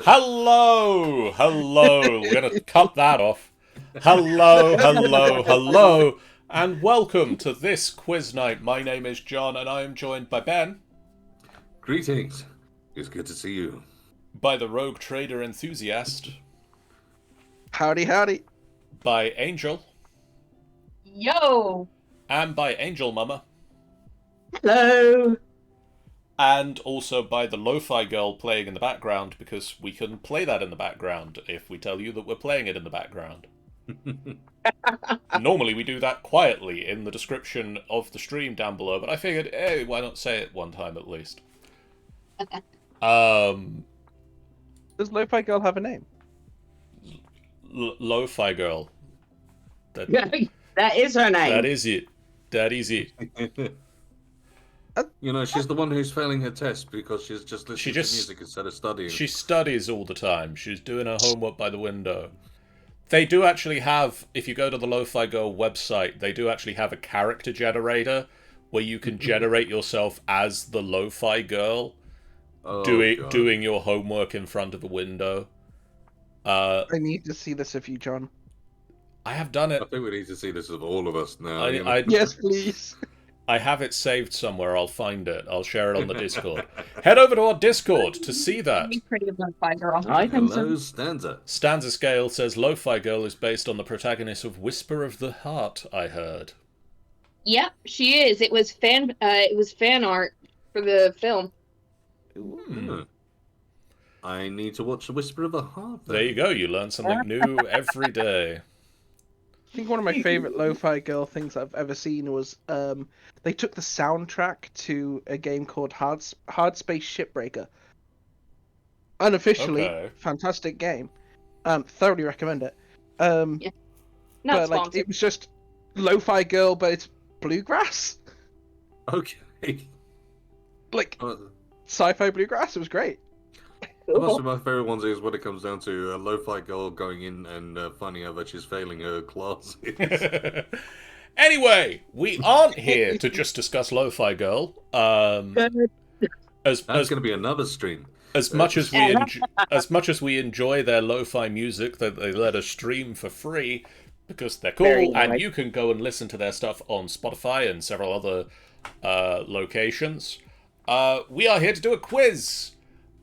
Hello, hello. We're going to cut that off. Hello, hello, hello, and welcome to this quiz night. My name is John, and I am joined by Ben, Greetings. It's good to see you. by the Rogue Trader Enthusiast, Howdy, howdy. by Angel, Yo! and by Angel Mama, Hello! and also by the Lo-Fi Girl playing in the background, because we can play that in the background if we tell you that we're playing it in the background. Normally we do that quietly in the description of the stream down below, but I figured, hey, why not say it one time at least? Does Lo-Fi Girl have a name? Lo-Fi Girl. That That is her name. That is it. That is it. You know, she's the one who's failing her test because she's just listening just- to music instead of studying. She studies all the time. She's doing her homework by the window. They do actually have, if you go to the Lo-Fi Girl website, they do actually have a character generator where you can generate yourself as the Lo-Fi Girl Oh, God. doing your homework in front of a window. I need to see this of you, John. I have done it. I think we need to see this of all of us now. I- you know? I- Yes, please. I have it saved somewhere. I'll find it. I'll share it on the Discord. Head over to our Discord to see that. Pretty Lo-Fi Girl. I think Hello, so. Stanza. Stanza Scale says Lo-Fi Girl is based on the protagonist of Whisper of the Heart, I heard. Yep, she is. It was fan art for the film. Hmm. I need to watch The Whisper of the Heart. then. There you go. You learn something new every day. I think one of my favorite Lo-Fi Girl things I've ever seen was they took the soundtrack to a game called Hard Space Shipbreaker. Unofficially, Okay. fantastic game. Thoroughly recommend it. Not But like sponsored. it was just Lo-Fi Girl, but it's bluegrass, Okay. like Uh, sci-fi bluegrass. It was great. Most of my favorite ones is when it comes down to a lo-fi girl going in and finding out that she's failing her classes. Anyway, we aren't here to just discuss Lo-Fi Girl. As That's going to be another stream. as much as we enjoy their lo-fi music that they let us stream for free because they're cool, Very and nice. you can go and listen to their stuff on Spotify and several other locations. We are here to do a quiz.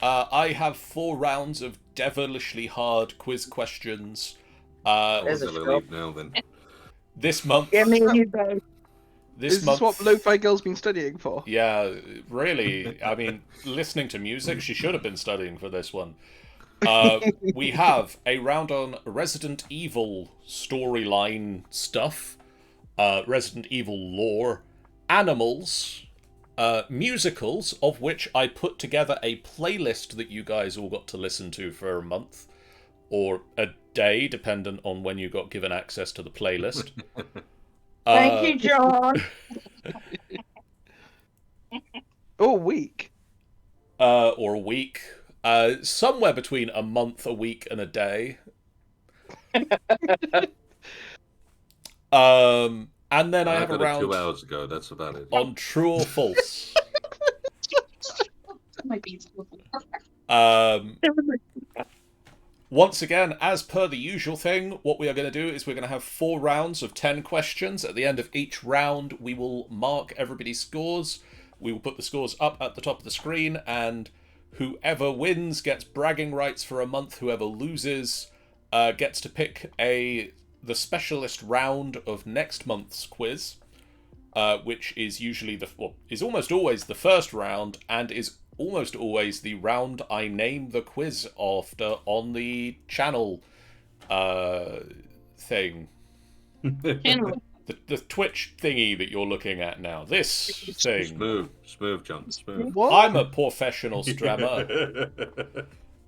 I have 4 rounds of devilishly hard quiz questions. I'm There's a going to stroke. leave now then. This month, Give me you guys. this Is month, this what Lo-Fi Girl's been studying for? yeah, really. I mean, listening to music, she should have been studying for this one. We have a round on Resident Evil storyline stuff, Resident Evil lore, animals, musicals, of which I put together a playlist that you guys all got to listen to for a month, or a day, dependent on when you got given access to the playlist. Thank you, John. Oh, week. Or a week. Somewhere between a month, a week, and a day. And then I have got a it round 2 hours ago. That's about it. on true or false. Might be- Once again, as per the usual thing, what we are going to do is we're going to have 4 rounds of 10 questions. At the end of each round, we will mark everybody's scores. We will put the scores up at the top of the screen, and whoever wins gets bragging rights for a month. Whoever loses gets to pick the specialist round of next month's quiz, which is usually is almost always the first round, and is almost always the round I name the quiz after on the channel thing. Channel. The Twitch thingy that you're looking at now. This thing. Smooth, John. Smooth. What? I'm a professional strammer.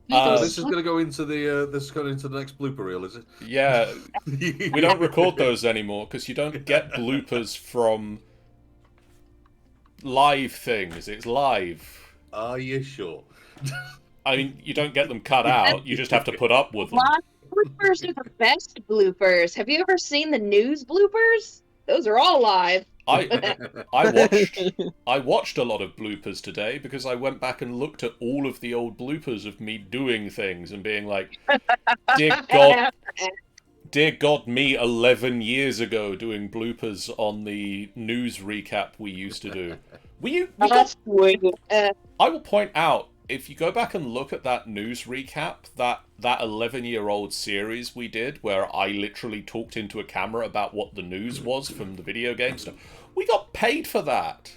So this is going to go into the next blooper reel, is it? Yeah, we don't record those anymore because you don't get bloopers from live things. It's live. Are you sure? I mean, you don't get them cut out. You just have to put up with them. Live bloopers are the best bloopers. Have you ever seen the news bloopers? Those are all live. I watched a lot of bloopers today because I went back and looked at all of the old bloopers of me doing things and being like, dear God, me 11 years ago doing bloopers on the news recap we used to do. We got. I will point out, if you go back and look at that news recap, that 11-year-old series we did, where I literally talked into a camera about what the news was from the video game stuff, we got paid for that.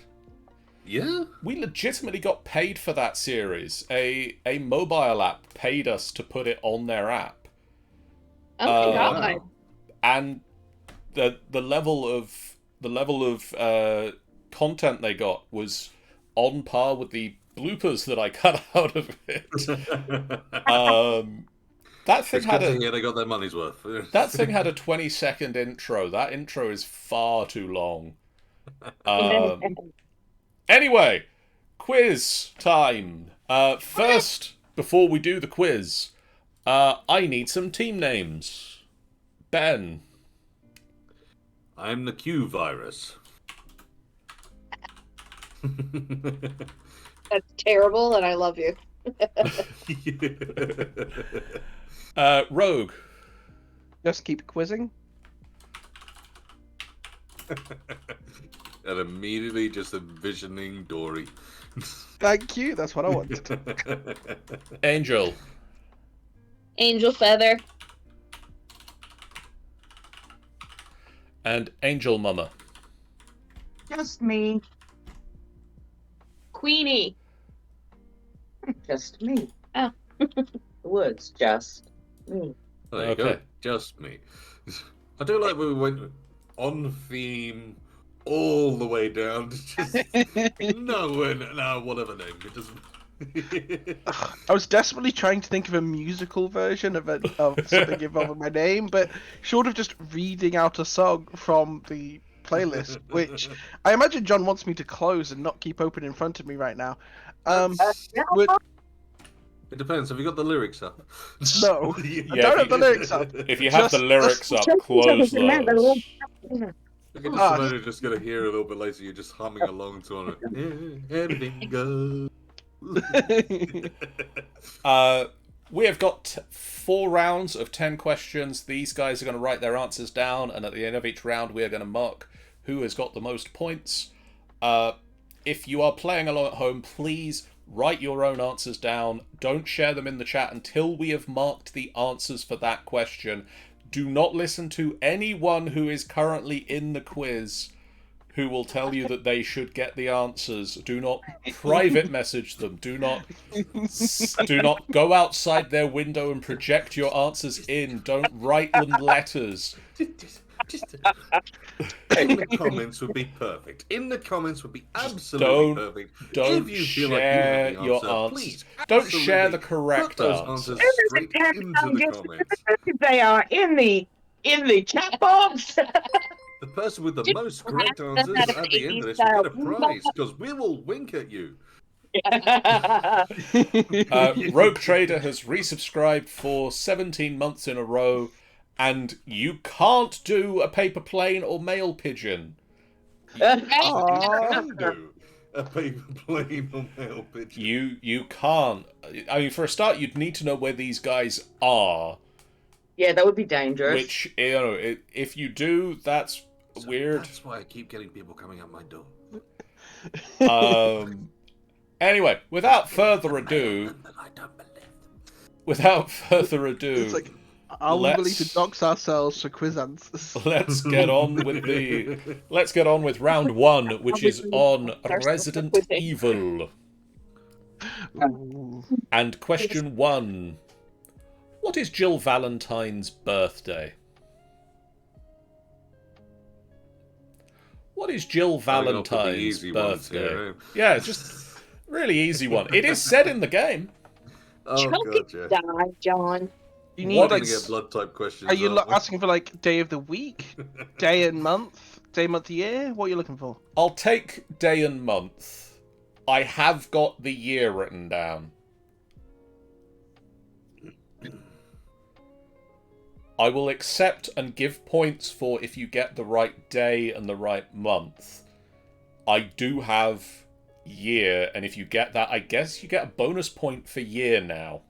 Yeah? We legitimately got paid for that series. A mobile app paid us to put it on their app. Oh my god! And the level of content they got was on par with the bloopers that I cut out of it. That thing It's had good to hear they got their money's worth. that thing had a 20-second intro. That intro is far too long. Anyway, quiz time. First, before we do the quiz, I need some team names. Ben. I'm the Q virus. That's terrible, and I love you. Rogue. Just keep quizzing. And immediately just envisioning Dory. Thank you. That's what I want. Angel. Angel Feather. And Angel Mama. Just me. Queenie. Just me. Oh. The words just me. There you go. Just me. I do like when we went on theme all the way down to just whatever name. It doesn't. I was desperately trying to think of a musical version of something involving my name, but short of just reading out a song from the playlist, which I imagine John wants me to close and not keep open in front of me right now. Would... It depends. Have you got the lyrics up? No, Yeah, I don't have the lyrics up. If you have the lyrics up, close those. I can just imagine just gonna hear a little bit later. You're just humming along to it. Everything goes. We have got 4 rounds of 10 questions. These guys are going to write their answers down, and at the end of each round, we are going to mark who has got the most points. If you are playing along at home, please write your own answers down. Don't share them in the chat until we have marked the answers for that question. Do not listen to anyone who is currently in the quiz who will tell you that they should get the answers. Do not private message them. Do not go outside their window and project your answers in. Don't write them letters. In the comments would be perfect. In the comments would be absolutely perfect. Don't if you feel share like you your have the answer, answers. please Don't share the put correct those answers. answers straight into the comments. They are in the chat box. The person with the most correct answers at the end of this will get a prize, because we will wink at you. Rogue Trader has resubscribed for 17 months in a row, and you can't do a paper plane or mail pigeon. You can do a paper plane or mail pigeon. You can't. I mean, for a start, you'd need to know where these guys are. Yeah, that would be dangerous. Which, you know, if you do, that's weird. That's why I keep getting people coming up my door. Anyway, without further ado, It's like, are we willing to dox ourselves for quiz answers? let's get on with round 1, which is on Resident Evil. Ooh. And question 1. What is Jill Valentine's birthday? What is Jill Valentine's birthday? Yeah, it's just really easy one. It is said in the game. Oh god, yeah. Die, John. You need What like, get blood type questions? are you aren't we? asking for like day of the week, day and month, year? What are you looking for? I'll take day and month. I have got the year written down. I will accept and give points for if you get the right day and the right month. I do have year, and if you get that, I guess you get a bonus point for year now.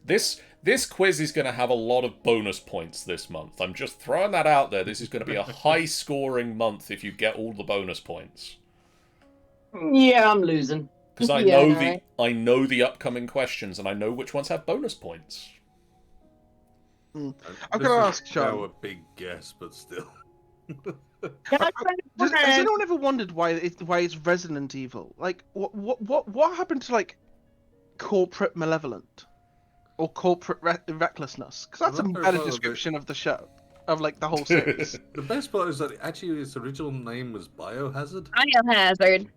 This quiz is going to have a lot of bonus points this month. I'm just throwing that out there. This is going to be a high-scoring month if you get all the bonus points. Yeah, I'm losing. Because Yeah, I know the upcoming questions, and I know which ones have bonus points. I'm This gonna is ask Sean. now a big guess, but still. Has anyone ever wondered why it's Resident Evil? Like, what happened to like corporate malevolent or corporate recklessness? Because that's a I'm not very better fond of it. description of the show, of like the whole series. The best part is that actually its original name was Biohazard, Biohazard.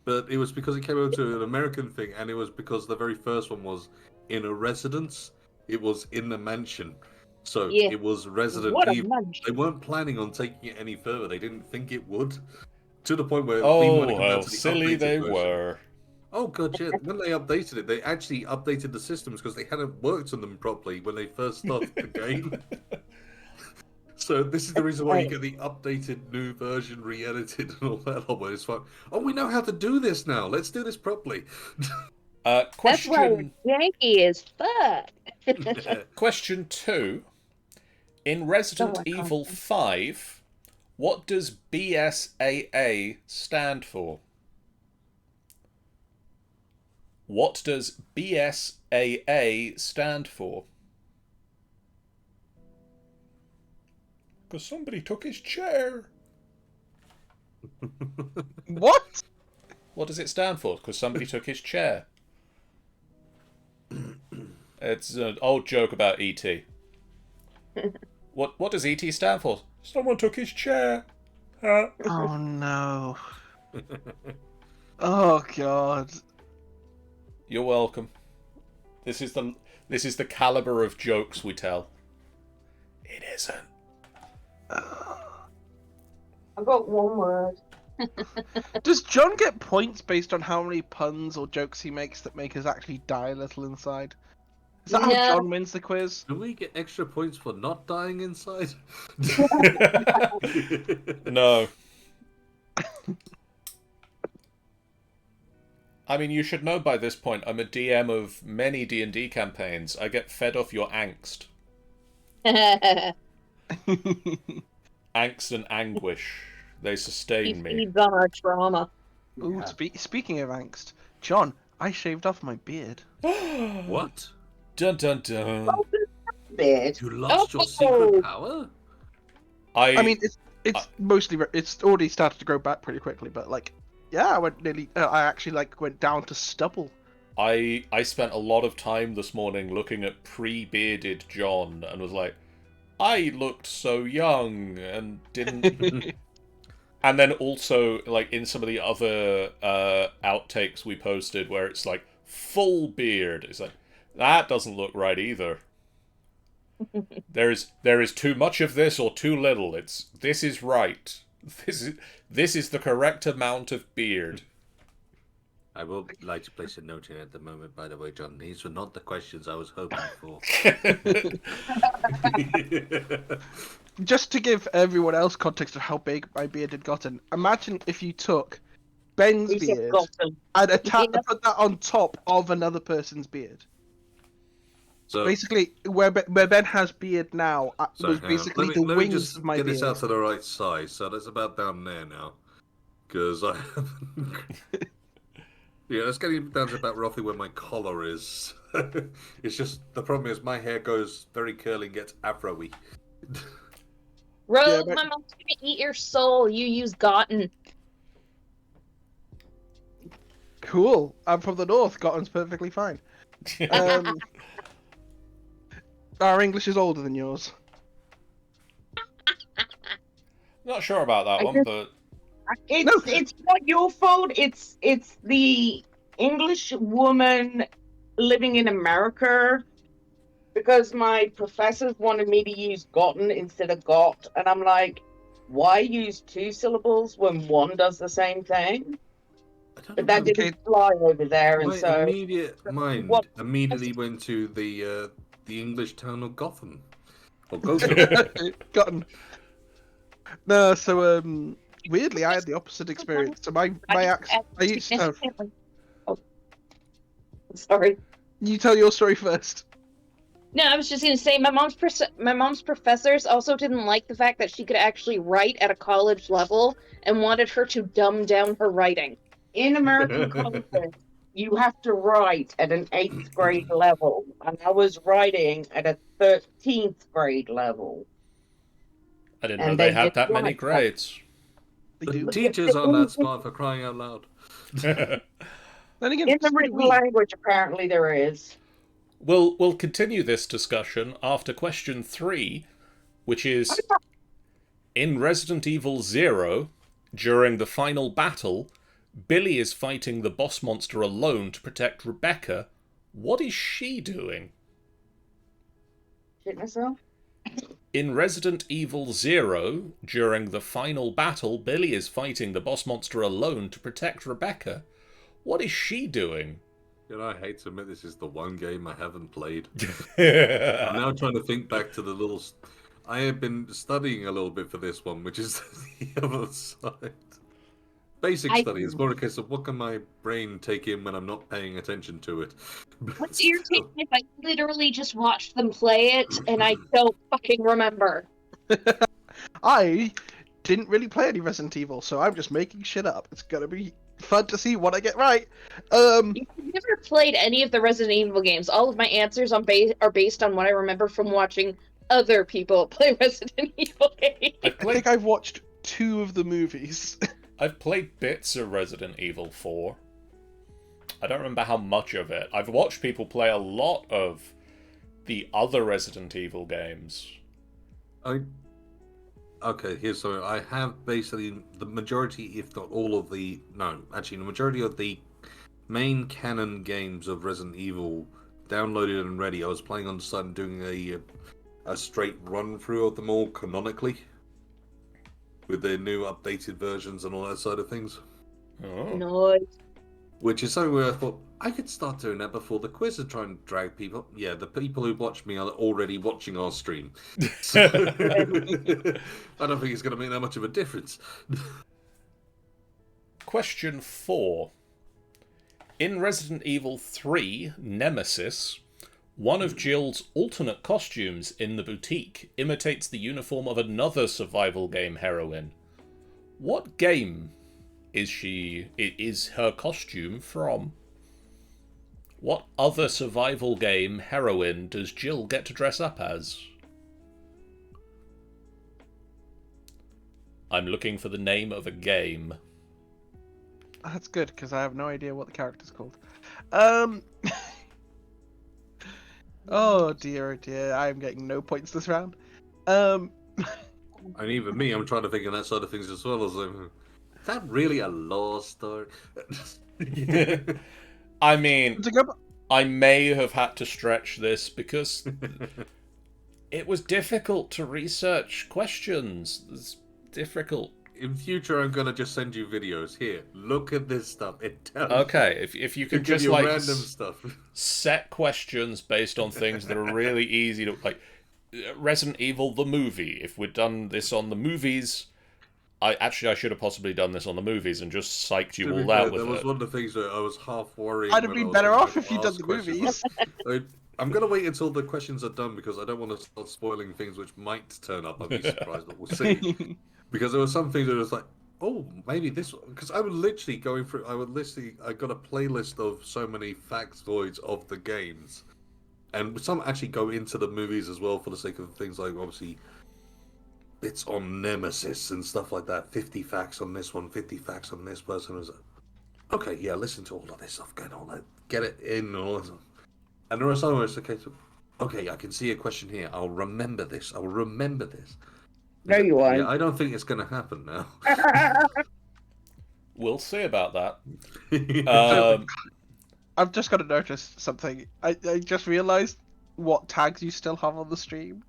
but it was because it came over to an American thing, and it was because the very first one was in a residence. It was in the mansion. So Yeah. it was Resident What a Evil. munch. They weren't planning on taking it any further. They didn't think it would. To the point where even Oh, when it comes how out to the silly updated they version- were. Oh god, yeah. When they updated it, they actually updated the systems because they hadn't worked on them properly when they first started the game. So this is the reason why you get the updated new version, re-edited, and all that. Where it's like, oh, we know how to do this now. Let's do this properly. That's why Question Yankee is fuck. Question 2. In Resident Oh, I can't Evil think. 5, what does BSAA stand for? What does BSAA stand for? Because somebody took his chair. What? What does it stand for? Because somebody took his chair. It's an old joke about E.T. What does E.T. stand for? Someone took his chair. Huh? Oh no. Oh god. You're welcome. This is the caliber of jokes we tell. It isn't. I've got one word. Does John get points based on how many puns or jokes he makes that make us actually die a little inside? Is that how No. John wins the quiz? Do we get extra points for not dying inside? No. I mean, you should know by this point, I'm a DM of many D&D campaigns. I get fed off your angst. Angst and anguish. They he sustain me. feeds on our trauma. Ooh, speaking of angst, John, I shaved off my beard. What? Dun dun dun. Beard. You lost your Oh. secret power? I mean, it's mostly it's already started to grow back pretty quickly, but like, yeah, I actually like went down to stubble. I spent a lot of time this morning looking at pre-bearded John and was like, I looked so young and didn't. And then also, like, in some of the other outtakes we posted where it's like full beard, it's like, that doesn't look right either. There is too much of this or too little. This is right. This is the correct amount of beard. I would like to place a note in at the moment, by the way, John. These were not the questions I was hoping for. Just to give everyone else context of how big my beard had gotten, imagine if you took Ben's He said beard gotten. and Yeah. put that on top of another person's beard. So, Basically, where Ben has beard now so was hang on. basically let the me wings just of my get beard. this out to the right size. So that's about down there now. Because I haven't... Yeah, that's getting down to about roughly where my collar is. It's just, the problem is my hair goes very curly and gets afro-y. Rogue, but- my mom's gonna eat your soul. You use Gotten. Cool. I'm from the north. Gotten's perfectly fine. Our English is older than yours. Not sure about that I one, just- but It's not your fault. It's the English woman living in America, because my professors wanted me to use gotten instead of got, and I'm like, why use two syllables when one does the same thing? I don't But know. that didn't fly over there, and My so immediate mind What- immediately went to the English town of Gotham. Or Gotham. Gotten. No, so weirdly, I had the opposite experience. So my accent. I used to. Oh, sorry. You tell your story first. No, I was just gonna say my mom's professors also didn't like the fact that she could actually write at a college level and wanted her to dumb down her writing. In American culture, you have to write at an 8th grade level, and I was writing at a 13th grade level. I didn't know And they they had didn't that many like that. grades. They The do. teachers aren't that smart for crying out loud. Then again, In the so do written we. language, apparently there is. We'll continue this discussion after question 3, which is in Resident Evil 0, during the final battle, Billy is fighting the boss monster alone to protect Rebecca. What is she doing? Shit myself. In Resident Evil 0, during the final battle, Billy is fighting the boss monster alone to protect Rebecca. What is she doing? You know, I hate to admit this is the one game I haven't played. I'm now trying to think back to the little... I have been studying a little bit for this one, which is the other side. Basic study. It's more a case of what can my brain take in when I'm not paying attention to it. What's irritating if I literally just watched them play it and I don't fucking remember. I didn't really play any Resident Evil, so I'm just making shit up. It's gonna be fun to see what I get right. I've never played any of the Resident Evil games. All of my answers are based on what I remember from watching other people play Resident Evil games. I think I've watched 2 of the movies. I've played bits of Resident Evil 4. I don't remember how much of it. I've watched people play a lot of the other Resident Evil games. Okay, here's so I have basically the majority, if not all of the... No, actually, the majority of the main canon games of Resident Evil downloaded and ready. I was playing on the side and doing a straight run-through of them all canonically. With their new updated versions and all that side of things. Oh. Nice. Which is something where I thought, I could start doing that before the quiz and try and drag people. Yeah, the people who watch me are already watching our stream. So, I don't think it's going to make that much of a difference. Question 4. In Resident Evil 3, Nemesis, one of Jill's alternate costumes in the boutique imitates the uniform of another survival game heroine. What game is her costume from? What other survival game heroine does Jill get to dress up as? I'm looking for the name of a game. That's good, because I have no idea what the character's called. Oh dear, I'm getting no points this round. And even me, I'm trying to think of that side of things as well. As is that really a lore story? I mean, I may have had to stretch this because it was difficult to research questions. It's difficult. In future, I'm gonna just send you videos. Here, look at this stuff. It tells. Okay, if you can just you like random stuff. set questions based on things that are really easy to like. Resident Evil the movie. If we'd done this on the movies, I should have possibly done this on the movies and just psyched you all out with that was it. one of the things where I was half worried. I'd have been better off if you'd done the movies. I'm gonna wait until the questions are done because I don't want to start spoiling things which might turn up. I'd be surprised, but we'll see. Because there were some things that was like, oh, maybe this. Because I was literally going through. I got a playlist of so many factoids of the games, and some actually go into the movies as well for the sake of things like obviously bits on Nemesis and stuff like that. 50 facts on this one, 50 facts on this person. I was like, okay, yeah, listen to all of this stuff going on, get it in and all that stuff. And there are some where it's a case of, okay, I can see a question here. I'll remember this. I'll remember this. No, you won't. Yeah, I don't think it's going to happen now. We'll see about that. I've just got to notice something. I just realised what tags you still have on the stream.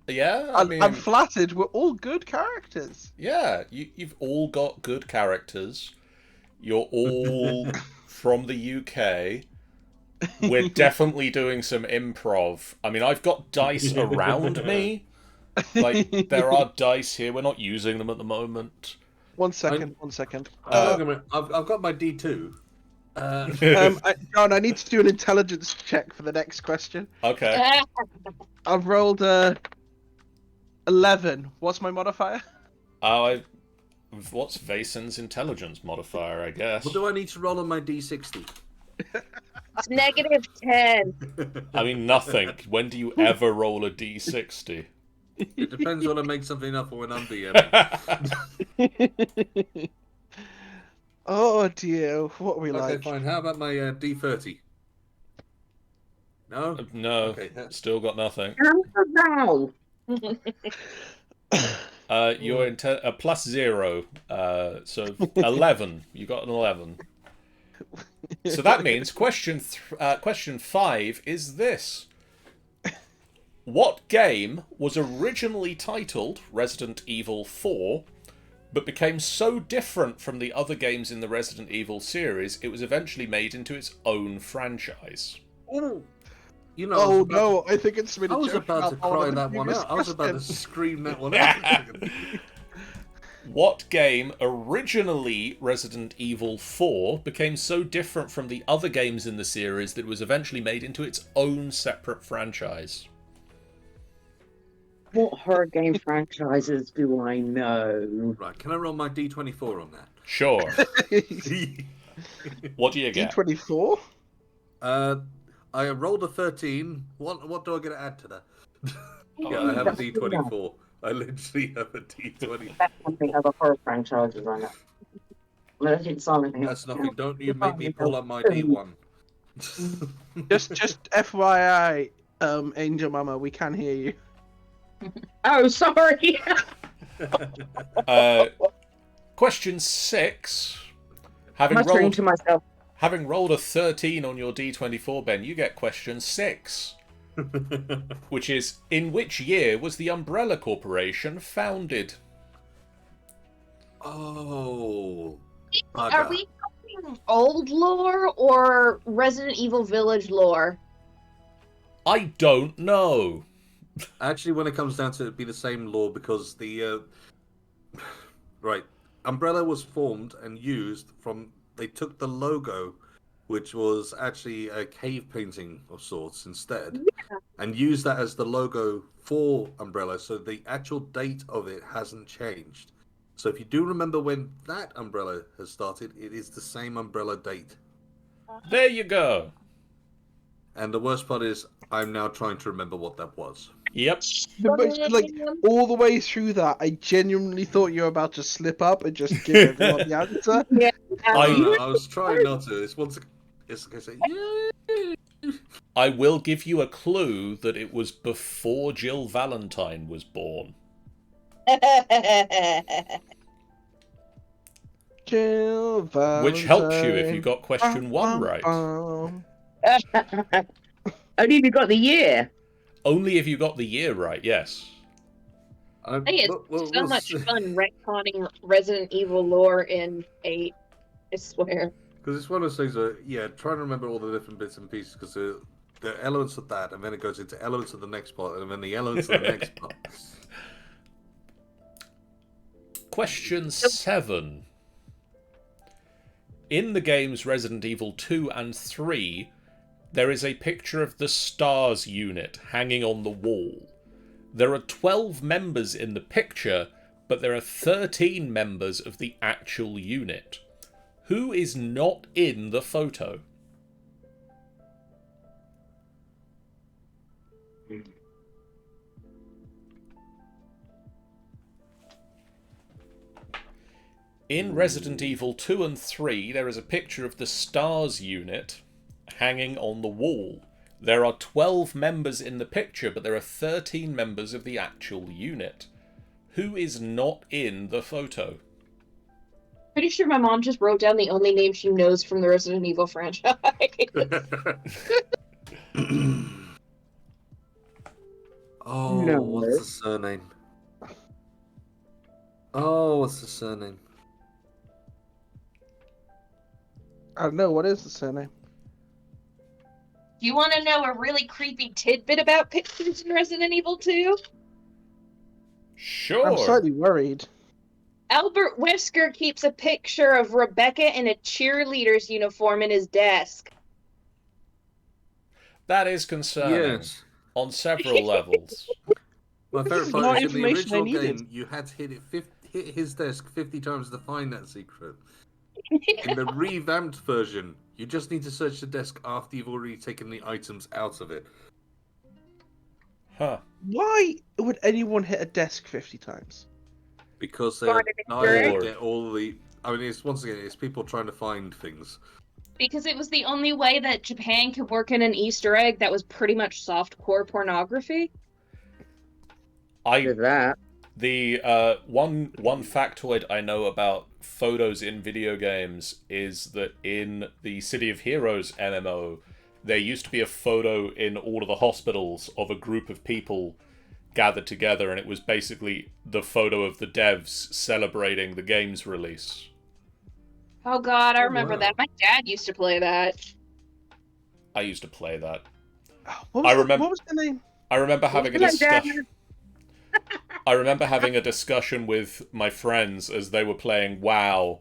Yeah, I'm flattered. We're all good characters. Yeah, you've all got good characters. You're all from the UK. We're definitely doing some improv. I mean, I've got dice around me. Like, there are dice here. We're not using them at the moment. 1 second. 1 second. Hang on a minute. I've got my D2. John, I need to do an intelligence check for the next question. Okay. I've rolled 11. What's my modifier? What's Vason's intelligence modifier, I guess? What do I need to roll on my D60? It's -10. I mean, nothing. When do you ever roll a d60? It depends when I make something up or when I'm DMing. Oh dear, what are we Okay, like? fine. How about my D30? No? No, Okay. still got nothing. Now. You're +0, so 11. You got an 11. So that means question 5 is this. What game was originally titled Resident Evil 4, but became so different from the other games in the Resident Evil series, it was eventually made into its own franchise? Oh, you know. Oh no, I think it's been I a was joke about to about one cry of the that one previous out. I was about to questions. scream that one out. What game, originally Resident Evil 4, became so different from the other games in the series that it was eventually made into its own separate franchise? What horror game franchises do I know? Right, can I roll my D24 on that? Sure. What do you get? D24? I rolled a 13. What do I get to add to that? Oh, Yeah, I have a D24. I literally have a D24. That's something other horror franchises I know. I don't think it's on anything That's else. nothing. Don't you make me pull up my D1. Just FYI, Angel Mama, we can hear you. Oh, sorry. Question 6. Muttering to myself. Having rolled a 13 on your D24, Ben, you get question 6. Which is, in which year was the Umbrella Corporation founded? Oh. Are we talking old lore or Resident Evil Village lore? I don't know. Actually, when it comes down to it, it'd be the same law because the right Umbrella was formed and used from. They took the logo, which was actually a cave painting of sorts instead, and used that as the logo for Umbrella. So the actual date of it hasn't changed. So if you do remember when that Umbrella has started, it is the same Umbrella date. There you go. And the worst part is, I'm now trying to remember what that was. Yep. Like, all the way through that, I genuinely thought you were about to slip up and just give everyone the answer. Yeah. I was trying not to. It's once. It's like I say, yeah. I will give you a clue that it was before Jill Valentine was born. Jill Which helps you if you Valentine. got question 1 right. Only if you got the year. Only if you got the year right, yes. I think it's so much fun retconning Resident Evil lore in 8. I swear. Because it's one of those things where, yeah, trying to remember all the different bits and pieces because there are elements of that, and then it goes into elements of the next part, and then the elements of the next part. Question 7. In the games Resident Evil 2 and 3, there is a picture of the STARS unit hanging on the wall. There are 12 members in the picture, but there are 13 members of the actual unit. Who is not in the photo? In Resident Evil 2 and 3, there is a picture of the STARS unit hanging on the wall. There are 12 members in the picture, but there are 13 members of the actual unit. Who is not in the photo? Pretty sure my mom just wrote down the only name she knows from the Resident Evil franchise. Oh, No. what's the surname? Oh, what's the surname? I don't know, what is the surname? You want to know a really creepy tidbit about pictures in Resident Evil 2? Sure. I'm slightly worried. Albert Wesker keeps a picture of Rebecca in a cheerleader's uniform in his desk. That is concerning Yes. on several levels. My This favorite is part not is in the information I original needed. game, you had to hit his desk 50 times to find that secret. In the revamped version, you just need to search the desk after you've already taken the items out of it. Huh. Why would anyone hit a desk 50 times? Because Find they're an trying Easter to egg. get all the. I mean, it's once again, it's people trying to find things. Because it was the only way that Japan could work in an Easter egg that was pretty much softcore pornography. Did that. The one factoid I know about photos in video games is that in the City of Heroes MMO, there used to be a photo in all of the hospitals of a group of people gathered together, and it was basically the photo of the devs celebrating the game's release. Oh god, I Oh, remember wow. that. My dad used to play that. I used to play that. What I was, remember- what was the name? I remember having a Hello, Dad. discussion. I remember having a discussion with my friends as they were playing WoW,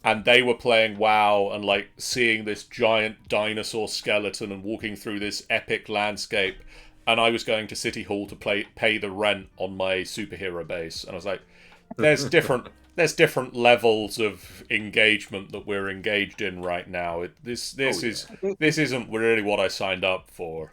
and they were playing WoW and like seeing this giant dinosaur skeleton and walking through this epic landscape, and I was going to City Hall to pay the rent on my superhero base, and I was like, there's different levels of engagement that we're engaged in right now. This isn't really what I signed up for.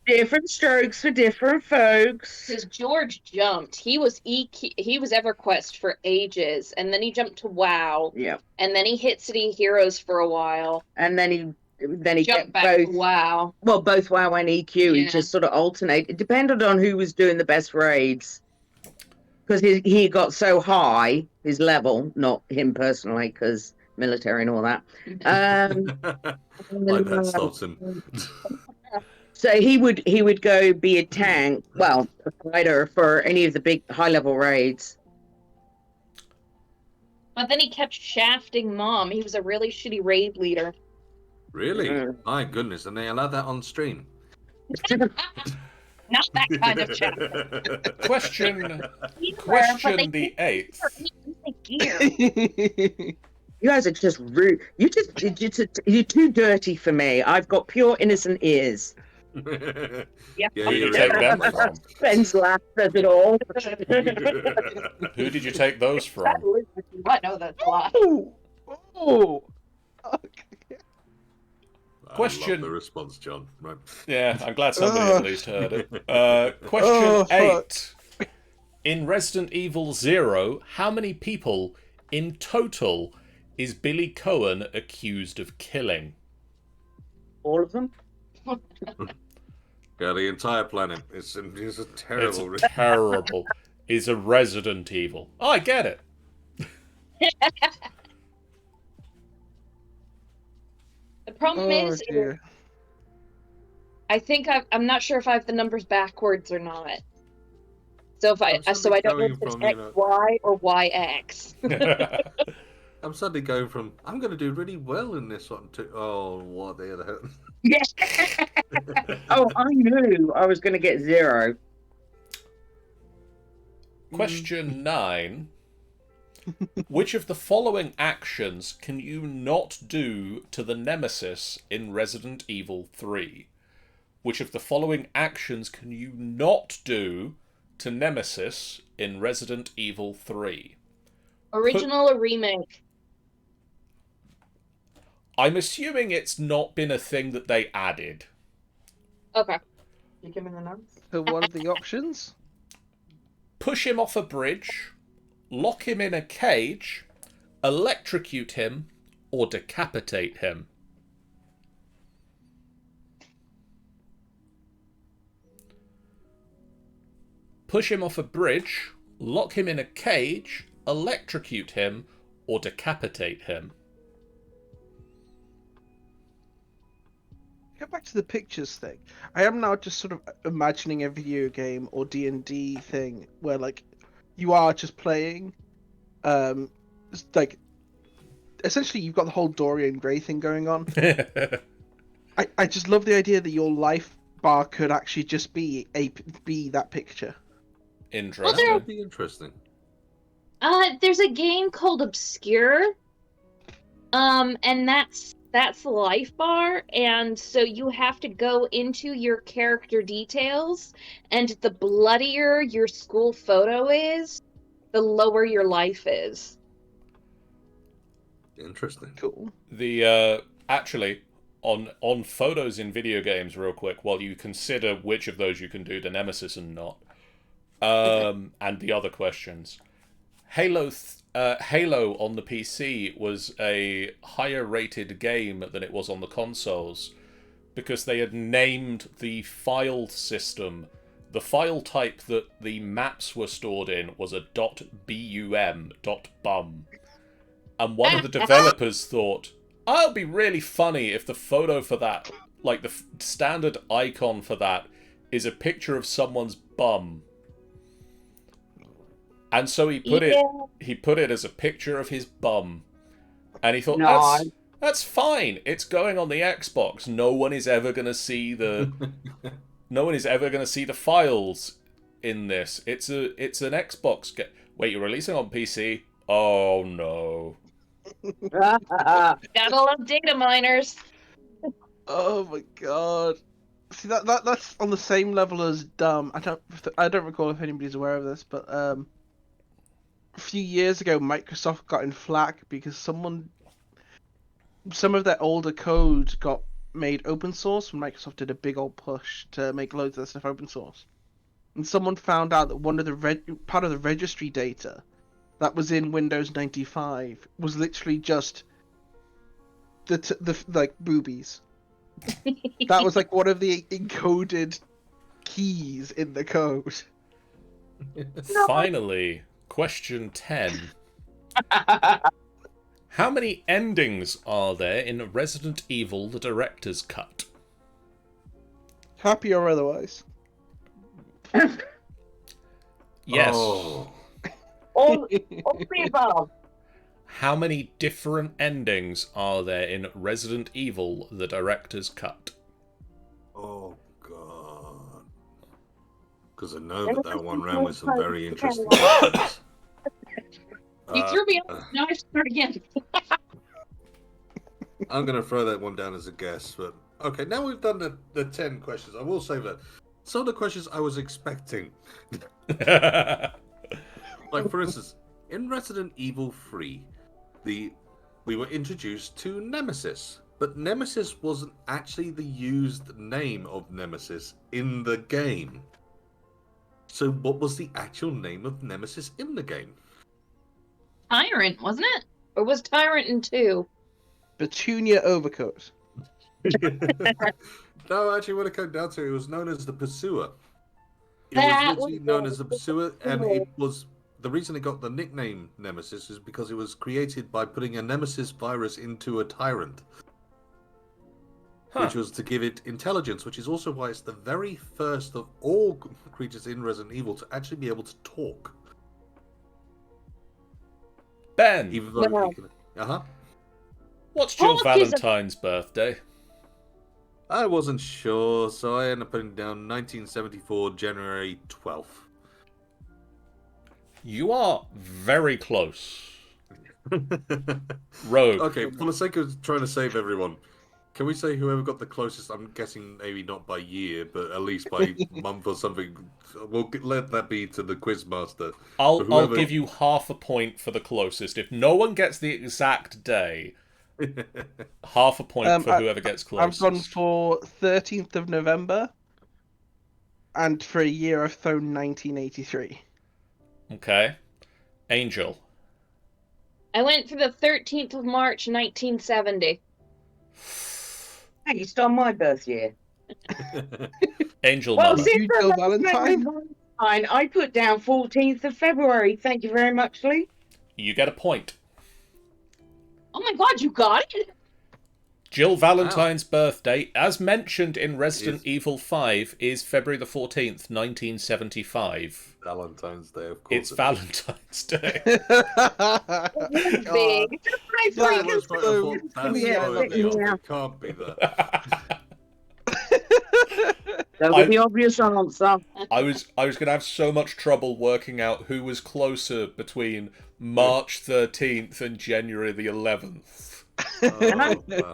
Different strokes for different folks. Because George jumped. He was EverQuest for ages, and then he jumped to WoW, Yeah. and then he hit City Heroes for a while. And then he Jumped kept back both. to WoW. Well, both WoW and EQ. He Yeah. just sort of alternated. It depended on who was doing the best raids. Because he got so high, his level, not him personally, because military and all that. Like that stops him. So he would go be a tank, well, a fighter for any of the big high level raids. But then he kept shafting Mom. He was a really shitty raid leader. Really? Mm. My goodness, and they allowed that on stream. Not that kind of shaft. Question But they the 8th. gear. You guys are just rude. You're too dirty for me. I've got pure innocent ears. Yeah, Who did you you're take right. them from? Ben's laugh says it all. Who did you take those from? I know that's a lot. Oh! I Question- love the response, John. Right. Yeah, I'm glad somebody Ugh. at least heard it. Question Oh, fuck. 8. In Resident Evil 0, how many people in total is Billy Cohen accused of killing? All of them? Yeah, the entire planet. It's a It's terrible. terrible. Is a Resident Evil. Oh, I get it. The problem Oh, is, dear. I think I'm not sure if I have the numbers backwards or not. So if I I'm don't know going if it's from, you know- XY or YX. I'm suddenly going from I'm going to do really well in this one to what the other hell? Yes. Oh, I knew I was going to get 0. Question 9. Which of the following actions can you not do to the Nemesis in Resident Evil 3? Which of the following actions can you not do to Nemesis in Resident Evil 3? Original or remake? I'm assuming it's not been a thing that they added. Okay. You give me the numbers? So what are the options? Push him off a bridge, lock him in a cage, electrocute him, or decapitate him. Push him off a bridge, lock him in a cage, electrocute him, or decapitate him. Go back to the pictures thing. I am now just sort of imagining a video game or D&D thing where like you are just playing, like essentially you've got the whole Dorian Gray thing going on, and I just love the idea that your life bar could actually just be that picture. Interesting. That would be interesting. There's a game called Obscure. And that's the life bar, and so you have to go into your character details, and the bloodier your school photo is, the lower your life is. Interesting. Cool. The actually on photos in video games, real quick, while you consider which of those you can do the Nemesis and not, and the other questions. Halo on the PC was a higher rated game than it was on the consoles because they had named the file system. The file type that the maps were stored in was a .bum. And one of the developers thought, oh, it'd be really funny if the photo for that, like the standard icon for that, is a picture of someone's bum. And so he put it as a picture of his bum. And he thought, that's fine. It's going on the Xbox. No one is ever going to see the files in this. It's an Xbox game. Wait, you're releasing on PC? Oh no. Gotta love data miners. Oh my god. See that's on the same level as dumb. I don't recall if anybody's aware of this, but a few years ago Microsoft got in flack because some of their older code got made open source when Microsoft did a big old push to make loads of that stuff open source. And someone found out that one of the part of the registry data that was in Windows 95 was literally just the like boobies. That was like one of the encoded keys in the code. Finally, question 10. How many endings are there in Resident Evil: The Director's Cut? Happy or otherwise? Yes. Oh. All the above. How many different endings are there in Resident Evil: The Director's Cut? Oh god. Because I know that one ran with some very interesting questions. You threw me off. Now I have to start again. I'm going to throw that one down as a guess, but okay, now we've done the 10 questions. I will say that some of the questions I was expecting. Like, for instance, in Resident Evil 3, we were introduced to Nemesis, but Nemesis wasn't actually the used name of Nemesis in the game. So what was the actual name of Nemesis in the game? Tyrant, wasn't it? Or was Tyrant in 2? Petunia Overcoat. No, actually, when it came down to it, it was known as the Pursuer. It That was literally was known the as the Pursuer, and it was the reason it got the nickname Nemesis is because it was created by putting a Nemesis virus into a Tyrant, which was to give it intelligence, which is also why it's the very first of all creatures in Resident Evil to actually be able to talk. Ben, Even though what's Jill How much is Valentine's birthday? I wasn't sure, so I ended up putting down 1974, January 12th. You are very close. Rogue. Okay, for the sake of trying to save everyone, can we say whoever got the closest? I'm guessing maybe not by year, but at least by month or something. We'll let that be to the quizmaster. I'll whoever- give you half a point for the closest. If no one gets the exact day, half a point for whoever gets I've closest. gone for 13th of November, and for a year I've thrown 1983. Okay. Angel. I went for the 13th of March, 1970. Hey, you stole my birth year. Angel Well, Mother. since You, I Jill was Valentine? Valentine, I put down 14th of February. Thank you very much, Lee. You get a point. Oh my god, you got it? Jill Valentine's birthday, as mentioned in Resident Evil 5, is February the 14th, 1975. Valentine's Day, of course. It's Valentine's Day. Big. I That freaking was That's right, I thought so that's yeah, so yeah. it can't be that. Go with the obvious answer. I was gonna have so much trouble working out who was closer between March 13th and January the 11th. Oh, wow.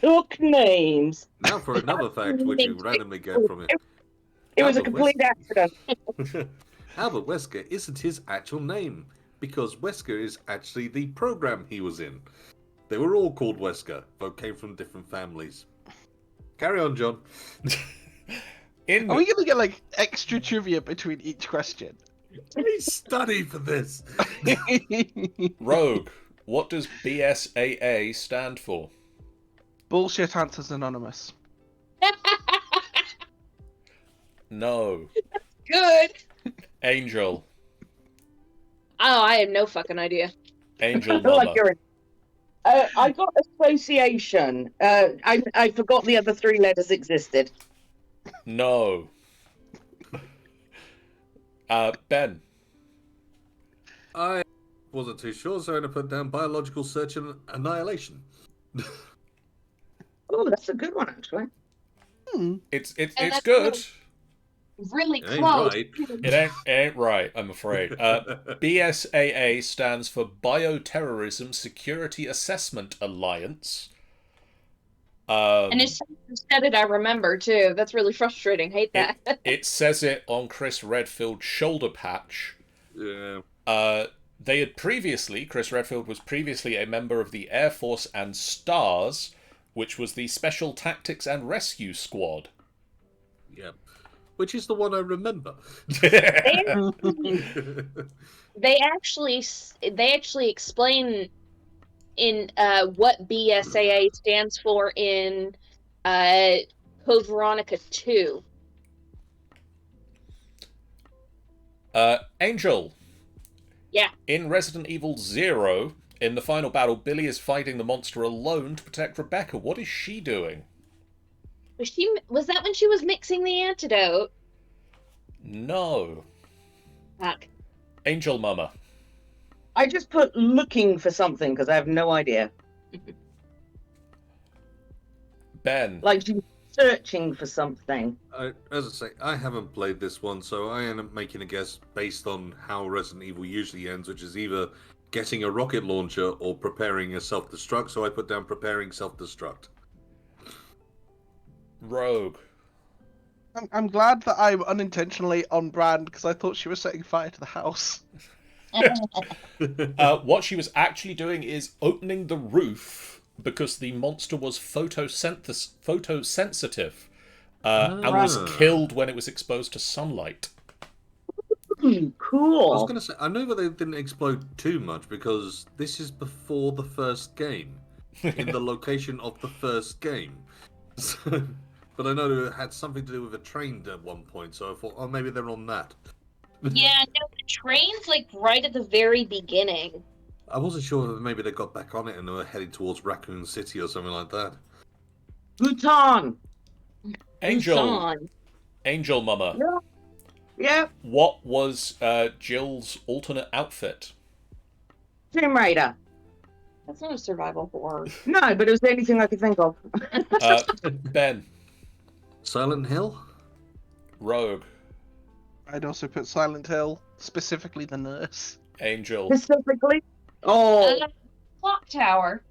Book names. Now for another fact, which you randomly get from it. It was a Albert complete accident. Albert Wesker isn't his actual name, because Wesker is actually the program he was in. They were all called Wesker, but came from different families. Carry on, John. Are we gonna get like extra trivia between each question? I study for this. Rogue, what does BSAA stand for? Bullshit Answers Anonymous. No. Good. Angel. Oh, I have no fucking idea. Angel I feel like Mama. you're I got association. I forgot the other three letters existed. No. Ben. I wasn't too sure, so I'm going to put down biological search and annihilation. Oh, that's a good one, actually. It's And it's that's good. Really It ain't close. right. It ain't right, I'm afraid. BSAA stands for Bioterrorism Security Assessment Alliance. And as soon as you said it, I remember too. That's really frustrating. Hate that. It says it on Chris Redfield's shoulder patch. Yeah. Chris Redfield was previously a member of the Air Force and STARS, which was the Special Tactics and Rescue Squad. Yeah. Which is the one I remember. They actually explain in what BSAA stands for in Code Veronica 2. Angel. Yeah. In Resident Evil 0, in the final battle, Billy is fighting the monster alone to protect Rebecca. What is she doing? Was that when she was mixing the antidote? No. Fuck. Angel Mama. I just put looking for something because I have no idea. Ben. Like she's searching for something. As I say, I haven't played this one, so I am making a guess based on how Resident Evil usually ends, which is either getting a rocket launcher or preparing a self-destruct, so I put down preparing self-destruct. Rogue. I'm glad that I'm unintentionally on brand because I thought she was setting fire to the house. What she was actually doing is opening the roof because the monster was photosensitive and was killed when it was exposed to sunlight. Cool. I was going to say, I know that they didn't explode too much because this is before the first game, in the location of the first game. So, but I know it had something to do with a train at one point, so I thought, oh, maybe they're on that. Yeah, no, the train's like right at the very beginning. I wasn't sure that maybe they got back on it and they were heading towards Raccoon City or something like that. Bhutan. Angel. Busan. Angel Mama. Yeah. What was Jill's alternate outfit? Tomb Raider. That's not a survival horror. No, but it was the only thing I could think of. Ben. Silent Hill? Rogue. I'd also put Silent Hill, specifically the nurse. Angel. Specifically? Oh. Clock Tower.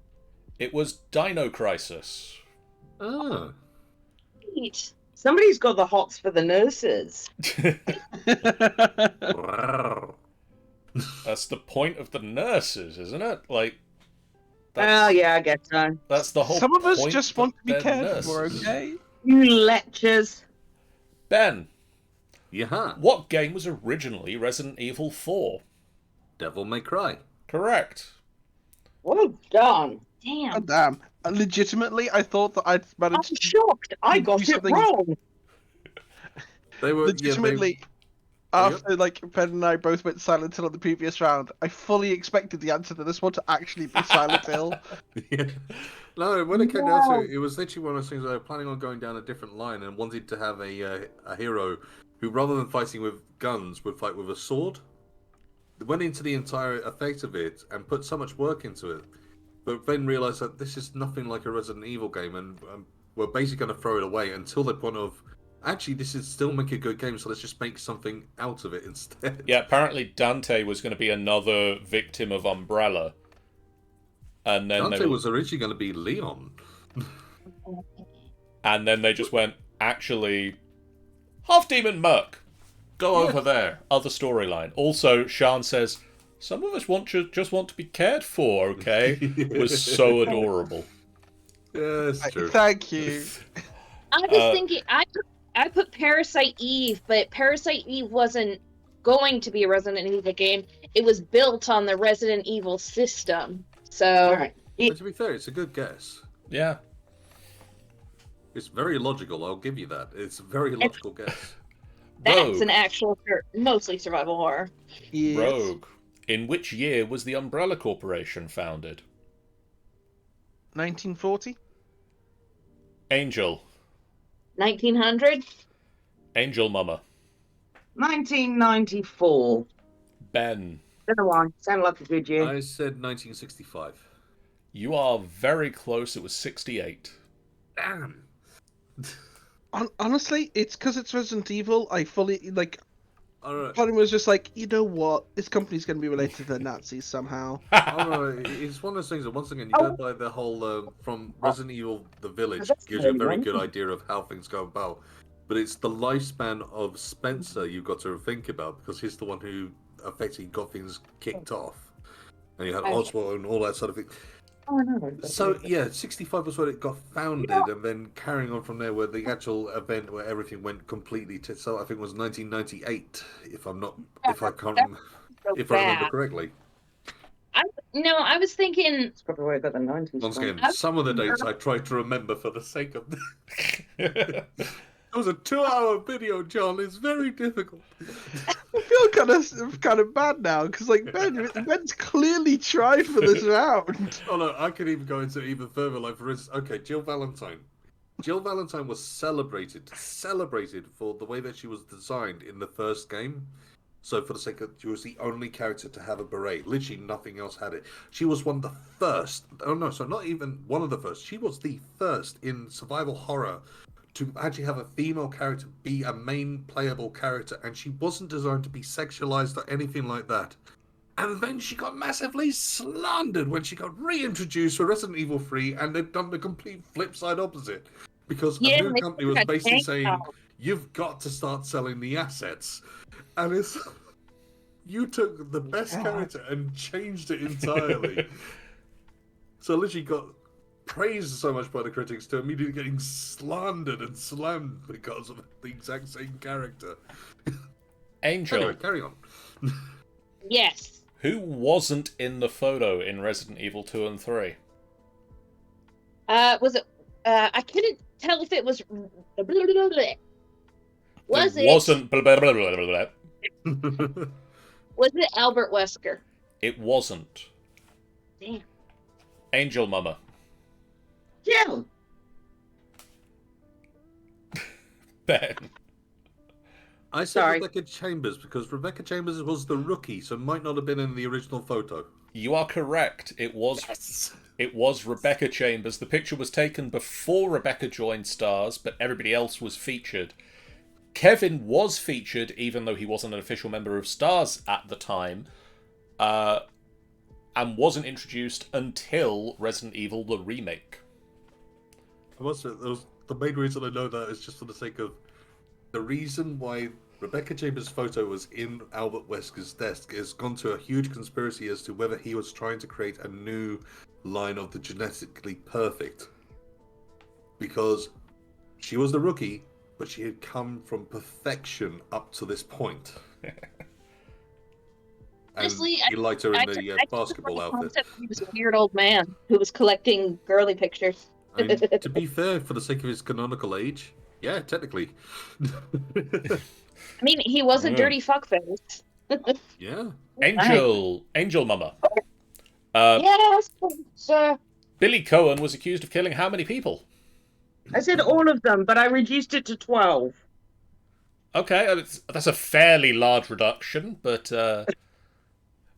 It was Dino Crisis. Ah. Neat. Somebody's got the hots for the nurses. Wow. That's the point of the nurses, isn't it? Like, Oh, yeah, I guess so. that's the whole Some of us point just want to be they're cared for, nurses. okay? You lectures. Ben, Yeah. what game was originally Resident Evil 4? Devil May Cry. Correct. Well done. Oh, Damn. damn. Legitimately, I thought that I'd I'm managed to shocked. I do got it something- wrong. They were legitimately. After like Ben and I both went Silent Hill on the previous round, I fully expected the answer to this one to actually be Silent Hill. Yeah. No, when it came down to it, it was literally one of those things where they were planning on going down a different line and wanted to have a hero who, rather than fighting with guns, would fight with a sword. They went into the entire effect of it and put so much work into it, but then realised that this is nothing like a Resident Evil game, and we're basically going to throw it away until the point of actually, this is still make a good game, so let's just make something out of it instead. Yeah, apparently Dante was going to be another victim of Umbrella. And then Dante was originally going to be Leon. And then they just went, actually, Half Demon Merc. Go over there. Other storyline. Also, Sean says, some of us just want to be cared for, okay? It was so adorable. Yeah, that's true. Thank you. I was thinking, I put Parasite Eve, but Parasite Eve wasn't going to be a Resident Evil game. It was built on the Resident Evil system. So, Right. But to be fair, it's a good guess. Yeah. It's very logical, I'll give you that. It's a very logical guess. that's Rogue. an actual, mostly survival horror. Yes. Rogue. In which year was the Umbrella Corporation founded? 1940. Angel. 1900? Angel Mama. 1994. Ben. Don't know why. Sound like a good year. I said 1965. You are very close. It was 68. Damn. Honestly, it's because it's Resident Evil. I fully Alright, part of me was just like, you know what? This company's going to be related to the Nazis somehow. alright. It's one of those things that once again you go by the whole from Resident Evil: The Village gives you a very good idea of how things go about. But it's the lifespan of Spencer you've got to think about because he's the one who effectively got things kicked off, and you had Oswald and all that sort of thing. Oh, no. So yeah, 65 was when it got founded, and then carrying on from there, where the actual event where everything went completely to. So I think it was 1998, if I remember correctly. No, I was thinking, It's probably where I got the 90s. Once from. again, some of the dates I tried to remember for the sake of. It was a 2-hour video, John. It's very difficult. I feel kind of bad now because Ben's clearly tried for this round. Oh no, I could even go into even further. Like for instance, okay, Jill Valentine. Jill Valentine was celebrated for the way that she was designed in the first game. So for the sake of, she was the only character to have a beret. Literally nothing else had it. She was one of the first. Oh no, so not even one of the first. She was the first in survival horror to actually have a female character be a main playable character, and she wasn't designed to be sexualized or anything like that. And then she got massively slandered when she got reintroduced for Resident Evil 3, and they've done the complete flip side opposite. Because a new company was basically saying, you've got to start selling the assets. And it's... You took the best character and changed it entirely. So literally got praised so much by the critics to immediately getting slandered and slammed because of the exact same character. Angel. Anyway, carry on. yes. Who wasn't in the photo in Resident Evil 2 and 3? Was it, I couldn't tell if it was, was it, Wasn't. Blah, blah, blah, blah, blah, blah. was it Albert Wesker? It wasn't. Damn. Angel Mama. Jill. Ben. I said Sorry. Rebecca Chambers because Rebecca Chambers was the rookie, so might not have been in the original photo. You are correct. It was. It was Rebecca Chambers. The picture was taken before Rebecca joined Stars, but everybody else was featured. Kevin was featured, even though he wasn't an official member of Stars at the time, and wasn't introduced until Resident Evil the remake. I must say, the main reason I know that is just for the sake of the reason why Rebecca Chambers' photo was in Albert Wesker's desk has gone to a huge conspiracy as to whether he was trying to create a new line of the genetically perfect. Because she was the rookie, but she had come from perfection up to this point. And Honestly, he liked her in the I basketball the outfit. concept he was a weird old man who was collecting girly pictures. I mean, to be fair, for the sake of his canonical age, yeah, technically. I mean, he was a Yeah. dirty fuckface. Yeah. Angel Mama. Yes, sir. Billy Cohen was accused of killing how many people? I said all of them, but I reduced it to 12. Okay, that's a fairly large reduction, but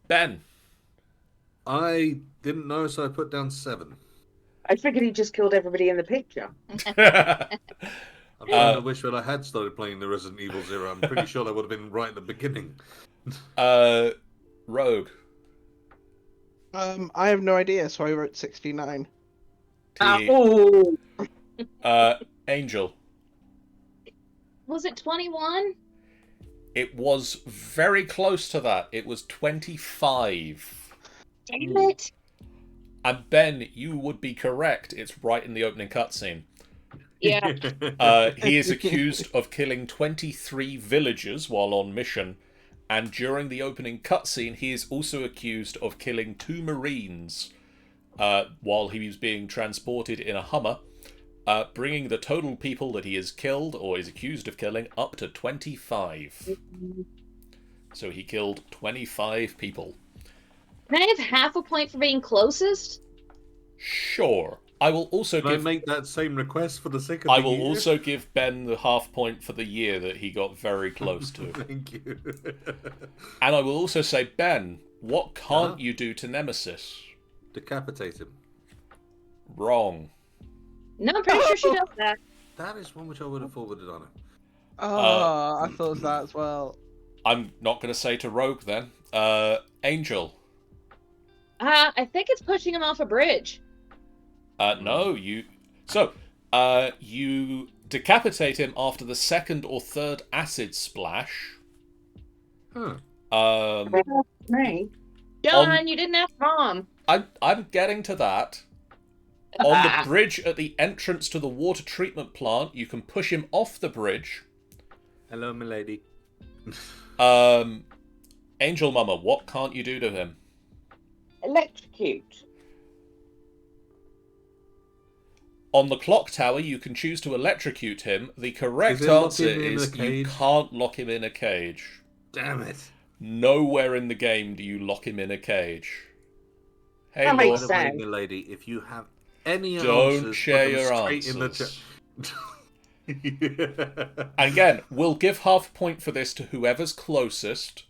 Ben. I didn't know, so I put down 7. I figured he just killed everybody in the picture. I'm trying to wish that I had started playing the Resident Evil Zero. I'm pretty sure that would have been right at the beginning. Rogue. I have no idea, so I wrote 69. Oh, Angel. Was it 21? It was very close to that. It was 25. Damn it. And Ben, you would be correct. It's right in the opening cutscene. Yeah. He is accused of killing 23 villagers while on mission. And during the opening cutscene, he is also accused of killing 2 Marines while he was being transported in a Hummer, bringing the total people that he has killed or is accused of killing up to 25. So he killed 25 people. Can I have half a point for being closest? Sure. I will also Can I give. make that same request for the sake of I the will year? also give Ben the half point for the year that he got very close to. Thank you. And I will also say, Ben, what can't you do to Nemesis? Decapitate him. Wrong. No, I'm pretty sure she does that. That is one which I would have forwarded on him. Oh, I thought it was that as well. I'm not going to say to Rogue then. Angel. I think it's pushing him off a bridge. No, you. So, you decapitate him after the second or third acid splash. Huh. me. John, you didn't ask Mom. I'm getting to that. On the bridge at the entrance to the water treatment plant, you can push him off the bridge. Hello, milady. Angel Mama, what can't you do to him? Electrocute. On the clock tower, you can choose to electrocute him. The correct Is it lock answer him in is a cage? you can't lock him in a cage. Damn it. Nowhere in the game do you lock him in a cage. Hey, That makes Lord. By the way, sense. milady, if you have any Don't answers, share put them your straight in the answers. chat. And again, we'll give half a point for this to whoever's closest.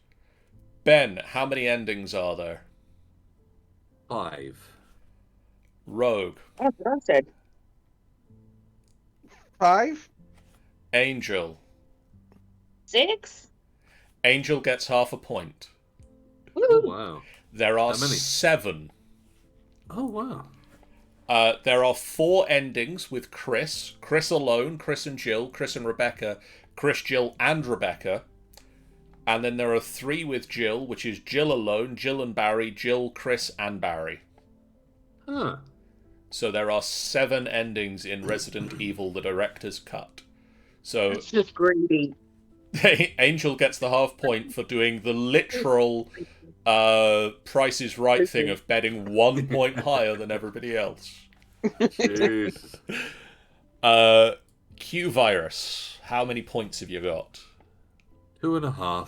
Ben, how many endings are there? 5. Oh, Rogue. that's what I said. 5? Angel. 6? Angel gets half a point. Oh, wow. There are How many? 7. Oh, wow. There are 4 endings with Chris. Chris alone, Chris and Jill, Chris and Rebecca, Chris, Jill, and Rebecca. And then there are 3 with Jill, which is Jill alone, Jill and Barry, Jill, Chris, and Barry. Huh. So there are 7 endings in Resident Evil, the director's cut. So It's just greedy. Angel gets the half point for doing the literal Price is Right thing of betting 1 point higher than everybody else. Jesus. Q Virus, how many points have you got? 2.5.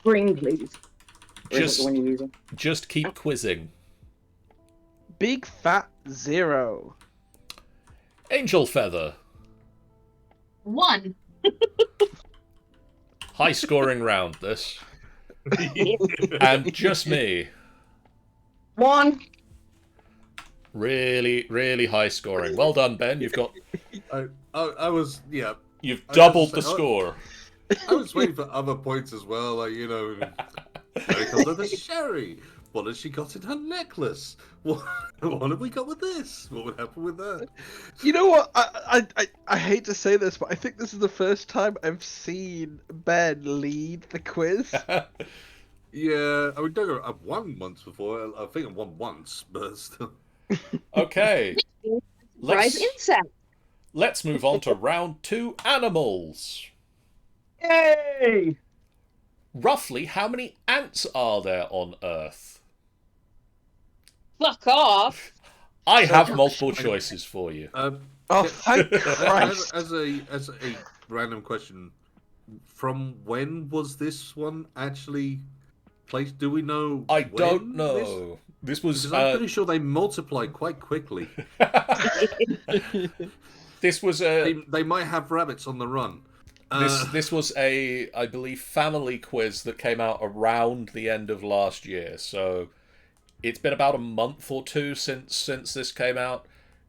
Green, please. Or is it Just- the one you're using? Just keep quizzing. Big Fat 0. Angel Feather, 1. high scoring round this. And just me, 1. really, really high scoring. Well done, Ben. You've I was, yeah. you've I doubled the was- score. I was waiting for other points as well, like, you know. Very comes with the sherry. What has she got in her necklace? What have we got with this? What would happen with that? You know what? I hate to say this, but I think this is the first time I've seen Ben lead the quiz. Yeah, I mean, don't know, I've won once before. I think I've won once, but still. Okay, Rise let's insect. let's move on to round 2, animals. Yay! Roughly, how many ants are there on Earth? Fuck off. I have multiple choices for you. Oh, thank Christ. As a random question, from when was this one actually placed? Do we know? I when don't know. This was Because I'm pretty sure they multiply quite quickly. this was a They might have rabbits on the run. this was a, I believe, family quiz that came out around the end of last year. So it's been about a month or 2 since this came out.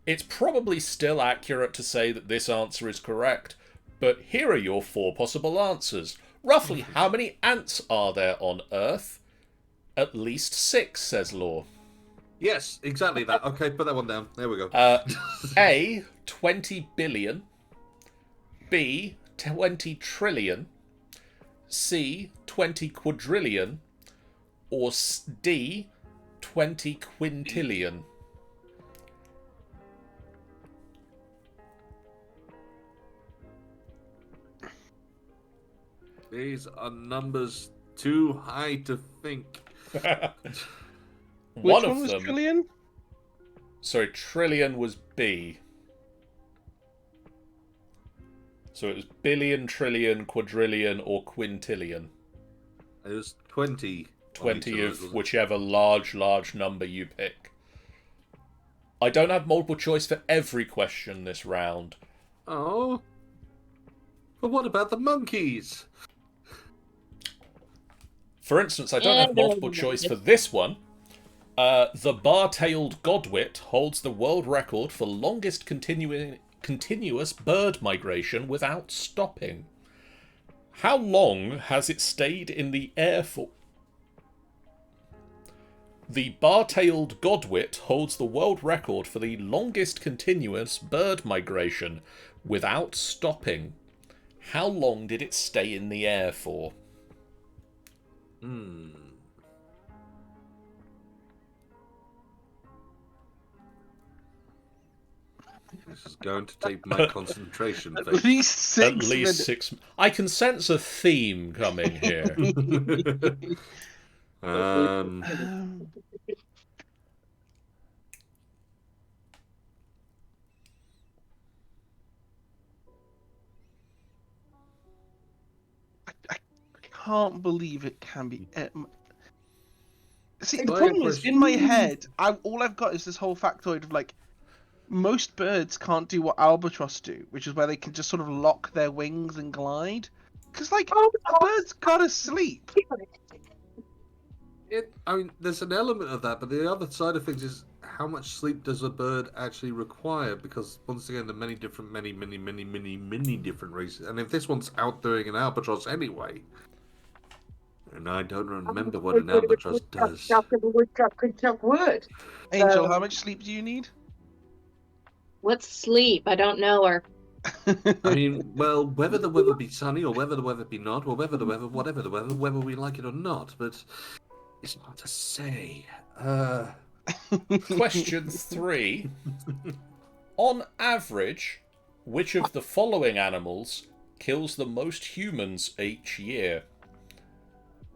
It's probably still accurate to say that this answer is correct, but here are your 4 possible answers. Roughly how many ants are there on Earth? At least 6, says Law. Yes, exactly that. Okay, put that one down. There we go. A, 20 billion. B, 20 trillion. C, 20 quadrillion. Or D, 20 quintillion. These are numbers too high to think. Which one of was them. trillion? Sorry, trillion was B. So it was billion, trillion, quadrillion, or quintillion. It was 20. 20 of whichever large number you pick. I don't have multiple choice for every question this round. Oh. But what about the monkeys? For instance, I don't have multiple choice for this one. The bar-tailed godwit holds the world record for longest continuous bird migration without stopping. How long has it stayed in the air for? The bar-tailed godwit holds the world record for the longest continuous bird migration without stopping. How long did it stay in the air for? This is going to take my concentration. At least 6 At least minutes. 6. I can sense a theme coming here. I can't believe it can be. See, the Fine problem is, question. in my head, all I've got is this whole factoid of like, most birds can't do what albatross do, which is where they can just sort of lock their wings and glide. Because like, a bird's gotta sleep. I mean, there's an element of that, but the other side of things is how much sleep does a bird actually require? Because once again, there are many different, many different races. And if this one's outdoing an albatross anyway, and I don't remember what an albatross does. Woodchuck could chuck wood. Angel, how much sleep do you need? What's sleep? I don't know her. I mean, well, whether the weather be sunny or whether the weather be not, or whether the weather, whatever the weather, whether we like it or not, but it's hard to say. Question 3. On average, which of the following animals kills the most humans each year?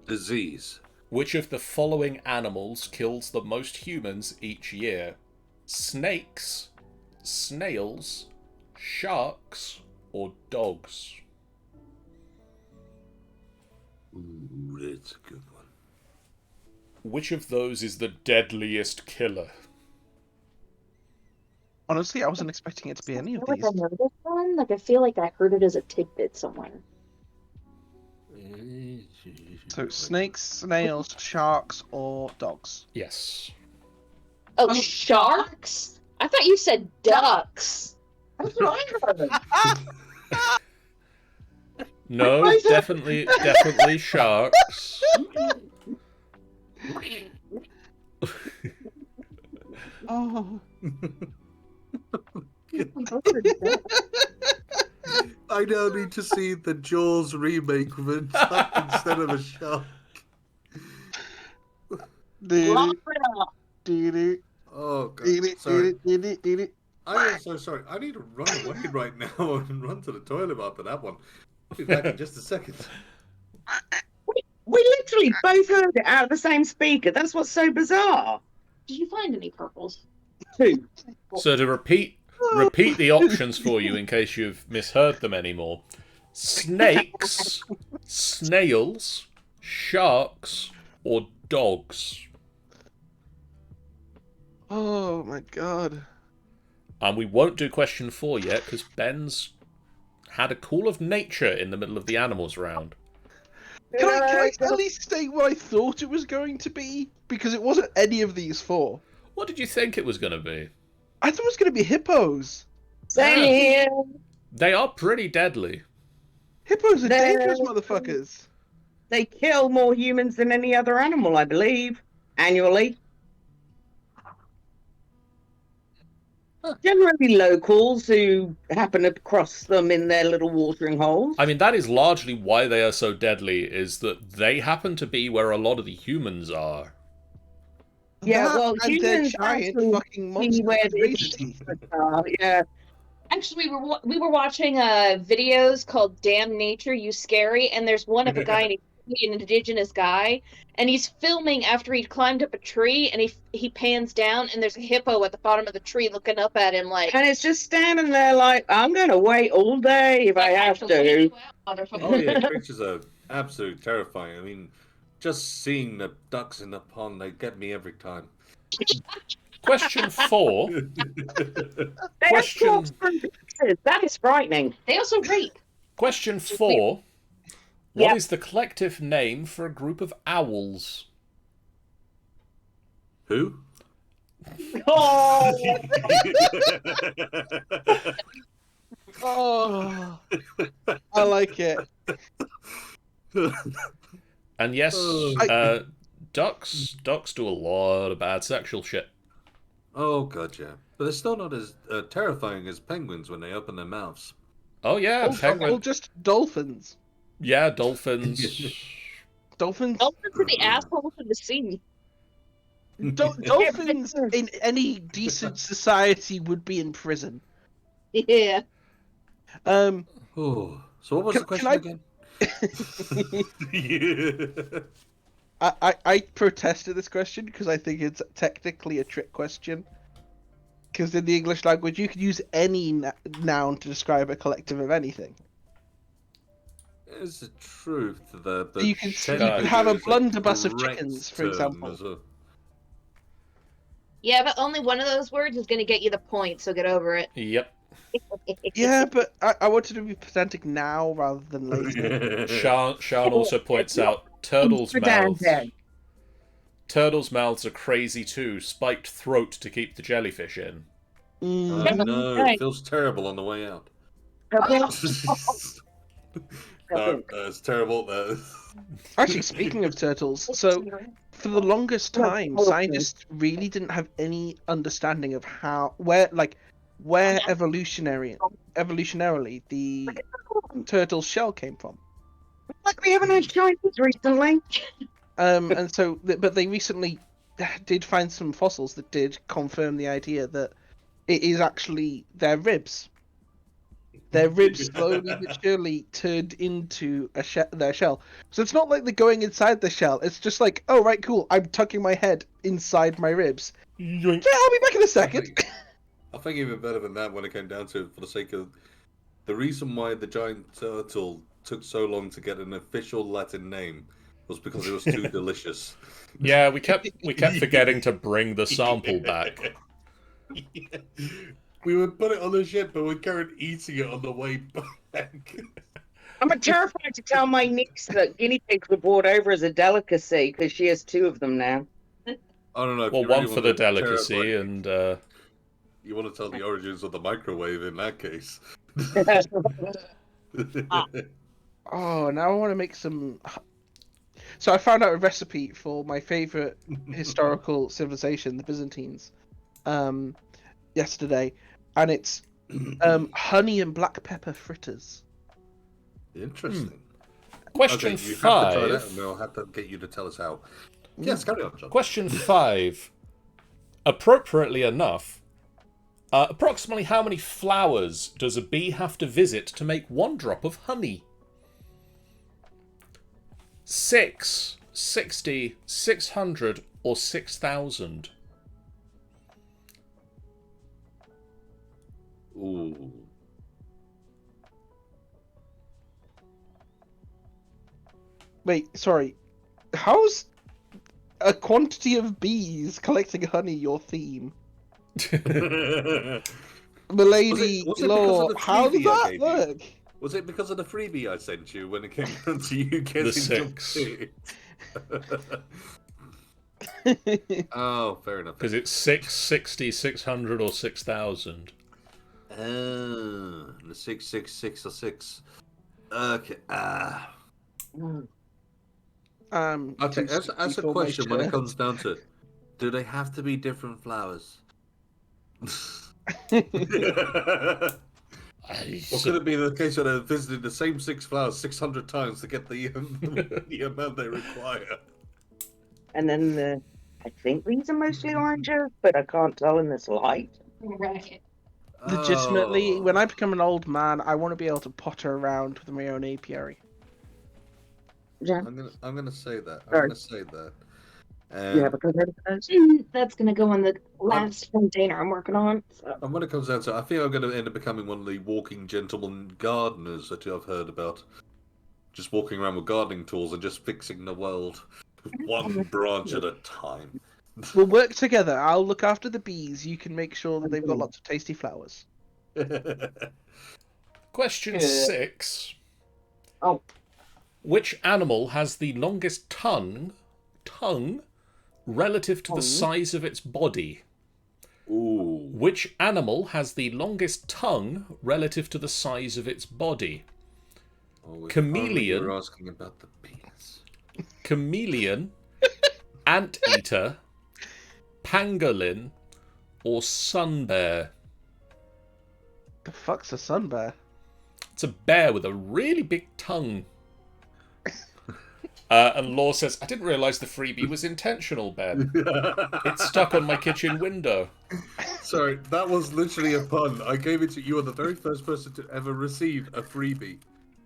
Disease. Which of the following animals kills the most humans each year? Snakes, snails, sharks, or dogs? Ooh, that's a good one. Which of those is the deadliest killer? Honestly, I wasn't expecting it to be any of these. I know this one. Like I feel like I heard it as a tidbit somewhere. So, snakes, snails, sharks, or dogs? Yes. Oh, sharks? I thought you said ducks. That's what I heard. No, definitely sharks. Oh. I now need to see the Jaws remake with a duck instead of a shark. Lock it up. Oh god, sorry. I am so sorry. I need to run away right now and run to the toilet after that one. I'll be back in just a second. We literally both heard it out of the same speaker. That's what's so bizarre. Did you find any purples? 2. So to repeat the options for you in case you've misheard them anymore. Snakes, snails, sharks, or dogs? Oh my god. And we won't do question 4 yet because Ben's had a call of nature in the middle of the animals round. Can I at least state what I thought it was going to be? Because it wasn't any of these 4. What did you think it was going to be? I thought it was going to be hippos. Same. They are pretty deadly. Hippos are They're- dangerous motherfuckers. They kill more humans than any other animal, I believe, annually. Generally locals who happen to cross them in their little watering holes. I mean, that is largely why they are so deadly, is that they happen to be where a lot of the humans are. Yeah, That well, and they're humans giant actually fucking monsters where with the razor teeth. yeah. Actually, we were watching videos called "Damn Nature, You Scary," and there's one of a guy, and he's an indigenous guy, and he's filming after he climbed up a tree, and he pans down, and there's a hippo at the bottom of the tree looking up at him like. And it's just standing there like, I'm going to wait all day if I have to. Oh yeah, creatures are absolutely terrifying. I mean, just seeing the ducks in the pond, they get me every time. Question 4. They have Question- claws and pieces. That is frightening. They also rape. Question 4. What Yep. is the collective name for a group of owls? Who? Oh, Oh, I like it. And yes, Oh. ducks do a lot of bad sexual shit. Oh god, yeah. But they're still not as terrifying as penguins when they open their mouths. Oh yeah, Or penguin. just dolphins. Yeah, dolphins. Dolphins. Dolphins are the assholes in the sea. Dolphins in any decent society would be in prison. Yeah. Oh, so what was Can- the question can again? I protested this question because I think it's technically a trick question. Because in the English language, you could use any noun to describe a collective of anything. It's the truth. The You can- you could have a is blunderbuss of correct chickens, for term example. as well. Yeah, but only one of those words is going to get you the point, so get over it. Yep. Yeah, but I wanted to be pedantic now rather than later. Sean also points out turtles' mouths. pedantic. Turtles' mouths are crazy too. Spiked throat to keep the jellyfish in. Mm. Yeah, but- No, right. it feels terrible on the way out. No, it's terrible. Actually, speaking of turtles, so for the longest time, scientists really didn't have any understanding of where evolutionarily the turtle's shell came from. Like we haven't had Chinese recently. And so, but they recently did find some fossils that did confirm the idea that it is actually their ribs. Their ribs slowly but surely turned into their shell. So it's not like they're going inside the shell. It's just like, oh right, cool. I'm tucking my head inside my ribs. Yoink. Yeah, I'll be back in a second. I think even better than that when it came down to it, for the sake of the reason why the giant turtle took so long to get an official Latin name was because it was too delicious. Yeah, we kept forgetting to bring the sample back. We would put it on the ship, but we carried eating it on the way back. I'm terrified to tell my niece that guinea pigs were brought over as a delicacy because she has 2 of them now. I don't know. If Well, you really one for want the to terrify- delicacy, and you want to tell the origins of the microwave in that case. Oh, now I want to make some. So I found out a recipe for my favorite historical civilization, the Byzantines, yesterday, and it's honey and black pepper fritters. Interesting. question Okay, you have to try that, 5. and we'll have to get you to tell us how. Yes, carry on, John. Question 5. Appropriately enough, approximately how many flowers does a bee have to visit to make 1 drop of honey? 6, 60, 600, or 6,000? Ooh. Wait, sorry. How's a quantity of bees collecting honey your theme? Milady was it because law, of the how does freebie I that gave you? work? Was it because of the freebie I sent you when it came down to you getting The 6. Oh, fair enough. Because it's 660, 600, or 6,000. The 666 or 6. Okay. Okay. As a question, when it comes down to it, do they have to be different flowers? Or could it be the case that they're visiting the same 6 flowers 600 times to get the amount they require? And then I think these are mostly oranges, but I can't tell in this light. Right. Legitimately, Oh. when I become an old man, I want to be able to potter around with my own apiary. Yeah. I'm gonna say that. I'm Sorry. gonna say that. You have a container for those? That's gonna go in the last container I'm working on. So. And when it comes down to it, I think I'm going to end up becoming one of the walking gentleman gardeners that I've heard about. Just walking around with gardening tools and just fixing the world one branch at a time. We'll work together. I'll look after the bees. You can make sure that they've got lots of tasty flowers. Question Yeah. 6. Oh. Which animal has the longest tongue relative to the size of its body? Ooh. Which animal has the longest tongue relative to the size of its body? Oh, if Chameleon. only you were asking about the penis. Chameleon, anteater, pangolin, or sun bear? The fuck's a sun bear? It's a bear with a really big tongue. And Law says, I didn't realise the freebie was intentional, Ben. It's stuck on my kitchen window. Sorry, that was literally a pun. I gave it to you. You are the very first person to ever receive a freebie.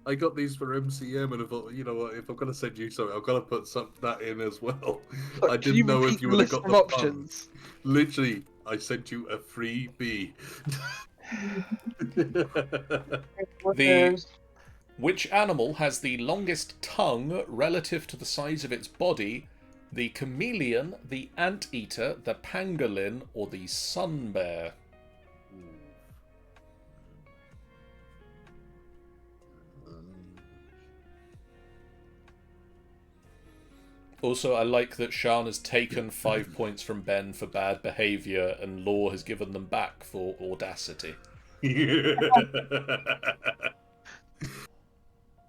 I got these for MCM, and I thought, you know what? If I'm gonna send you something, I've got to put that in as well. Look, I can you didn't know repeat if you the would have list got of the options? pun. Literally, I sent you a freebie. Which animal has the longest tongue relative to the size of its body? The chameleon, the anteater, the pangolin, or the sun bear? Also, I like that Shan has taken 5 points from Ben for bad behaviour, and Law has given them back for audacity.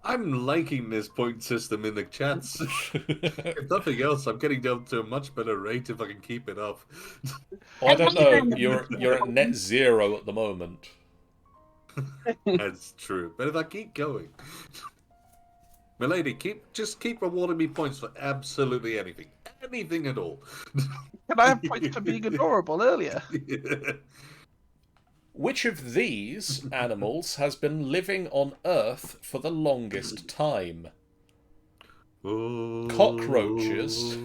I'm liking this point system in the chats. If nothing else, I'm getting down to a much better rate if I can keep it up. Oh, I don't know. You're at net 0 at the moment. That's true. But if I keep going, milady, just keep rewarding me points for absolutely anything at all. Can I have points for being adorable earlier? Which of these animals has been living on Earth for the longest time? Cockroaches.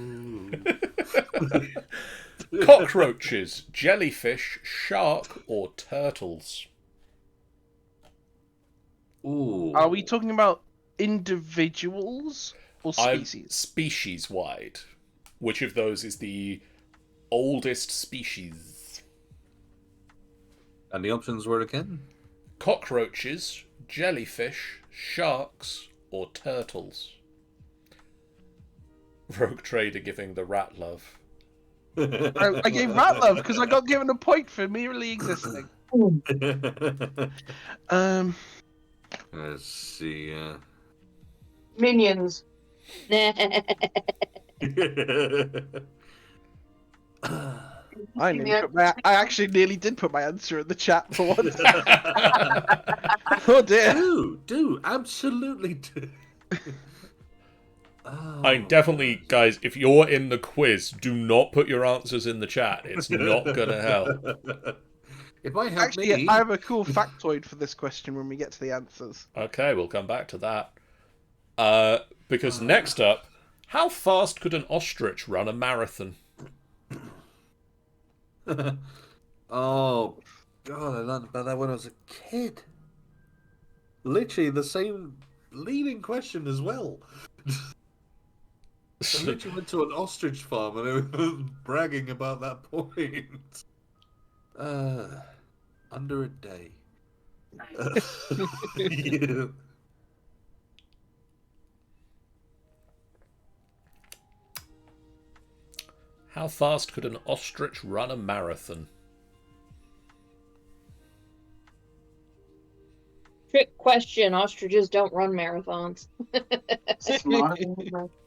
Cockroaches, jellyfish, shark, or turtles? Ooh. Are we talking about individuals or species? Species-wide. Which of those is the oldest species? And the options were again? Cockroaches, jellyfish, sharks, or turtles? Rogue Trader giving the rat love. I gave rat love because I got given a point for merely existing. Let's see. Minions. I actually nearly did put my answer in the chat for once. Oh dear. Do absolutely do. Oh, I definitely, guys, if you're in the quiz, do not put your answers in the chat. It's not gonna help. It might help Actually, me. I have a cool factoid for this question when we get to the answers. Okay, we'll come back to that. Because next up, how fast could an ostrich run a marathon? Oh, God, I learned about that when I was a kid. Literally the same leading question as well. I literally went to an ostrich farm and I was bragging about that point. Under a day. Yeah. How fast could an ostrich run a marathon? Trick question. Ostriches don't run marathons. Smart.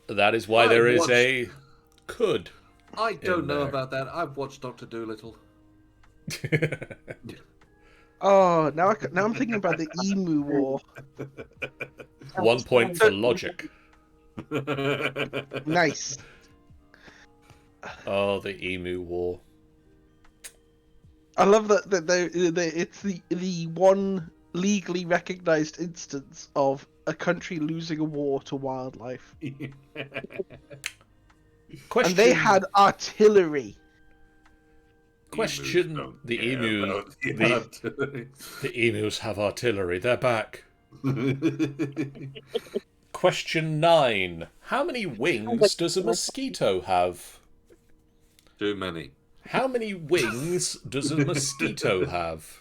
That is why I've there is watched- a could. I don't In know there. about that. I've watched Doctor Dolittle. Oh, now I'm thinking about the Emu War. 1 point for logic. Nice. Oh, the Emu War. I love that it's the one legally recognized instance of a country losing a war to wildlife, Question. and they had artillery. Question. Emus The don't emu. care about The emus have artillery. They're back. Question 9. How many wings does a mosquito have? Too many. How many wings does a mosquito have?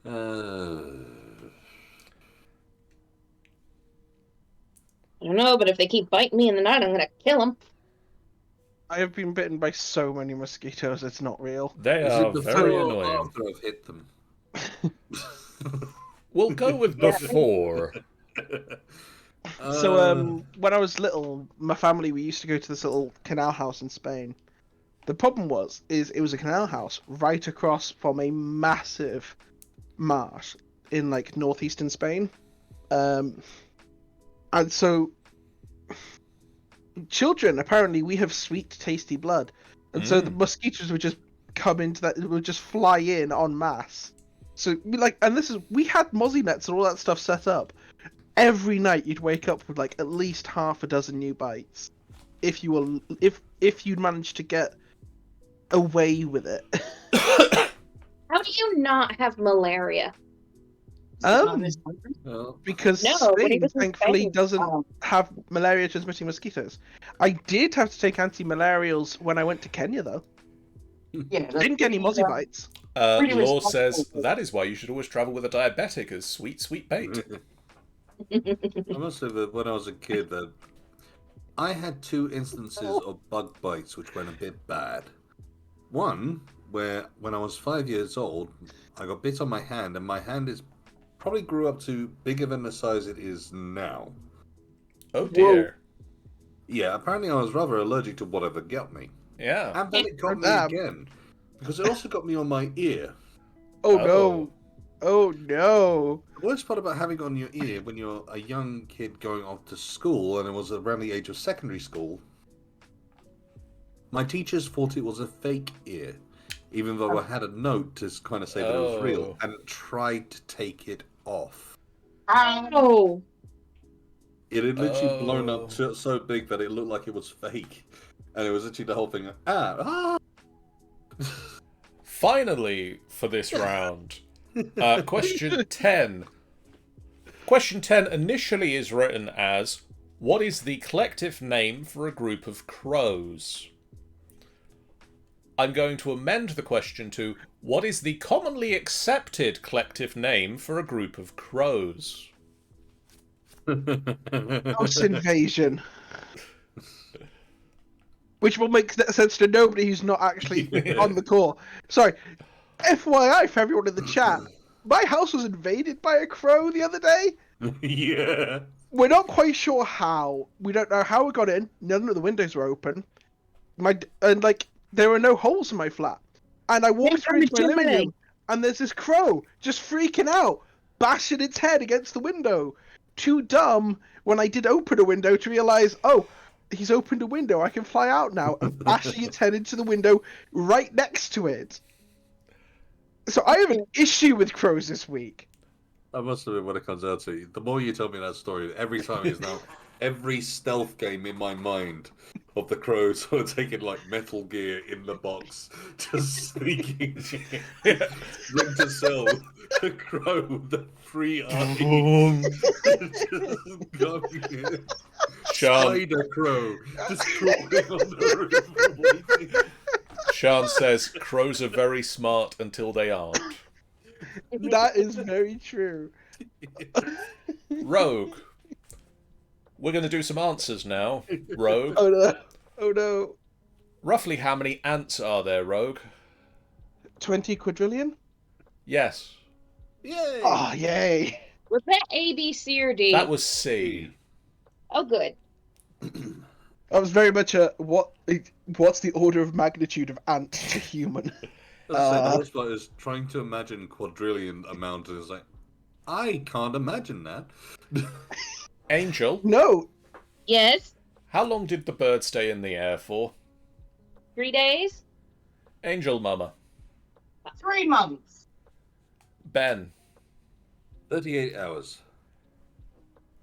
I don't know, but if they keep biting me in the night, I'm gonna kill them. I have been bitten by so many mosquitoes, it's not real. They Is are it before very or annoying. after I've hit them? We'll go with before. So, when I was little, my family, we used to go to this little canal house in Spain. The problem is it was a canal house right across from a massive marsh in, like, northeastern Spain. And so, children, apparently, we have sweet, tasty blood. And so the mosquitoes would just come into that, would just fly in en masse. So, we had mozzie nets and all that stuff set up. Every night you'd wake up with like at least half a dozen new bites, if you'd managed to get away with it. How do you not have malaria? Because No, when he Spain was in thankfully Spain, doesn't have malaria transmitting mosquitoes. I did have to take anti-malarials when I went to Kenya though. Yeah, Didn't get any mozzie bites. Pretty Law responsible. says that is why you should always travel with a diabetic as sweet, sweet bait. I must say that when I was a kid, that I had 2 instances of bug bites which went a bit bad. One, where when I was 5 years old, I got bit on my hand, and my hand is probably grew up to bigger than the size it is now. Oh dear. Yeah, apparently I was rather allergic to whatever got me. Yeah. And then it got me Damn. again. Because it also got me on my ear. Oh Oh. no! Oh no! The worst part about having it on your ear when you're a young kid going off to school, and it was around the age of secondary school, my teachers thought it was a fake ear, even though I had a note to kind of say that it was real, and tried to take it off. Oh, It had literally blown Oh. up so big that it looked like it was fake, and it was literally the whole thing. Ah! Finally, for this round, question 10. Question 10 initially is written as, what is the collective name for a group of crows? I'm going to amend the question to, what is the commonly accepted collective name for a group of crows? House invasion. Which will make sense to nobody who's not actually on the call. Sorry. FYI for everyone in the chat, my house was invaded by a crow the other day. Yeah. We're not quite sure how. We don't know how we got in. None of the windows were open. There were no holes in my flat. And I walked through into my living room, and there's this crow just freaking out, bashing its head against the window. Too dumb when I did open a window to realize, oh, he's opened a window, I can fly out now, and bashing its head into the window right next to it. So I have an issue with crows this week. I must admit, when it comes out to it, the more you tell me that story, every time is now every stealth game in my mind of the crows who are taking like Metal Gear in the box, just sneaking in, look to sell the crow with the 3 eyes, just going in. Sean, Spider crow, just crawling on the roof. waiting. Sean says, crows are very smart until they aren't. That is very true. Rogue, We're going to do some answers now, Rogue. Oh no! Oh no! Roughly how many ants are there, Rogue? 20 quadrillion? Yes. Yay! Oh, yay! Was that A, B, C, or D? That was C. Oh, good. That was very much a what's the order of magnitude of ant to human? The worst part is trying to imagine quadrillion amount is like, I can't imagine that. Angel, No! Yes. how long did the bird stay in the air for? 3 days. Angel Mama. 3 months. Ben. 38 hours.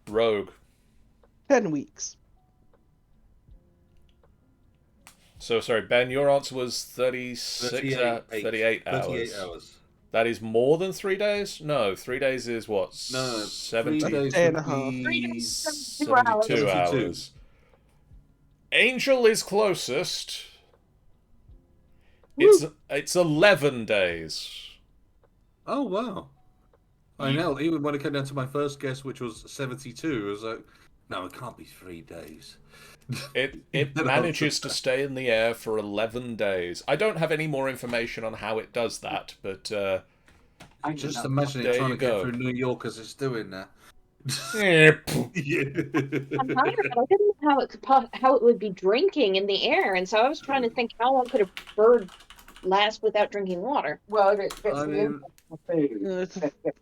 Rogue. 10 weeks. So, sorry, Ben, your answer was 38 hours. 38 hours. That is more than 3 days? No, 3 days is what? No, 70, 3 days Day and would a half. be 3 days, 72 hours. Angel is closest. It's 11 days. Oh, wow. I know, even when it came down to my first guess, which was 72, I was like, no, it can't be 3 days. It manages to stay in the air for 11 days. I don't have any more information on how it does that, but I Just know. imagine There it trying you to get go. through New York as it's doing that. eh, Yeah. I'm tired, but I didn't know how it would be drinking in the air, and so I was trying to think how long could a bird last without drinking water? Well, it gets I the mean, food.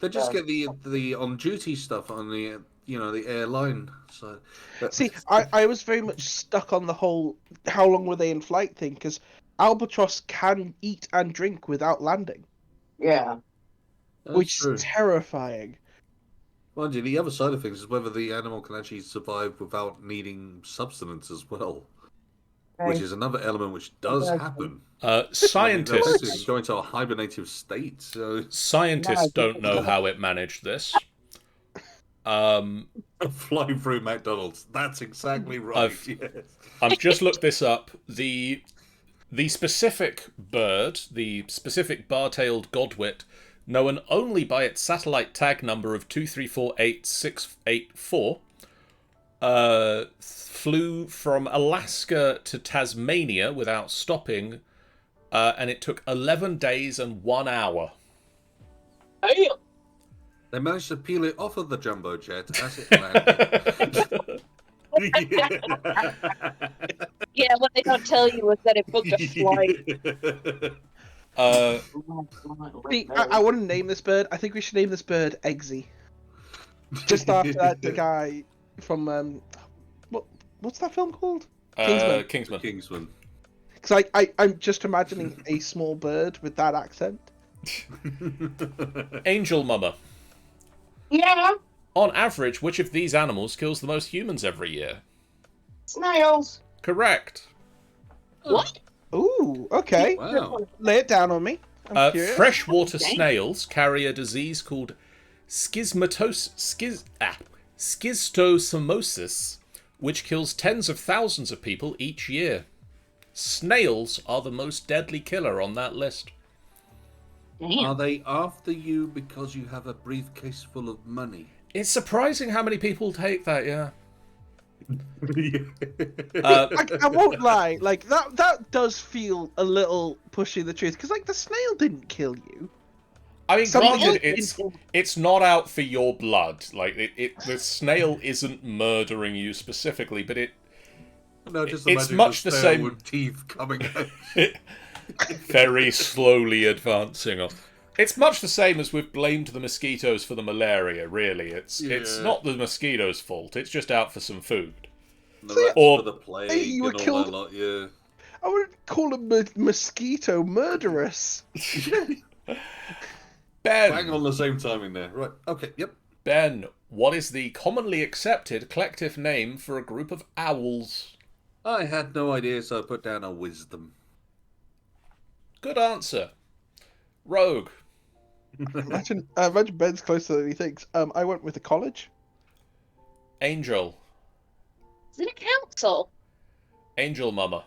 They just get the on duty stuff on the the airline side. But- See, I was very much stuck on the whole how long were they in flight thing, because albatross can eat and drink without landing, Yeah. That's which true. is terrifying. Mind you, the other side of things is whether the animal can actually survive without needing substance as well, which is another element which does happen. scientists Going to a hibernative state. So scientists don't know how it managed this. flying through McDonald's. That's exactly right. Yes. I've just looked this up. The specific bird, the specific bar-tailed godwit, known only by its satellite tag number of 2348684, flew from Alaska to Tasmania without stopping, and it took 11 days and 1 hour. Hey, They managed to peel it off of the jumbo jet as it landed. Yeah, what they don't tell you is that it booked a flight. See, I want to name this bird. I think we should name this bird Eggsy. Just after the guy from what's that film called? Kingsman. Kingsman. Because I'm just imagining a small bird with that accent. Angel Mama. yeah, On average, which of these animals kills the most humans every year? snails. Correct. What? Ooh, okay. Wow. Lay it down on me. I'm curious. Freshwater Dang. snails carry a disease called schistosomosis, which kills tens of thousands of people each year. Snails are the most deadly killer on that list. Are Damn. they after you because you have a briefcase full of money? It's surprising how many people take that, yeah. I won't lie. Like that does feel a little pushing the truth, because like the snail didn't kill you. I mean, Something granted, is- it's not out for your blood. Like, the snail isn't murdering you specifically, but No, just It's imagine much the the snail same- with teeth coming out. very slowly advancing on. It's much the same as we've blamed the mosquitoes for the malaria, really. It's Yeah. not the mosquitoes' fault, it's just out for some food. The rats Or- for the plague Hey, you were and all killed- that lot, yeah. I would call a mosquito murderous. Ben, Bang on the same timing there. Right, okay, yep. Ben, what is the commonly accepted collective name for a group of owls? I had no idea, so I put down a wisdom. Good answer. Rogue. Imagine Ben's closer than he thinks. I went with a college. Angel. Is it a council? Angel Mama.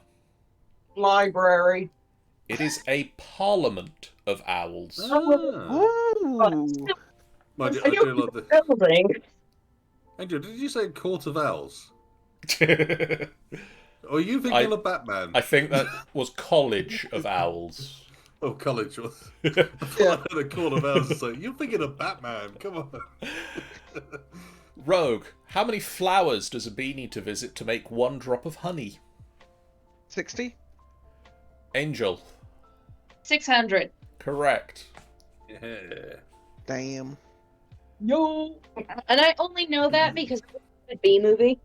Library. It is a parliament of owls. Ah. Ooh. Mind you, I do love the... Building. Andrew, did you say Court of Owls? I Or are you thinking of Batman? think that was College of Owls. Oh, college was. Yeah. The Court of Owls is like, you're thinking of Batman. Come on. Rogue, how many flowers does a bee need to visit to make 1 drop of honey? 60? Angel, 600. correct. Yeah. Damn. Yo. And I only know that because of the B movie.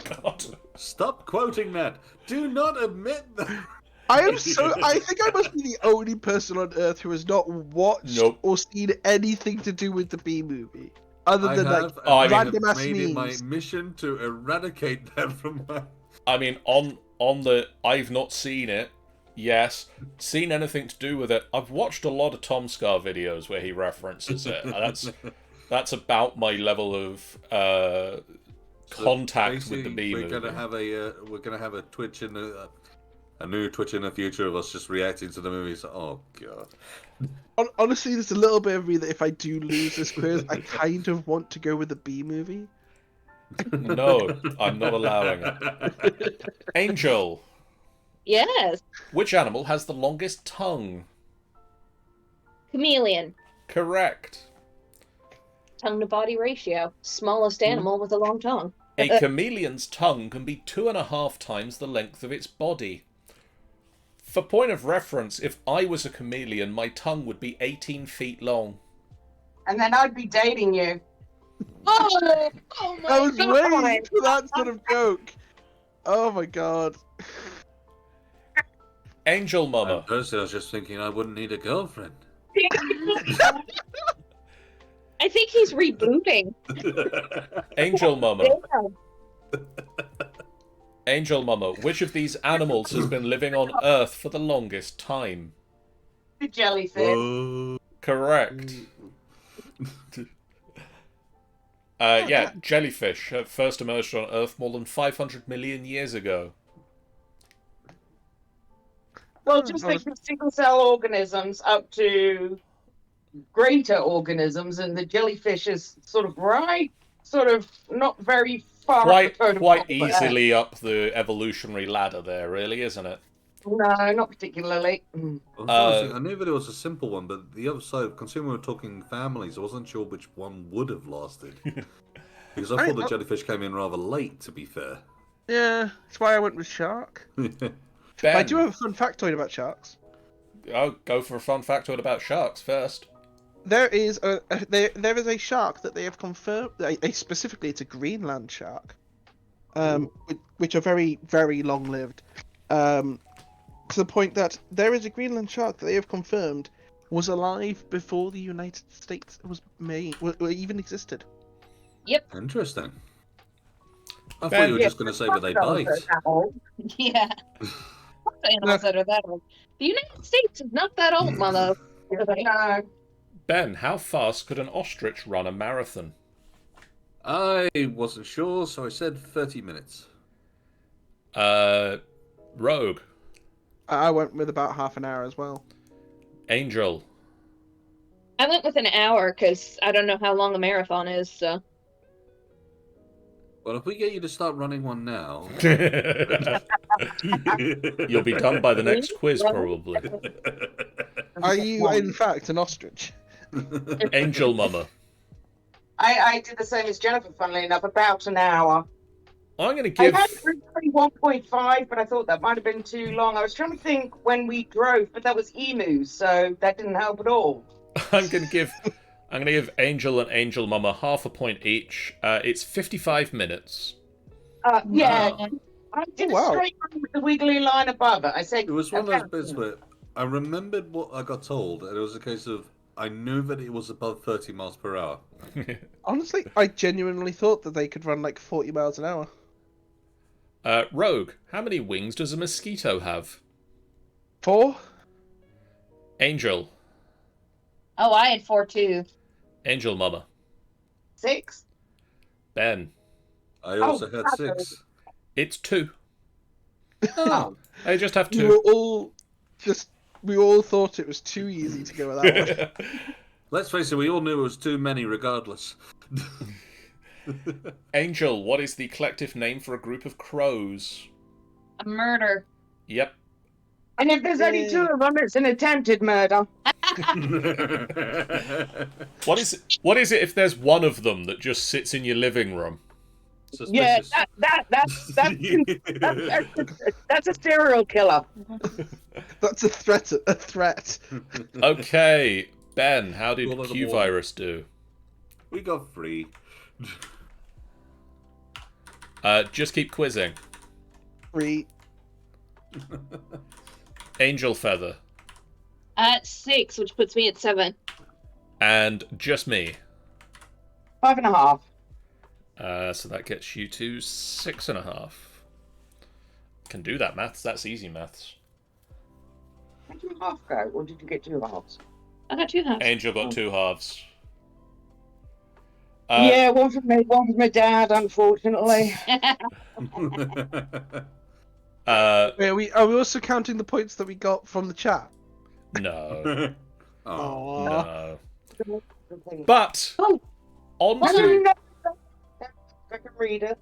God. Stop quoting that. Do not admit that. I think I must be the only person on Earth who has not watched Nope. or seen anything to do with the B movie. Other I than like have, I and I random have ass made it my memes. mission to eradicate that from my. I mean, on the I've not seen it. Yes, seen anything to do with it. I've watched a lot of Tom Scar videos where he references it. And that's about my level of contact with the B We're movie. gonna have a Twitch in a new Twitch in the future of us just reacting to the movies. Oh god. Honestly, there's a little bit of me that if I do lose this quiz, I kind of want to go with the B movie. No, I'm not allowing it. Angel, Yes. which animal has the longest tongue? Chameleon. Correct. Tongue to body ratio. Smallest animal with a long tongue. A chameleon's tongue can be 2.5 times the length of its body. For point of reference, if I was a chameleon, my tongue would be 18 feet long. And then I'd be dating you. Oh, oh my I was god! waiting for that sort of joke. Oh my god. Angel Mama. Personally, I was just thinking I wouldn't need a girlfriend. I think he's rebooting. Angel Mama. Damn. Angel Mama. Which of these animals has been living on Earth for the longest time? The jellyfish. Whoa. Correct. Yeah, jellyfish first emerged on Earth more than 500 million years ago. Well, just think of single cell organisms up to greater organisms, and the jellyfish is sort of not very far up the totem Quite pole, but, easily up the evolutionary ladder there, really, isn't it? no, not particularly. Unfortunately, I knew that it was a simple one, but the other side, considering we were talking families, I wasn't sure which one would have lasted. Because I thought the jellyfish came in rather late, to be fair. Yeah, that's why I went with shark. Ben, I do have a fun factoid about sharks. I'll go for a fun factoid about sharks first. There is a shark that they have confirmed. Specifically, it's a Greenland shark, which are very, very long lived. To the point that there is a Greenland shark that they have confirmed was alive before the United States was made, or even existed. Interesting. I Ben, thought you were just going to say that they bite. Yeah. Animals that are that old. The United States is not that old, mother. No. Ben, how fast could an ostrich run a marathon? I wasn't sure, so I said 30 minutes. Rogue, I went with about half an hour as well. Angel, I went with an hour because I don't know how long a marathon is, so. Well, if we get you to start running one now... you'll be done by the next quiz, probably. Are you, in fact, an ostrich? Angel Mama. I did the same as Jennifer, funnily enough, about an hour. I'm going to I give... had 1.5, but I thought that might have been too long. I was trying to think when we drove, but that was emus, so that didn't help at all. I'm going to give Angel and Angel Mama half a point each. It's 55 minutes. Yeah, Wow. I did wow. a straight line with the wiggly line above it. I said It was one of those okay. bits where I remembered what I got told, and it was a case of I knew that it was above 30 miles per hour. Honestly, I genuinely thought that they could run like 40 miles an hour. Rogue, how many wings does a mosquito have? 4? Angel. Oh, I had 4 too. Angel Mama. 6. Ben. I also had okay. 6. It's 2. Oh. I just have We 2. we all thought it was too easy to go with that one. Let's face it, we all knew it was too many regardless. Angel, what is the collective name for a group of crows? A murder. Yep. And if there's only two of them, it's an attempted murder. What is it if there's one of them that just sits in your living room? Yeah, Suspicious. that's a serial killer. That's a threat. A threat. Okay, Ben, how did Roll on the Q wall. Virus do? We got 3. Just keep quizzing. 3. Angel Feather. 6, which puts me at 7. And just me. 5.5. So that gets you to 6.5. Can do that maths. That's easy maths. Where did 2.5 go? Or did you get 2 halves? I got 2 halves. Angel got 2 halves. Yeah, one from me, one from my dad, unfortunately. Are we also counting the points that we got from the chat? No. Oh. No. But Oh. on No, to no, no. I can read it.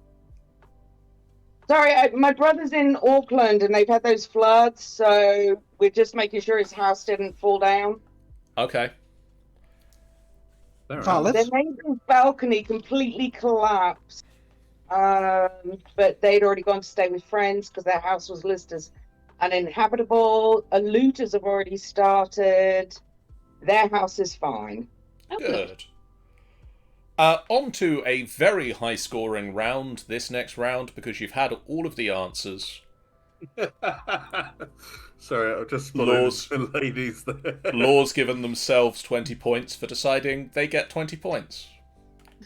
Sorry, my brother's in Auckland and they've had those floods, so we're just making sure his house didn't fall down. okay. Fair Valid. enough. Their neighbor's balcony completely collapsed, but they'd already gone to stay with friends because their house was listed as uninhabitable. Looters have already started. Their house is fine. Oh, Good. On to a very high-scoring round. This next round because you've had all of the answers. Sorry, I've just Laws. spotted the ladies there. Law's given themselves 20 points for deciding they get 20 points.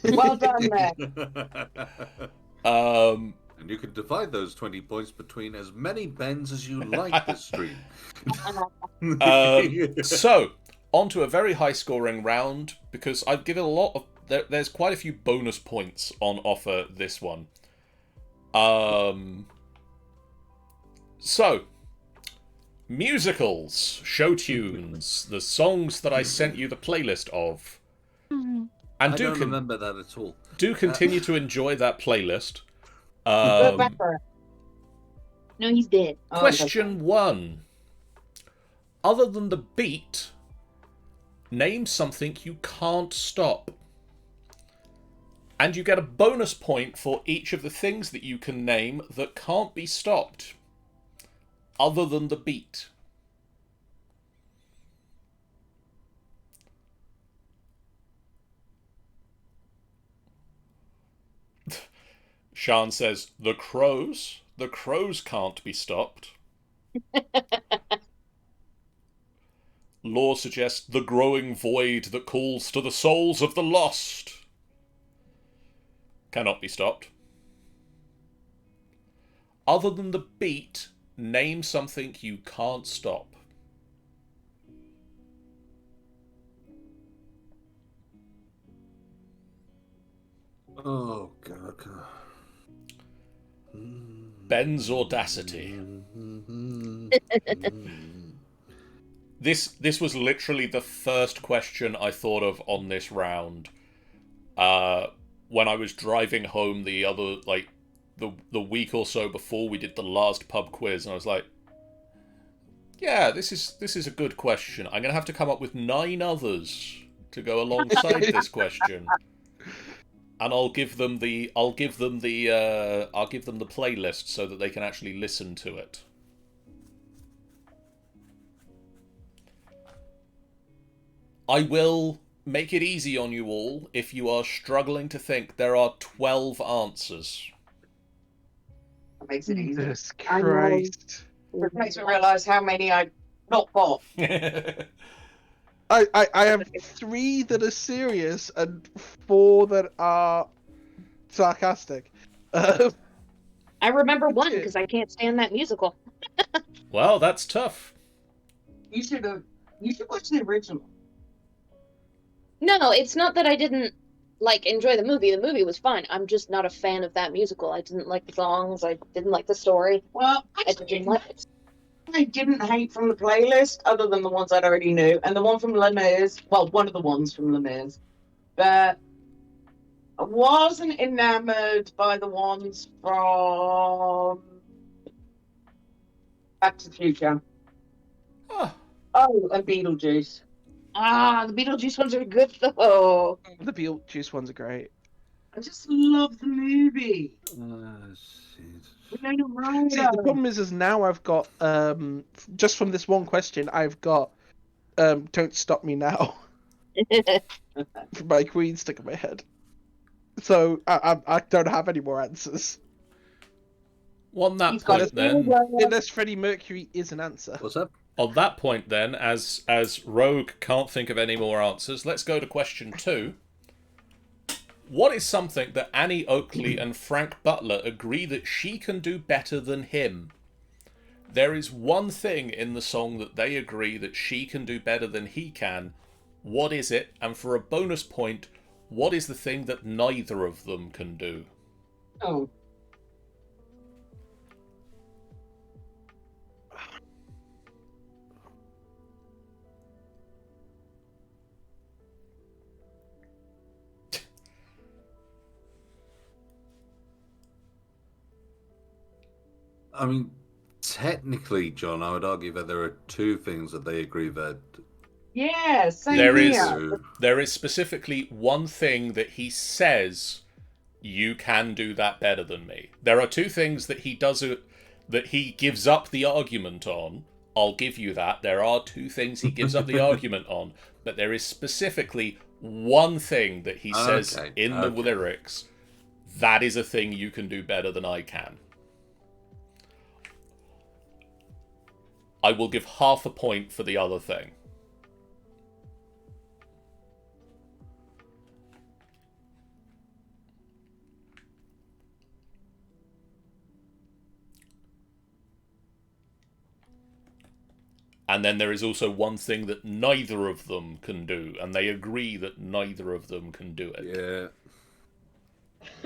Well done there. Um, And you can divide those 20 points between as many Bens as you like this stream. so, on to a very high-scoring round because I've given a lot of... There's quite a few bonus points on offer this one. So, musicals, show tunes, the songs that I sent you the playlist of. And I do don't remember that at all. do continue to enjoy that playlist. Pepper. No, he's dead. Oh, Question 1. Other than the beat, name something you can't stop. And you get a bonus point for each of the things that you can name that can't be stopped. Other than the beat. Sean says, The crows can't be stopped. Law suggests the growing void that calls to the souls of the lost. Cannot be stopped. Other than the beat, name something you can't stop. Oh, God. Ben's audacity. This was literally the first question I thought of on this round. When I was driving home the other, like, the week or so before we did the last pub quiz, and I was like, yeah, this is a good question. I'm gonna have to come up with 9 others to go alongside this question. And I'll give them the playlist so that they can actually listen to it. I will make it easy on you all if you are struggling to think. There are 12 answers. That makes it easy. Jesus I know. Christ. It makes me realise how many I not got. I have 3 that are serious and 4 that are sarcastic. I remember one because I can't stand that musical. Well, that's tough. You should watch the original. No, it's not that I didn't enjoy the movie. The movie was fun. I'm just not a fan of that musical. I didn't like the songs. I didn't like the story. Well, I didn't like it. I didn't hate from the playlist, other than the ones I'd already knew, and the one from Les Mis. Well, one of the ones from Les Mis. But I wasn't enamored by the ones from Back to the Future. Ah, Oh, and Beetlejuice. Ah, the Beetlejuice ones are good though. The Beetlejuice ones are great. I just love the movie. Shit. Winona See, the Ryder. problem is now I've got just from this one question, I've got "Don't Stop Me Now" by Queen stuck in my head. So I don't have any more answers on that He's got point then, unless Freddie Mercury is an answer. What's that? on that point then, as Rogue can't think of any more answers, let's go to question 2. What is something that Annie Oakley and Frank Butler agree that she can do better than him? There is one thing in the song that they agree that she can do better than he can. What is it? And for a bonus point, what is the thing that neither of them can do? Oh. I mean, technically, John, I would argue that there are two things that they agree that Yeah, same There is- here. There is specifically one thing that he says, you can do that better than me. There are two things that he does that he gives up the argument on. I'll give you that. There are two things he gives up the argument on, but there is specifically one thing that he says Okay, in the okay. lyrics, that is a thing you can do better than I can. I will give half a point for the other thing. And then there is also one thing that neither of them can do, and they agree that neither of them can do it.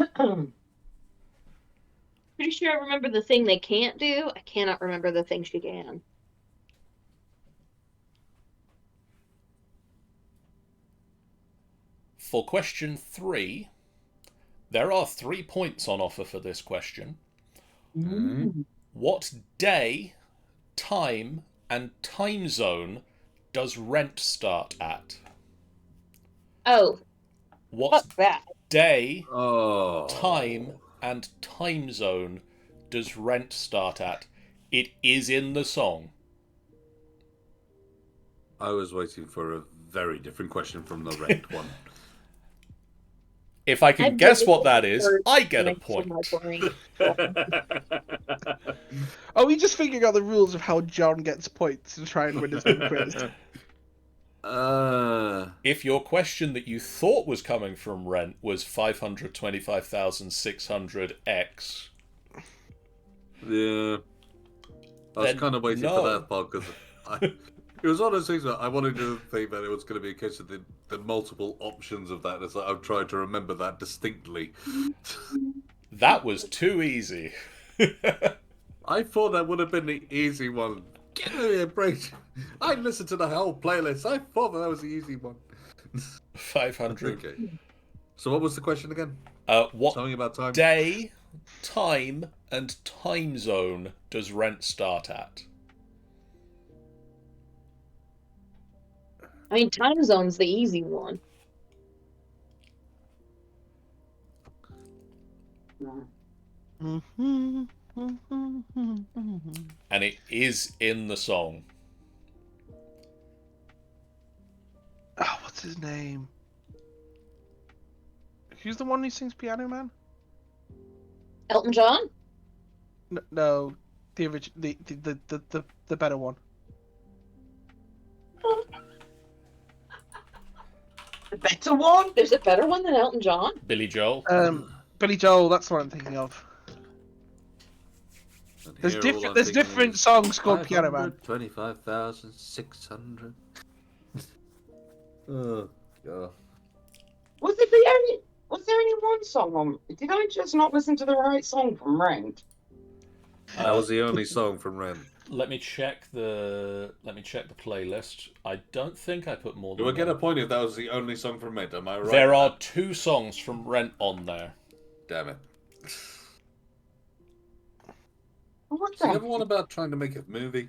yeah. Pretty sure I remember the thing they can't do. I cannot remember the thing she can. For question 3, there are 3 points on offer for this question. Mhm. What day, time, and time zone does Rent start at? Oh, What fuck that. day, Oh. time, and time zone does Rent start at? It is in the song. I was waiting for a very different question from the Rent one. If I can I've guess really what that is, heard I get a next to point. my brain. Are we just figuring out the rules of how John gets points to try and win his own quiz? If your question that you thought was coming from Rent was 525,600x, Yeah. I was Then kind of waiting no. for that part because it was one of those things that I wanted to think that it was going to be a case of the multiple options of that. It's like I'm trying to remember that distinctly. that was too easy. I thought that would have been the easy one. Give me a break. I listened to the whole playlist. I thought that was the easy one. 500. Okay. So what was the question again? What Something about time? day, time, and time zone does Rent start at? I mean, time zone's the easy one. Mm-hmm. And it is in the song. Oh, what's his name? Who's the one who sings Piano Man? Elton John? No, the original, the better one. The better one? There's a better one than Elton John? Billy Joel? Billy Joel. That's what I'm thinking of. And There's here all different. I'm There's thinking different is songs called Piano Man. 525,600. Oh god. Was there only one song on? Did I just not listen to the right song from Rent? That was the only song from Ren. Let me check the playlist. I don't think I put more than Do I get a one. point if that was the only song from Rent? Am I right? There with are that? 2 songs from Rent on there. Damn it. What So you the? ever want about trying to make a movie?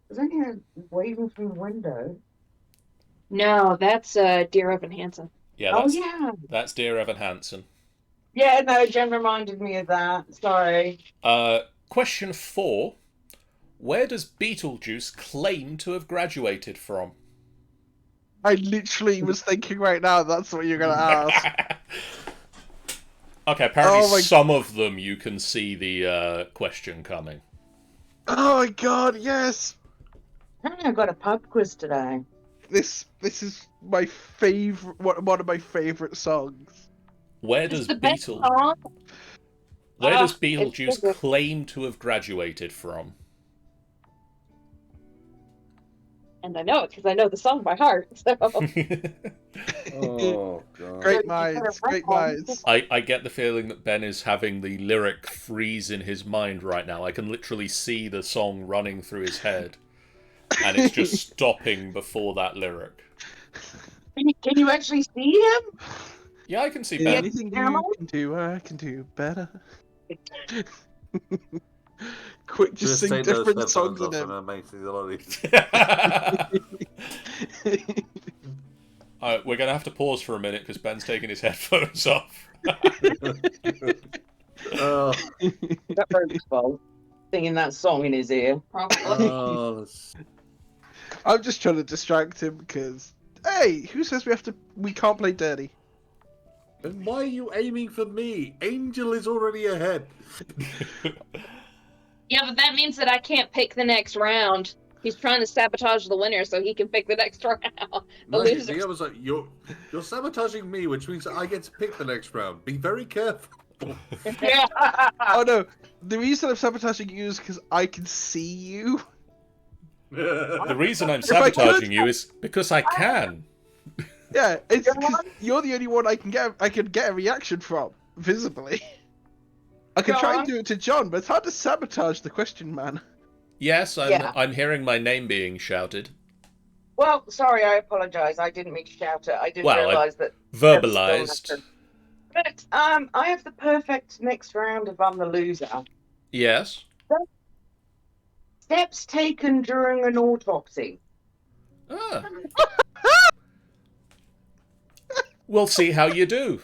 Is anyone waving through the window? No, that's Dear Evan Hansen. Yeah, Oh that's yeah. that's Dear Evan Hansen. Yeah, no, Jen reminded me of that. Sorry. Question 4. Where does Beetlejuice claim to have graduated from? I literally was thinking right now that's what you're gonna ask. Okay, apparently Oh my- some of them you can see the question coming. Oh my god, yes! I got a pub quiz today. This is my favorite one of my favorite songs. Where It's does the best song, Where does it's Beetlejuice so good. claim to have graduated from? and I know it because I know the song by heart. So Oh, God. Great you minds, kinda great went on. minds. I get the feeling that Ben is having the lyric freeze in his mind right now. I can literally see the song running through his head, and it's just stopping before that lyric. Can you actually see him? Yeah, I can see Ben. Anything you Emma? can do, I can do better. Quick, just sing take those different songs headphones in off him. and that makes it a lot easier. We're going to have to pause for a minute because Ben's taking his headphones off. Oh, That Rose's fault. Singing that song in his ear. oh, that's- I'm just trying to distract him because, hey, who says we can't play dirty? Then why are you aiming for me? Angel is already ahead. yeah, but that means that I can't pick the next round. He's trying to sabotage the winner so he can pick the next round. The No, loser. the other's like, you're sabotaging me, which means that I get to pick the next round. Be very careful. Yeah. Oh no, the reason I'm sabotaging you is because I can see you. The reason I'm If I could- sabotaging you is because I can. Yeah, it's Go because on. you're the only one I can get a reaction from visibly. I can Go try and on. do it to John, but it's hard to sabotage the question man. Yes, Yeah. I'm hearing my name being shouted. Well, sorry, I apologise. I didn't mean to shout it. I didn't Well, realise that. Verbalized. But I have the perfect next round if I'm the loser. Yes. Steps taken during an autopsy. Ah. We'll see how you do.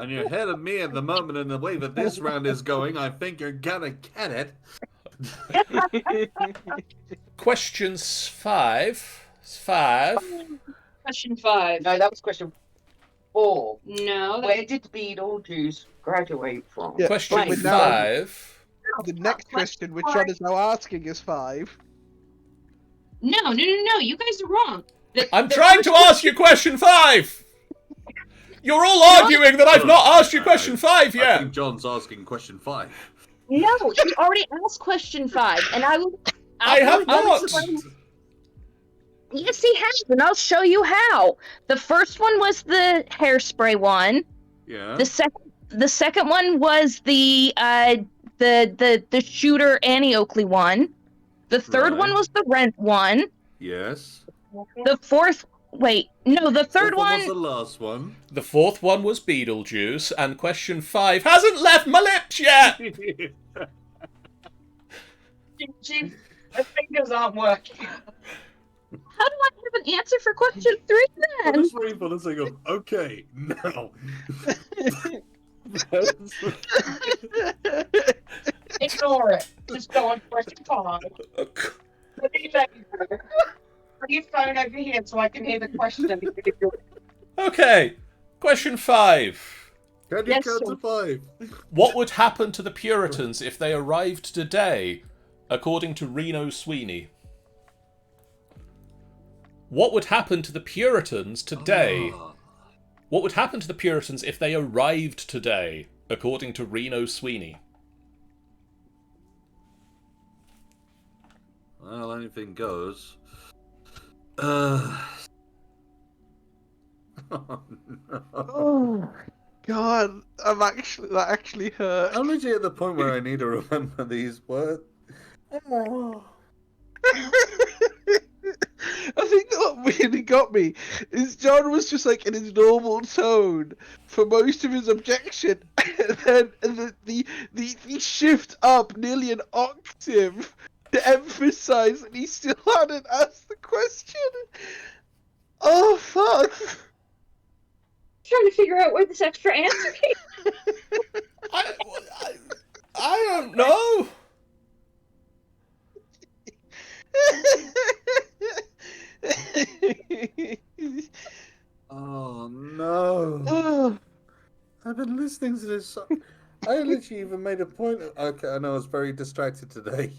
And you're ahead of me at the moment, and the way that this round is going, I think you're gonna get it. Questions 5. 5. Question 5. No, that was question 4. No, Where did Beetlejuice graduate from? Yeah, Question but now- 5. The next question, which John is now asking, is 5. no. You guys are wrong. I'm trying to ask you question 5! You're all arguing that I've not asked you question 5 I yet! think John's asking question 5. No, you already asked question 5, and I will. I have I'll not! explain- Yes, he has, and I'll show you how. The first one was the hairspray one. Yeah. The second one was the shooter Annie Oakley one. The third Right. one was the Rent one. Yes. The fourth. Wait, no, the third What one. was the last one? The fourth one was Beetlejuice, and question 5 hasn't left my lips yet! The fingers aren't working. How do I have an answer for question 3 I'm then? just waiting for the thing of, okay, now. Ignore it. Just go on question 5. Bring your phone over here so I can hear the question. Okay, question 5. Can you Yes, count sir. to 5? What would happen to the Puritans if they arrived today, according to Reno Sweeney? What would happen to the Puritans today? Ah. What would happen to the Puritans if they arrived today, according to Reno Sweeney? Well, anything goes. Oh, no. God, that actually hurt. I'm legit at the point where I need to remember these words. Oh. I think that what really got me is John was just like in his normal tone for most of his objection, and then the shift up nearly an octave to emphasize that he still hadn't asked the question. Oh fuck! Trying to figure out where this extra answer came. I don't know. Oh no! Oh. I've been listening to this song. I literally even made a point. Okay, I know I was very distracted today.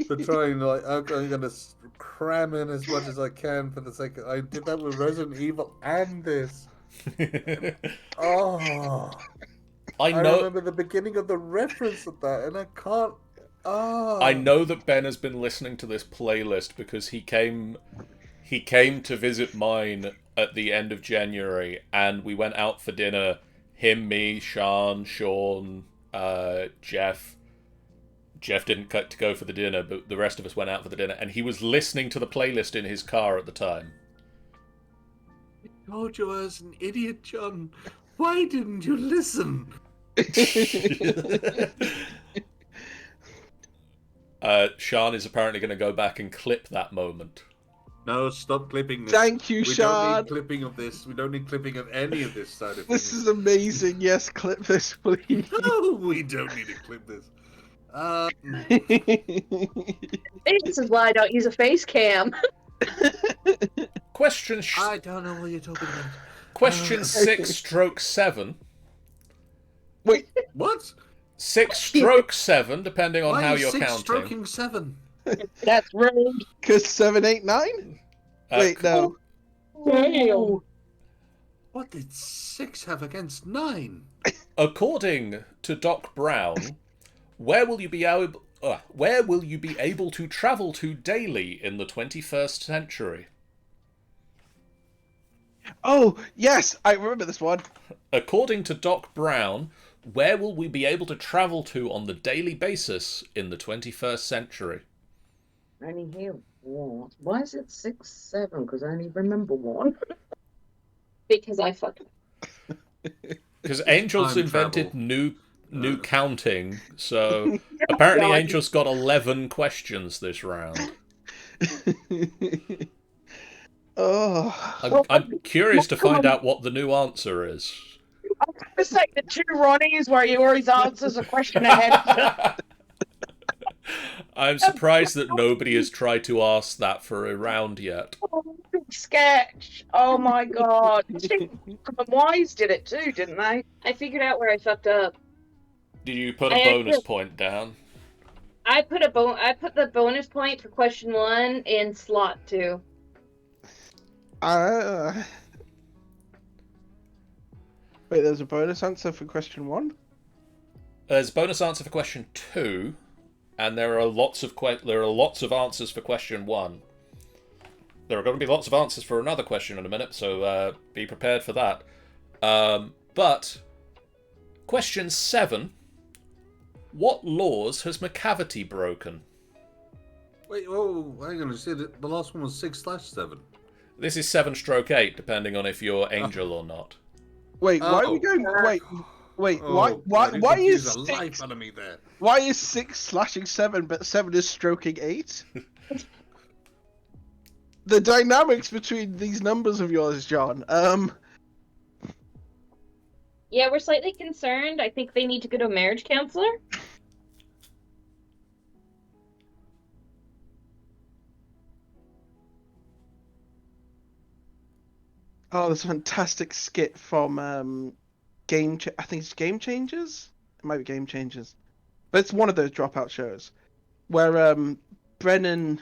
For trying, like, okay, I'm gonna cram in as much as I can for the sake of. I did that with Resident Evil and this. Oh, I I know. remember the beginning of the reference of that, and I can't. Oh, I know that Ben has been listening to this playlist because he came to visit mine at the end of January, and we went out for dinner. Him, me, Sean, Jeff. Jeff didn't cut to go for the dinner, but the rest of us went out for the dinner, and he was listening to the playlist in his car at the time. I told you I was an idiot, John. Why didn't you listen? Sean is apparently going to go back and clip that moment. No, stop clipping this. Thank you, We Sean. don't need clipping of this. We don't need clipping of any of this side of This things. is amazing. Yes, clip this, please. No, we don't need to clip this. This is why I don't use a face cam. Question I don't know what you're talking about. question 6/7. Wait, What? 6/7, depending on Why how is you're 6 counting. stroking 7? That's rude. because 7, 8, 9? Wait, no. Damn. What did 6 have against 9? According to Doc Brown, where will you be able to travel to daily in the 21st century? Oh, yes, I remember this one. According to Doc Brown, where will we be able to travel to on the daily basis in the 21st century? I only hear what? Why is it 6, 7? Because I only remember one. Because I fucking. Because Angel's Time invented travel. new counting, so apparently Angel's got 11 questions this round. Oh. I'm curious to find out what the new answer is. It's like the 2 Ronnies where he always answers a question ahead. I'm surprised that nobody has tried to ask that for a round yet. Sketch. Oh my god. Wise did it too, didn't they? I figured out where I fucked up. Did you put I a bonus actually- point down? I put the bonus point for question 1 in slot 2. Wait, there's a bonus answer for question 1? There's a bonus answer for question 2, and there are lots of answers for question 1. There are going to be lots of answers for another question in a minute, so be prepared for that. But question 7: what laws has McCavity broken? Wait, oh, hang on. You said the last one was 6/7. This is 7/8, depending on if you're Angel or not. Wait, why are we going? Wait, why is the life 6? out of me there? Why is 6 slashing 7, but 7 is stroking 8? The dynamics between these numbers of yours, John. Yeah, we're slightly concerned. I think they need to go to a marriage counselor. Oh, there's a fantastic skit from I think it's Game Changers. It might be Game Changers, but it's one of those dropout shows where Brennan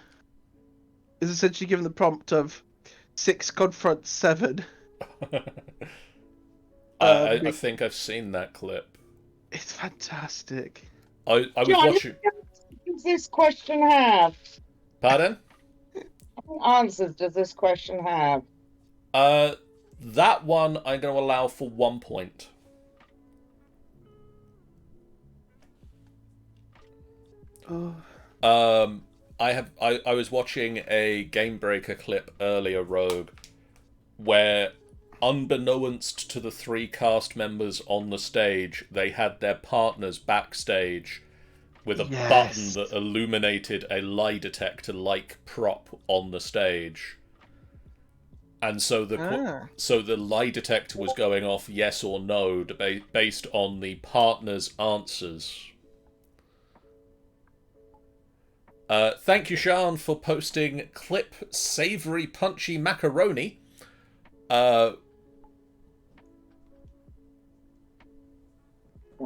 is essentially given the prompt of 6 confront 7. I think I've seen that clip. It's fantastic. I was John, watching. Does this question have? Pardon? What answers does this question have? That one I'm going to allow for 1 point. Oh. I was watching a Game Breaker clip earlier, Rogue, where, unbeknownst to the 3 cast members on the stage, they had their partners backstage with a button that illuminated a lie detector-like prop on the stage. And so the lie detector was going off yes or no based on the partner's answers. Thank you, Sean, for posting clip Savoury Punchy Macaroni. I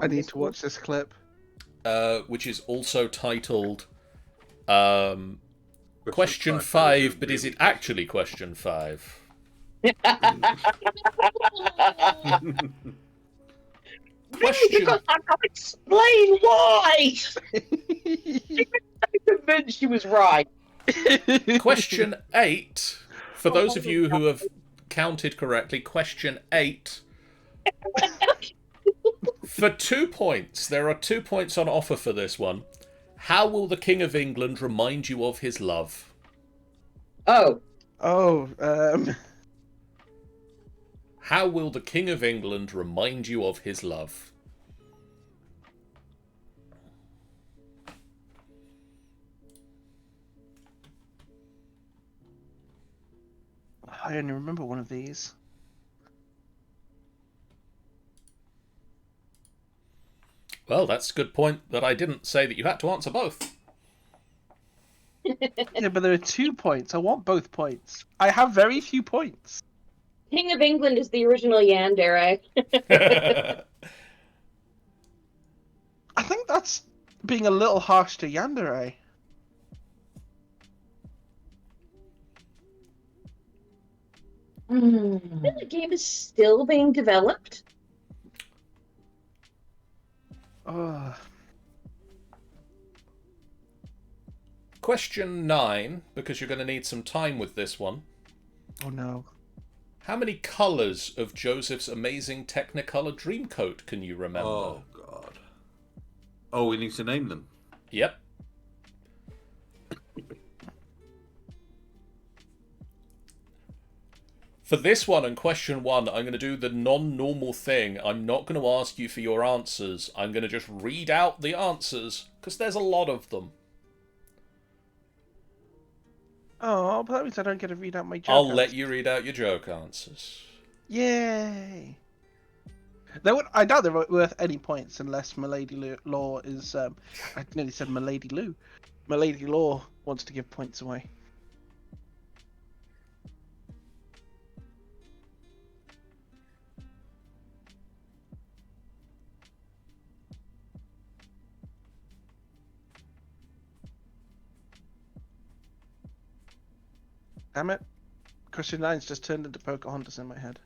need to watch this clip. Which is also titled Question 5, but is it actually Question 5? Because I'm not explain why. I'm convinced she was right. Question 8, for those of you who have counted correctly, question 8. For 2 points, there are 2 points on offer for this one. How will the King of England remind you of his love? Oh. How will the King of England remind you of his love? I only remember one of these. Well, that's a good point that I didn't say that you had to answer both. Yeah, but there are 2 points. I want both points. I have very few points. King of England is the original Yandere. I think that's being a little harsh to Yandere. The game is still being developed. Oh. Question 9, because you're going to need some time with this one. Oh no. How many colours of Joseph's amazing Technicolor Dreamcoat can you remember? Oh, God. Oh, we need to name them. Yep. For this one and question 1, I'm going to do the non-normal thing. I'm not going to ask you for your answers. I'm going to just read out the answers, because there's a lot of them. Oh, but that means I don't get to read out my joke. I'll let you read out your joke answers. Yay! I doubt they're worth any points unless Milady Law is. I nearly said Milady Lou. Milady Law wants to give points away. Damn it. Question 9's just turned into Pocahontas in my head.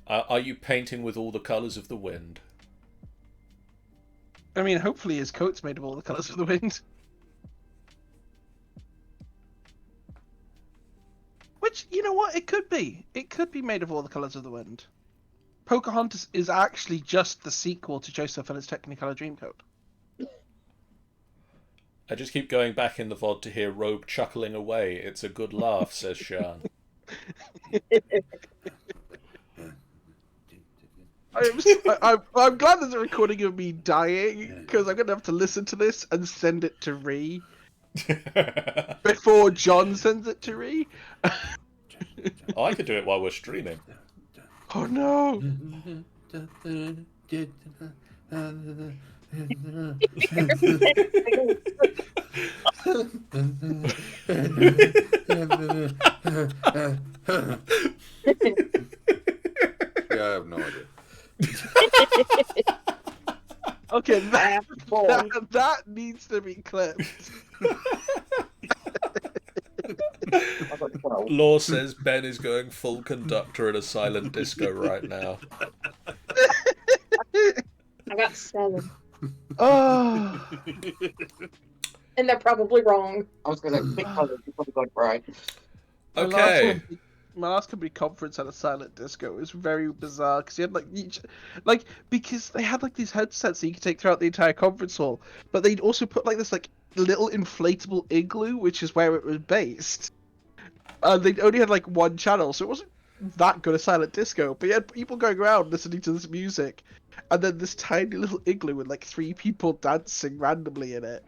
Are you painting with all the colours of the wind? I mean, hopefully his coat's made of all the colours of the wind. Which, you know what? It could be. It could be made of all the colours of the wind. Pocahontas is actually just the sequel to Joseph and his Technicolor Dreamcoat. I just keep going back in the VOD to hear Rogue chuckling away. It's a good laugh, says Sean. I'm glad there's a recording of me dying, because I'm going to have to listen to this and send it to Ree before John sends it to Ree. Oh, I could do it while we're streaming. Oh no! Yeah, I have no idea. Okay, that needs to be clipped. Law says Ben is going full conductor at a silent disco right now. I got 7. Oh. And they're probably wrong. I was gonna pick colors. You probably got it right. Okay. my last company conference had a silent disco. It was very bizarre because you had because they had like these headsets that you could take throughout the entire conference hall, but they'd also put like this like little inflatable igloo, which is where it was based. And they only had like one channel, so it wasn't that good a silent disco. But you had people going around listening to this music, and then this tiny little igloo with like 3 people dancing randomly in it.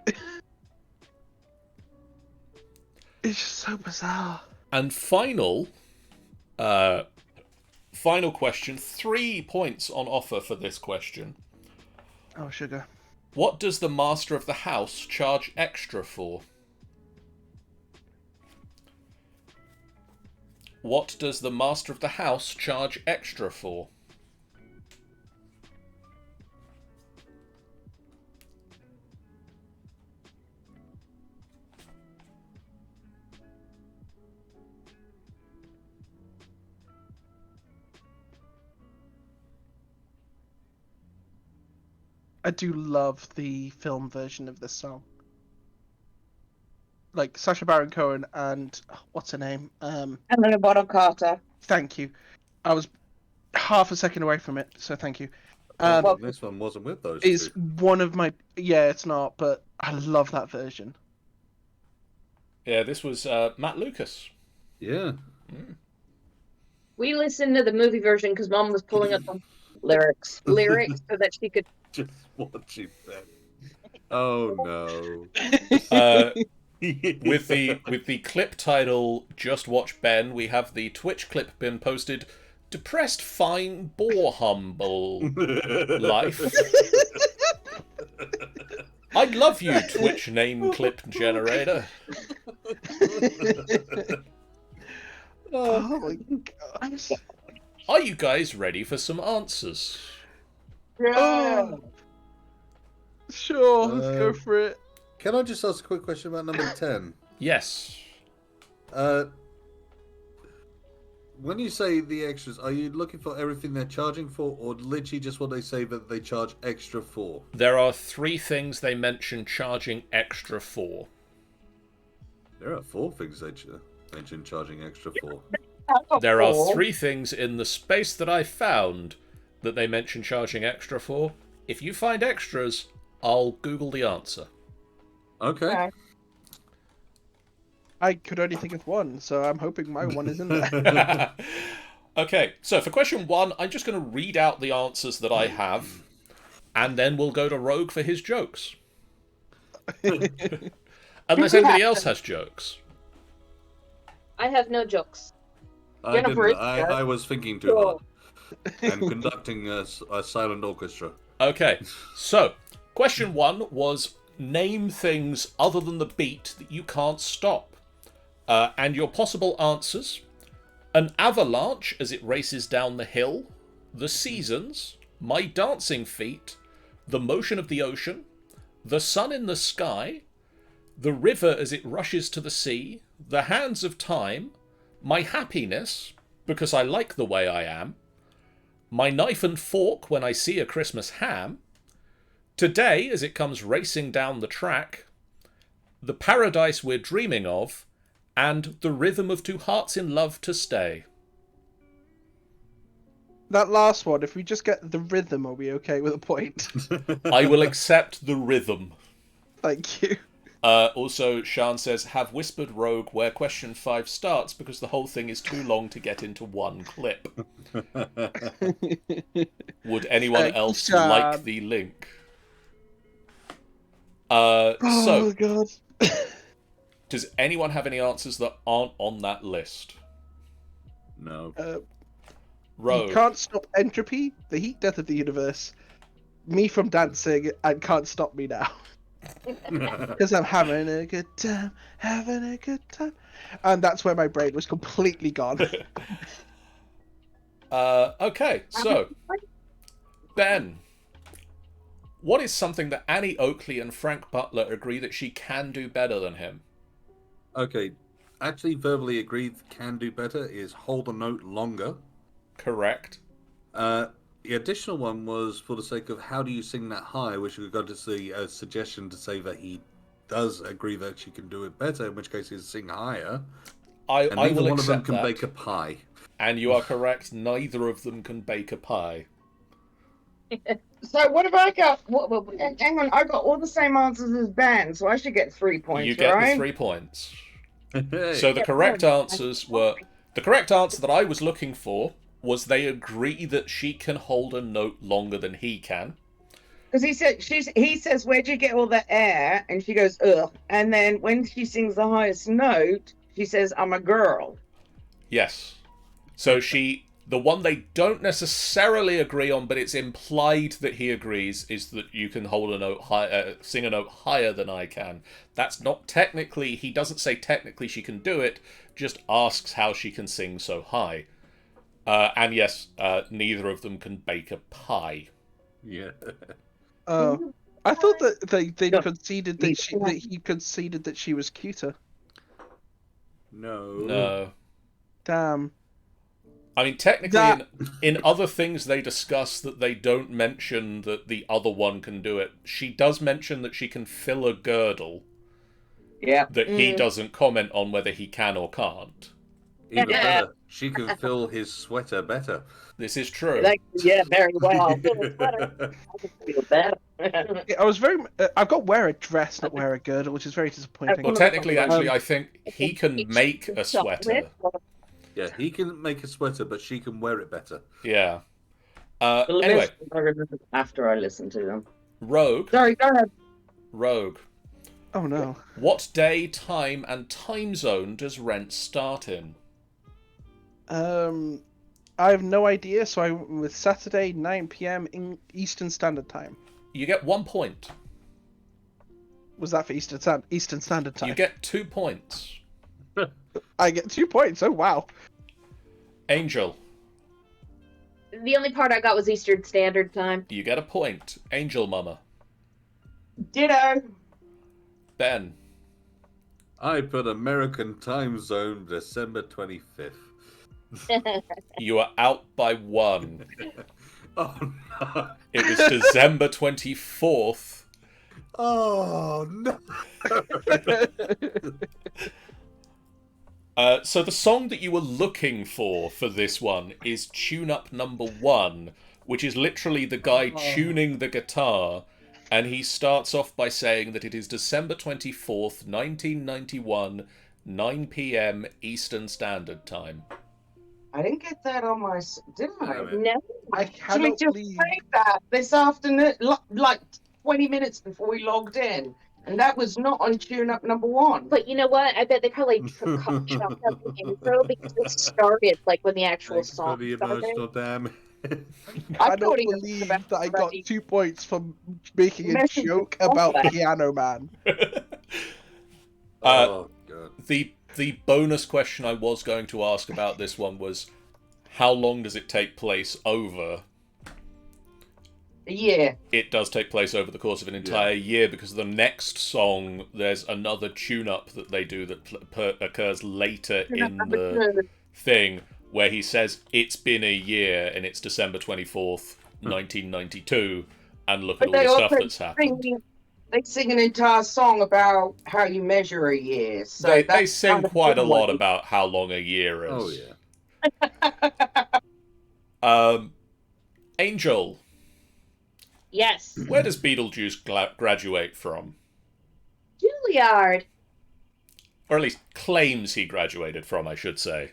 It's just so bizarre. And final question. 3 points on offer for this question. Oh, sugar. What does the master of the house charge extra for? What does the master of the house charge extra for? I do love the film version of this song. Like Sacha Baron Cohen and what's her name? Helena Bonham Carter. Thank you. I was half a second away from it, so thank you. This one wasn't with those It's two. one of my it's not, but I love that version. Yeah, this was Matt Lucas. Yeah. We listened to the movie version because Mom was pulling up the lyrics so that she could. Just watching that. Oh no. With the clip title "Just Watch Ben," we have the Twitch clip been posted. Depressed, fine, bore, humble life. I love you, Twitch name clip generator. Oh my god. Are you guys ready for some answers? Oh. Sure, let's go for it. Can I just ask a quick question about number 10? Yes. When you say the extras, are you looking for everything they're charging for, or literally just what they say that they charge extra for? There are 3 things they mention charging extra for. There are 4 things they mention charging extra for. There are 3 things in the space that I found that they mention charging extra for. If you find extras, I'll Google the answer. Okay. I could only think of one, so I'm hoping my one is in there. Okay, so for question 1, I'm just going to read out the answers that I have, and then we'll go to Rogue for his jokes. Unless anybody else has jokes. I have no jokes. I Jennifer didn't. I was thinking too hard. And conducting a silent orchestra. Okay, so question 1 was name things other than the beat that you can't stop. And your possible answers: an avalanche as it races down the hill, the seasons, my dancing feet, the motion of the ocean, the sun in the sky, the river as it rushes to the sea, the hands of time, my happiness, because I like the way I am, my knife and fork when I see a Christmas ham, today as it comes racing down the track, the paradise we're dreaming of, and the rhythm of 2 hearts in love to stay. That last one, if we just get the rhythm, are we okay with a point? I will accept the rhythm. Thank you. Also, Sean says, have whispered Rogue where question 5 starts because the whole thing is too long to get into one clip. Would anyone else Sean. like the link? Oh god. Does anyone have any answers that aren't on that list? No. Rogue. You can't stop entropy, the heat death of the universe, me from dancing, and can't stop me now. Because I'm having a good time. And that's where my brain was completely gone. Okay, so, Ben, what is something that Annie Oakley and Frank Butler agree that she can do better than him? Okay. Actually, verbally agreed can do better is hold a note longer. Correct. The additional one was for the sake of how do you sing that high, which we got to see a suggestion to say that he does agree that she can do it better, in which case he's sing higher. And I neither will one of them accept can that. bake a pie. And you are correct. Neither of them can bake a pie. So what have I got? Hang on, I got all the same answers as Ben, so I should get 3 points, You get right? the 3 points. Hey. So the correct answers were... The correct answer that I was looking for was they agree that she can hold a note longer than he can. Because he says, "Where'd you get all that air?" And she goes, "Ugh." And then when she sings the highest note, she says, "I'm a girl." Yes. So the one they don't necessarily agree on, but it's implied that he agrees, is that you can hold a note sing a note higher than I can. That's not technically, he doesn't say technically she can do it, just asks how she can sing so high. And yes, neither of them can bake a pie. Yeah. Oh, I thought that they No. conceded that he conceded that she was cuter. No. No. Damn. I mean, technically, That- in other things they discuss that they don't mention that the other one can do it. She does mention that she can fill a girdle, Yeah. that he doesn't comment on whether he can or can't. Even better, she can fill his sweater better. This is true. Yeah, very well. Feel better. I was very. I've got wear a dress, not wear a girdle, which is very disappointing. Well, technically, actually, I think he can make a sweater. Yeah, he can make a sweater, but she can wear it better. Yeah. Anyway, After I listen to them. Rogue. Sorry, go ahead. Rogue. Oh no. What day, time, and time zone does Rent start in? I have no idea, so I went with Saturday 9 p.m. in Eastern Standard Time. You get 1 point. Was that for Eastern Standard Time? You get 2 points. I get 2 points. Oh wow. Angel. The only part I got was Eastern Standard Time. You get a point. Angel Mama. Ditto. Ben. I put American time zone December 25th. You are out by 1. Oh no. It was December 24th. Oh no. So the song that you were looking for this one is Tune Up Number 1, which is literally the guy tuning the guitar, and he starts off by saying that it is December 24th, 1991, 9 p.m. Eastern Standard Time. I didn't get that on my. Did I? No. I Actually, cannot just believe. played that this afternoon, like 20 minutes before we logged in, and that was not on Tune Up number 1. But you know what? I bet they probably chopped up the intro because it started like when the actual Thanks for song the started. emotional damage. I don't thought he was believe about that I got ready. 2 points from making a Messing joke with about that. Piano Man. Oh god. The bonus question I was going to ask about this one was, how long does it take place over? Yeah. It does take place over the course of an entire year, because the next song, there's another tune-up that they do that occurs later in the thing, where he says, it's been a year, and it's December 24th, 1992, and look at But all they the stuff also that's happened. they sing an entire song about how you measure a year. So They that's sing kind of quite a lot funny. about how long a year is. Oh yeah. Angel, Yes. where does Beetlejuice graduate from? Juilliard. Or at least claims he graduated from, I should say.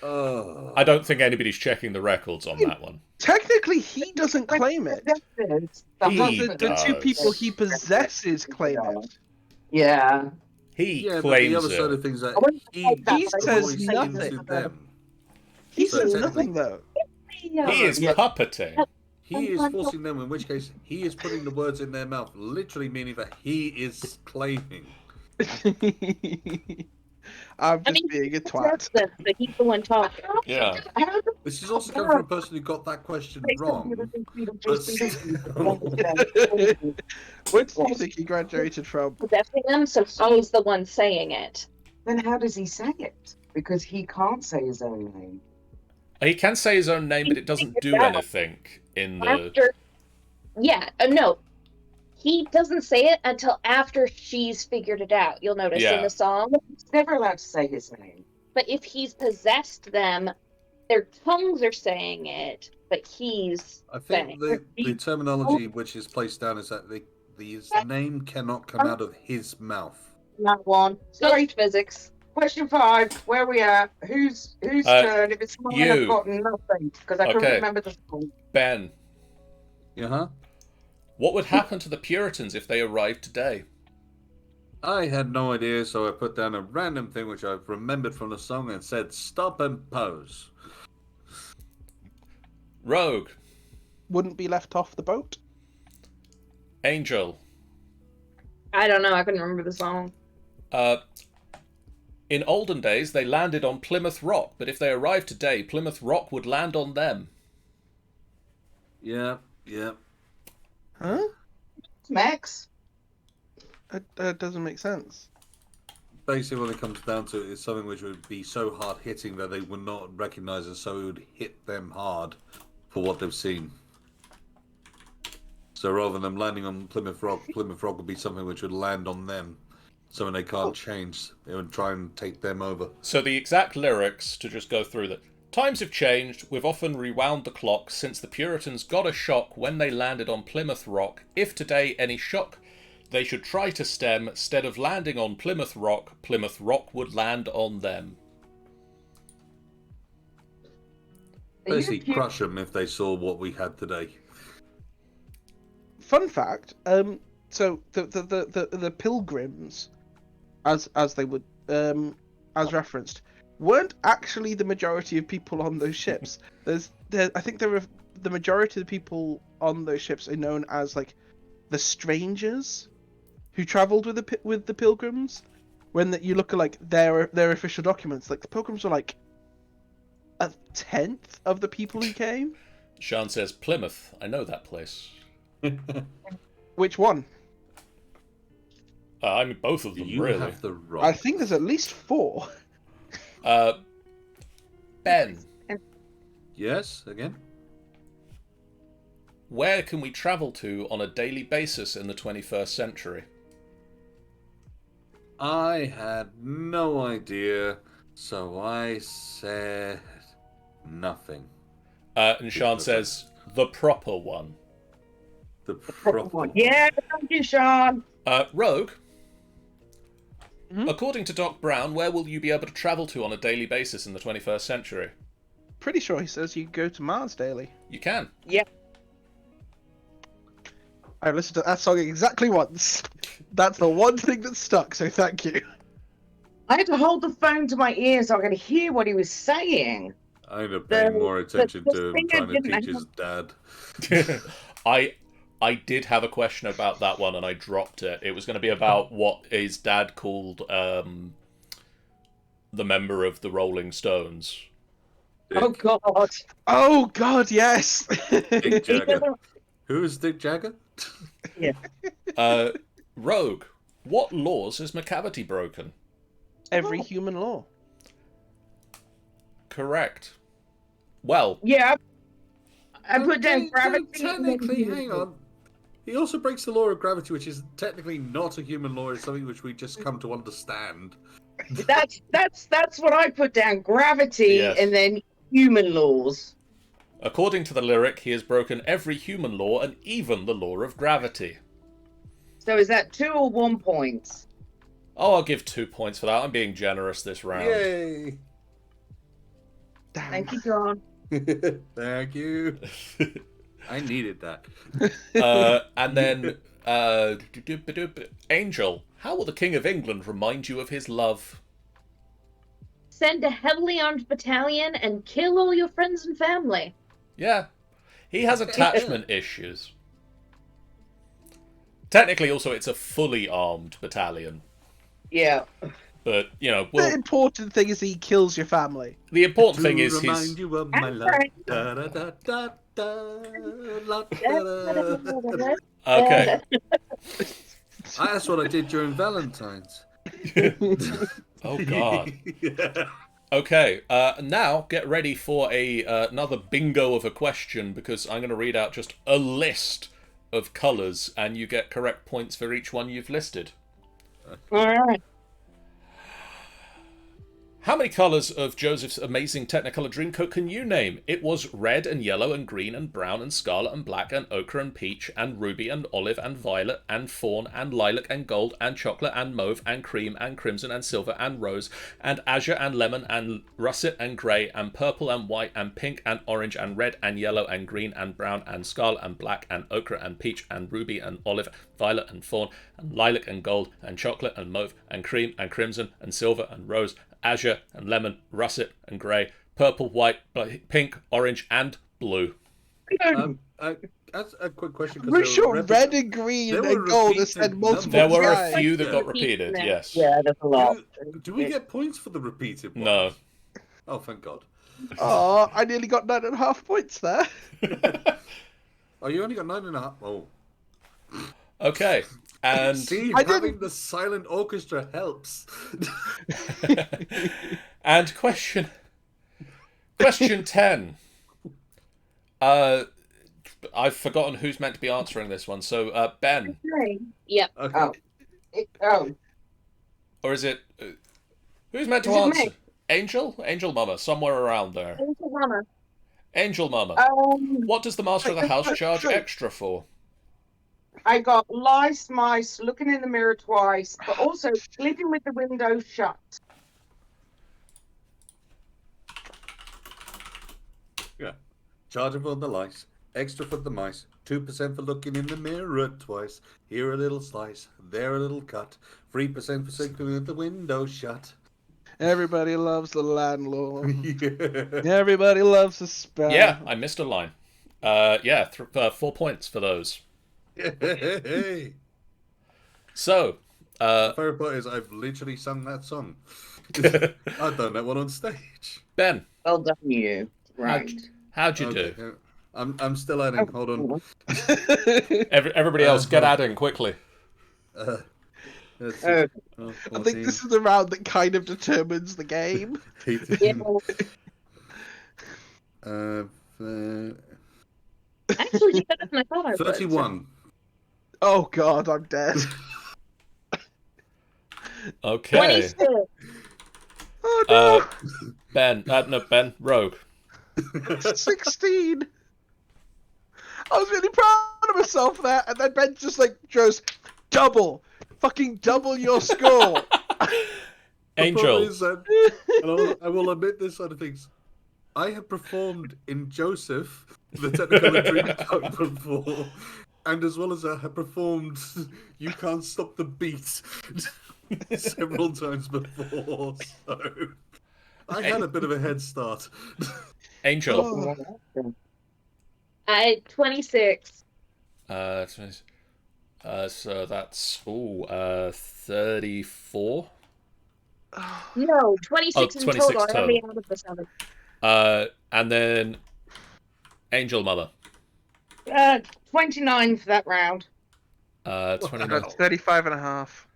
Oh. I don't think anybody's checking the records on that one. Technically, he doesn't claim it. He The two does. people he possesses claim it. Yeah. He Yeah, but the claims other side it. of things that I wouldn't he say that, He but I says would say nothing. into them. He So says technically- nothing though. He is Yeah. puppeting. He is forcing them, in which case he is putting the words in their mouth, literally meaning that he is claiming. I'm just I mean, being a twat. But he's the one talking. Yeah. This is also coming from a person who got that question wrong. But still. Where do you think he graduated from? Possessing them, so he's the one saying it. Then how does he say it? Because he can't say his own name. He can say his own name, but it doesn't do anything in the... After, yeah, no, he doesn't say it until after she's figured it out. You'll notice Yeah. in the song. He's never allowed to say his name. but if he's possessed them, their tongues are saying it, but he's I think saying. the terminology which is placed down is that his name cannot come out of his mouth. That one. Sorry. Ghost physics. Question 5. Where we at? Whose turn? If it's mine, you. I've got nothing because I couldn't Okay. remember the song. Ben, Yeah. what would happen to the Puritans if they arrived today? I had no idea, so I put down a random thing which I've remembered from the song and said, "Stop and pose." Rogue, Wouldn't be left off the boat. Angel, I don't know. I couldn't remember the song. in olden days they landed on Plymouth Rock, but if they arrived today, Plymouth Rock would land on them. Yeah. Huh? Max. That doesn't make sense. Basically, when it comes down to it, it's something which would be so hard hitting that they would not recognize it, so it would hit them hard for what they've seen. So rather than them landing on Plymouth Rock would be something which would land on them, something they can't change. It would try and take them over. So the exact lyrics, to just go through that. Times have changed, we've often rewound the clock since the Puritans got a shock when they landed on Plymouth Rock. If today any shock they should try to stem, instead of landing on Plymouth Rock would land on them. Basically, crush them if they saw what we had today. Fun fact. So the pilgrims, as they would as referenced, weren't actually the majority of people on those ships. I think the majority of the people on those ships are known as like the strangers who travelled with the pilgrims. When you look at like their official documents, like the pilgrims were like 1/10 of the people who came. Sean says, Plymouth, I know that place. Which one? I mean, both of them, You really. have the right. I think there's at least 4. Ben, Yes, again. where can we travel to on a daily basis in the 21st century? I had no idea, so I said nothing. And Sean says, the proper one. The proper. Yeah, thank you, Sean. Rogue, Mhm. according to Doc Brown, where will you be able to travel to on a daily basis in the 21st century? Pretty sure he says you go to Mars daily. You can. I listened to that song exactly once. That's the one thing that stuck, so thank you. I had to hold the phone to my ear so I could hear what he was saying. I ended up paying more attention the to him thing I trying to didn't teach his dad. I did have a question about that one and I dropped it. It was going to be about what his dad called the member of the Rolling Stones. Oh God! Oh God, yes. Dick Jagger. Who is Dick Jagger? Rogue, what laws has McCavity broken? Every human law. Correct. Well, Yeah, I put down gravity. Technically, hang on. He also breaks the law of gravity, which is technically not a human law. It's something which we just come to understand. That's what I put down. Gravity, Yes. and then human laws. according to the lyric, he has broken every human law and even the law of gravity. So is that 2 or 1 points? Oh, I'll give 2 points for that. I'm being generous this round. Yay! Damn. Thank you, John. Thank you. I needed that. And then, Angel, how will the King of England remind you of his love? Send a heavily armed battalion and kill all your friends and family. Yeah, he has attachment issues. Technically, also, it's a fully armed battalion. Yeah. But, you know, The well, important thing is he kills your family. the important thing to is remind his... you of my love. Da, da, da, da, da, la, da, da. Okay. That's what I did during Valentine's. Oh, God. Yeah. Okay, now get ready for another bingo of a question, because I'm going to read out just a list of colours, and you get correct points for each one you've listed. All right. How How many colours of Joseph's amazing Technicolor Dreamcoat can you name? It was red and yellow and green and brown and scarlet and black and ochre and peach and ruby and olive and violet and fawn and lilac and gold and chocolate and mauve and cream and crimson and silver and rose and azure and lemon and russet and grey and purple and white and pink and orange and red and yellow and green and brown and scarlet and black and ochre and peach and ruby and olive, violet and fawn and lilac and gold and chocolate and mauve and cream and crimson and silver and rose, azure and lemon, russet and grey, purple, white, pink, orange and blue. That's a quick question. 'cause Pretty they sure were red and green they and were gold are said repeated multiple There were a times. few that got Repeat repeated, them. yes. Yeah, there's a lot. Do we get points for the repeated ones? No. Oh, thank God. Oh, I nearly got 9.5 points there. Oh, you only got 9.5. Oh. Okay. And See, I having didn't- the silent orchestra helps. and question 10. I've forgotten who's meant to be answering this one. So Ben, Yep. Okay. or is it who's meant to Is it answer? me? Angel Mama, somewhere around there. Angel Mama. Angel Mama. What does the master of the house charge extra for? I got lice, mice, looking in the mirror twice, but also sleeping with the window shut. Yeah. Charging for the lice, extra for the mice, 2% for looking in the mirror twice. Here a little slice, there a little cut, 3% for sleeping with the window shut. Everybody loves the landlord. Yeah. Everybody loves the spell. Yeah, I missed a line. 4 points for those. Hey. So, The favorite part is I've literally sung that song. I've done that one on stage. Ben, Well done, you. Right. how'd you Okay, do? I'm still adding. Hold on. Everybody else, get adding quickly. Let's see. Uh, Oh, I think this is the round that kind of determines the game. 14. Actually, did better than I thought I would. 31. Oh god, I'm dead. Okay. 26. Oh no, Ben, Rogue. 16. I was really proud of myself there, and then Ben just like goes, fucking double your score. The Angel. problem is that, and I will admit this side of things. I have performed in Joseph, the Technicolor Dreamcoat before, and as well as I have performed You Can't Stop the Beat several times before, so I had a bit of a head start. Angel. Oh. 26. So that's 34. No, 26 in 26 total. I total. only added the 7. And then Angel Mother. 29 for that round. 29. That's 35 and a half.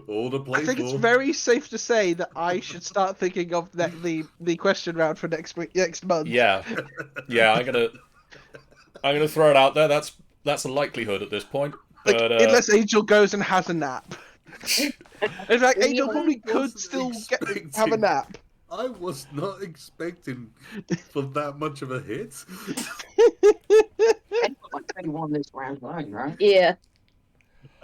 All the play I think it's for. very safe to say that I should start thinking of the question round for next month. Yeah, I'm gonna throw it out there. That's a likelihood at this point. Like, But unless Angel goes and has a nap. In fact, Angel I probably could wasn't still expecting- have a nap. I was not expecting for that much of a hit. I got 21 this round, right? Yeah.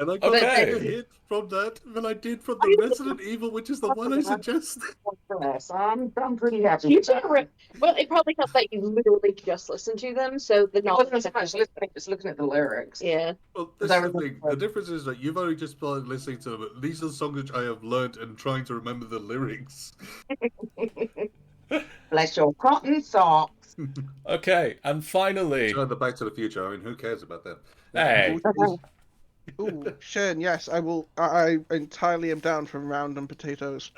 And I got Okay. a bigger hit from that than I did from the Resident Evil, which is the one I suggested. I'm pretty happy. You with that. did re- well, it probably helped that you literally just listened to them, so the It knowledge. wasn't so much listening, just looking at the lyrics. Yeah. Well, this That is the was thing. fun. The difference is that you've only just started listening to them. But these are the songs which I have learned and trying to remember the lyrics. Bless your cotton socks. okay, and finally, So the Back to the Future. I mean, who cares about that? hey, Ooh, Shane, yes, I will. I entirely am down for random potatoes.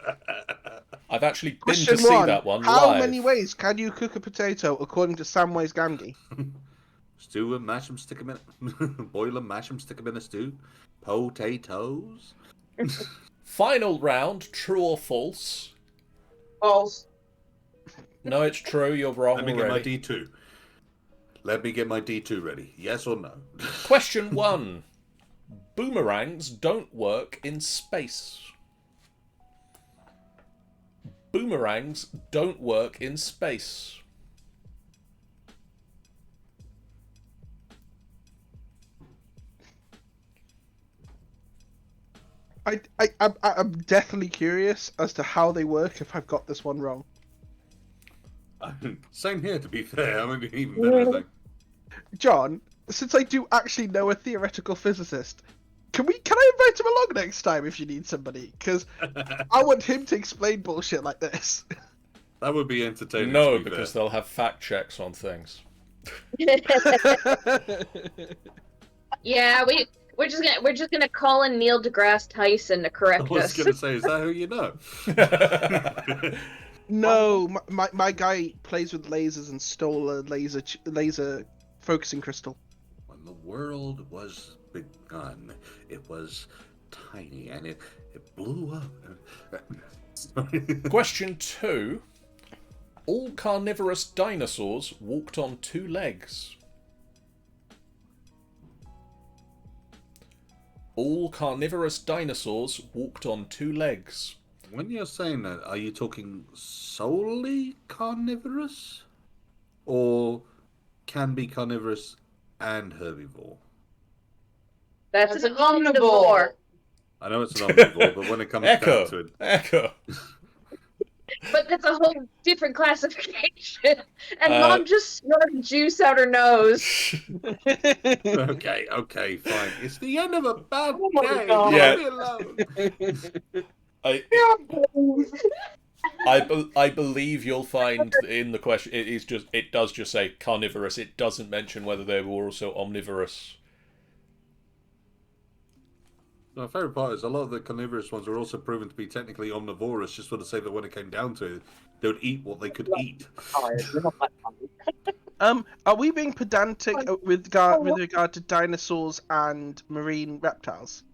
I've actually been Question to see one: that one how live. many ways can you cook a potato according to Samwise Gamgee? Stew them, mash them, stick them in. Boil them, mash them, stick them in a stew. Potatoes. Final round, true or false? False. No, it's true. You're wrong Let me get my already. D2. Let me get my D2 ready. Yes or no? Question 1. Boomerangs don't work in space. Boomerangs don't work in space. I'm definitely curious as to how they work if I've got this one wrong. Same here, to be fair. I mean, even better, I think. John, since I do actually know a theoretical physicist, can I invite him along next time if you need somebody? Because I want him to explain bullshit like this. That would be entertaining. No, to be because fair. they'll have fact checks on things. Yeah, we're just gonna call in Neil deGrasse Tyson to I correct was us. going to say, is that who you know? No, my guy plays with lasers and stole a laser focusing crystal. When the world was begun, it was tiny and it blew up. Sorry. Question 2. All carnivorous dinosaurs walked on 2 legs. All carnivorous dinosaurs walked on 2 legs. When you're saying that, are you talking solely carnivorous? Or can be carnivorous and herbivore? That's That's an an omnivore. omnivore. I know it's an omnivore, but when it comes down to Echo. it, Echo. But that's a whole different classification. And Uh, Mom just snorted juice out her nose. okay, fine. It's the end of a bad Oh my day. God. Yeah. Leave me alone. I believe you'll find in the question it does just say carnivorous. It doesn't mention whether they were also omnivorous. My favourite part is a lot of the carnivorous ones are also proven to be technically omnivorous, just for the sake that when it came down to it, they would eat what they could eat. Are we being pedantic with regard to dinosaurs and marine reptiles?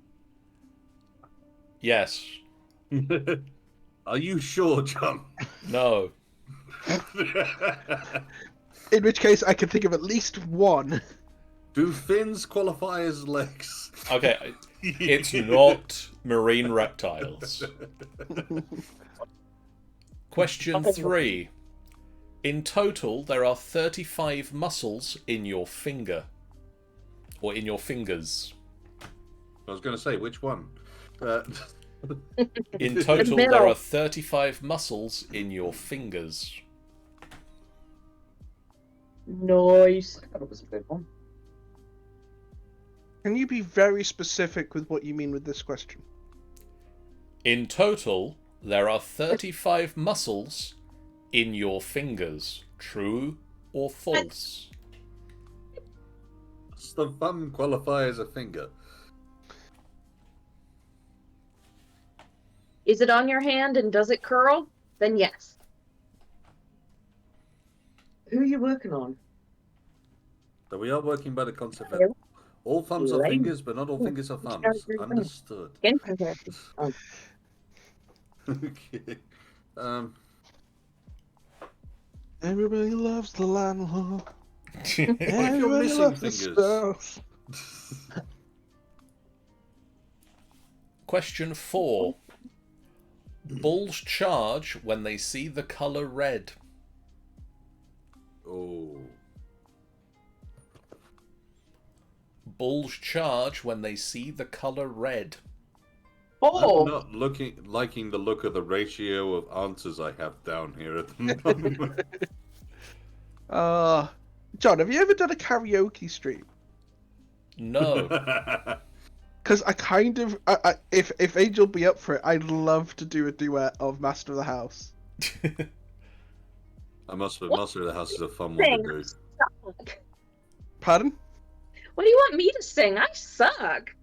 Yes. Are you sure, John? No. In which case, I can think of at least one. Do fins qualify as legs? Okay. It's not marine reptiles. Question 3. In total, there are 35 muscles in your finger. Or in your fingers. I was going to say, which one? In total, middle. there are 35 muscles in your fingers. Nice. I thought it was a good one. Can you be very specific with what you mean with this question? In total, there are 35 muscles in your fingers. True or false? Does the thumb qualify as a finger? Is it on your hand and does it curl? Then yes. Who are you working on? So we are working by the concept that all thumbs are Lame. fingers, but not all fingers are thumbs. Understood. Oh, Okay. Everybody loves the landlord. What if you're Everybody missing loves the fingers? spouse. Question 4. Bulls charge when they see the colour red. Oh. Bulls charge when they see the colour red. I'm oh. not liking the look of the ratio of answers I have down here at the moment. John, have you ever done a karaoke stream? No. Because I kind of, if Angel be up for it, I'd love to do a duet of Master of the House. I must admit, Master of the House is a fun one to do. Suck. Pardon? What do you want me to sing? I suck.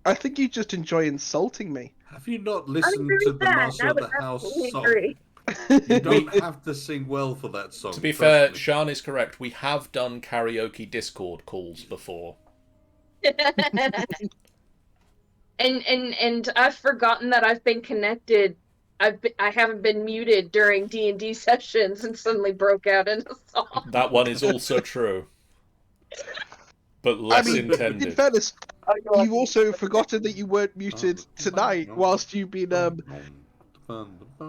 I think you just enjoy insulting me. Have you not I'm listened very to the bad. Master I of would the House absolutely song? agree. You don't have to sing well for that song. To be trust fair, me. Sian is correct. We have done karaoke Discord calls before. and I've forgotten that I've been connected. I haven't been muted during D&D sessions and suddenly broke out in a song. That one is also true. But less In intended. fairness, You've also forgotten that you weren't muted tonight whilst you've been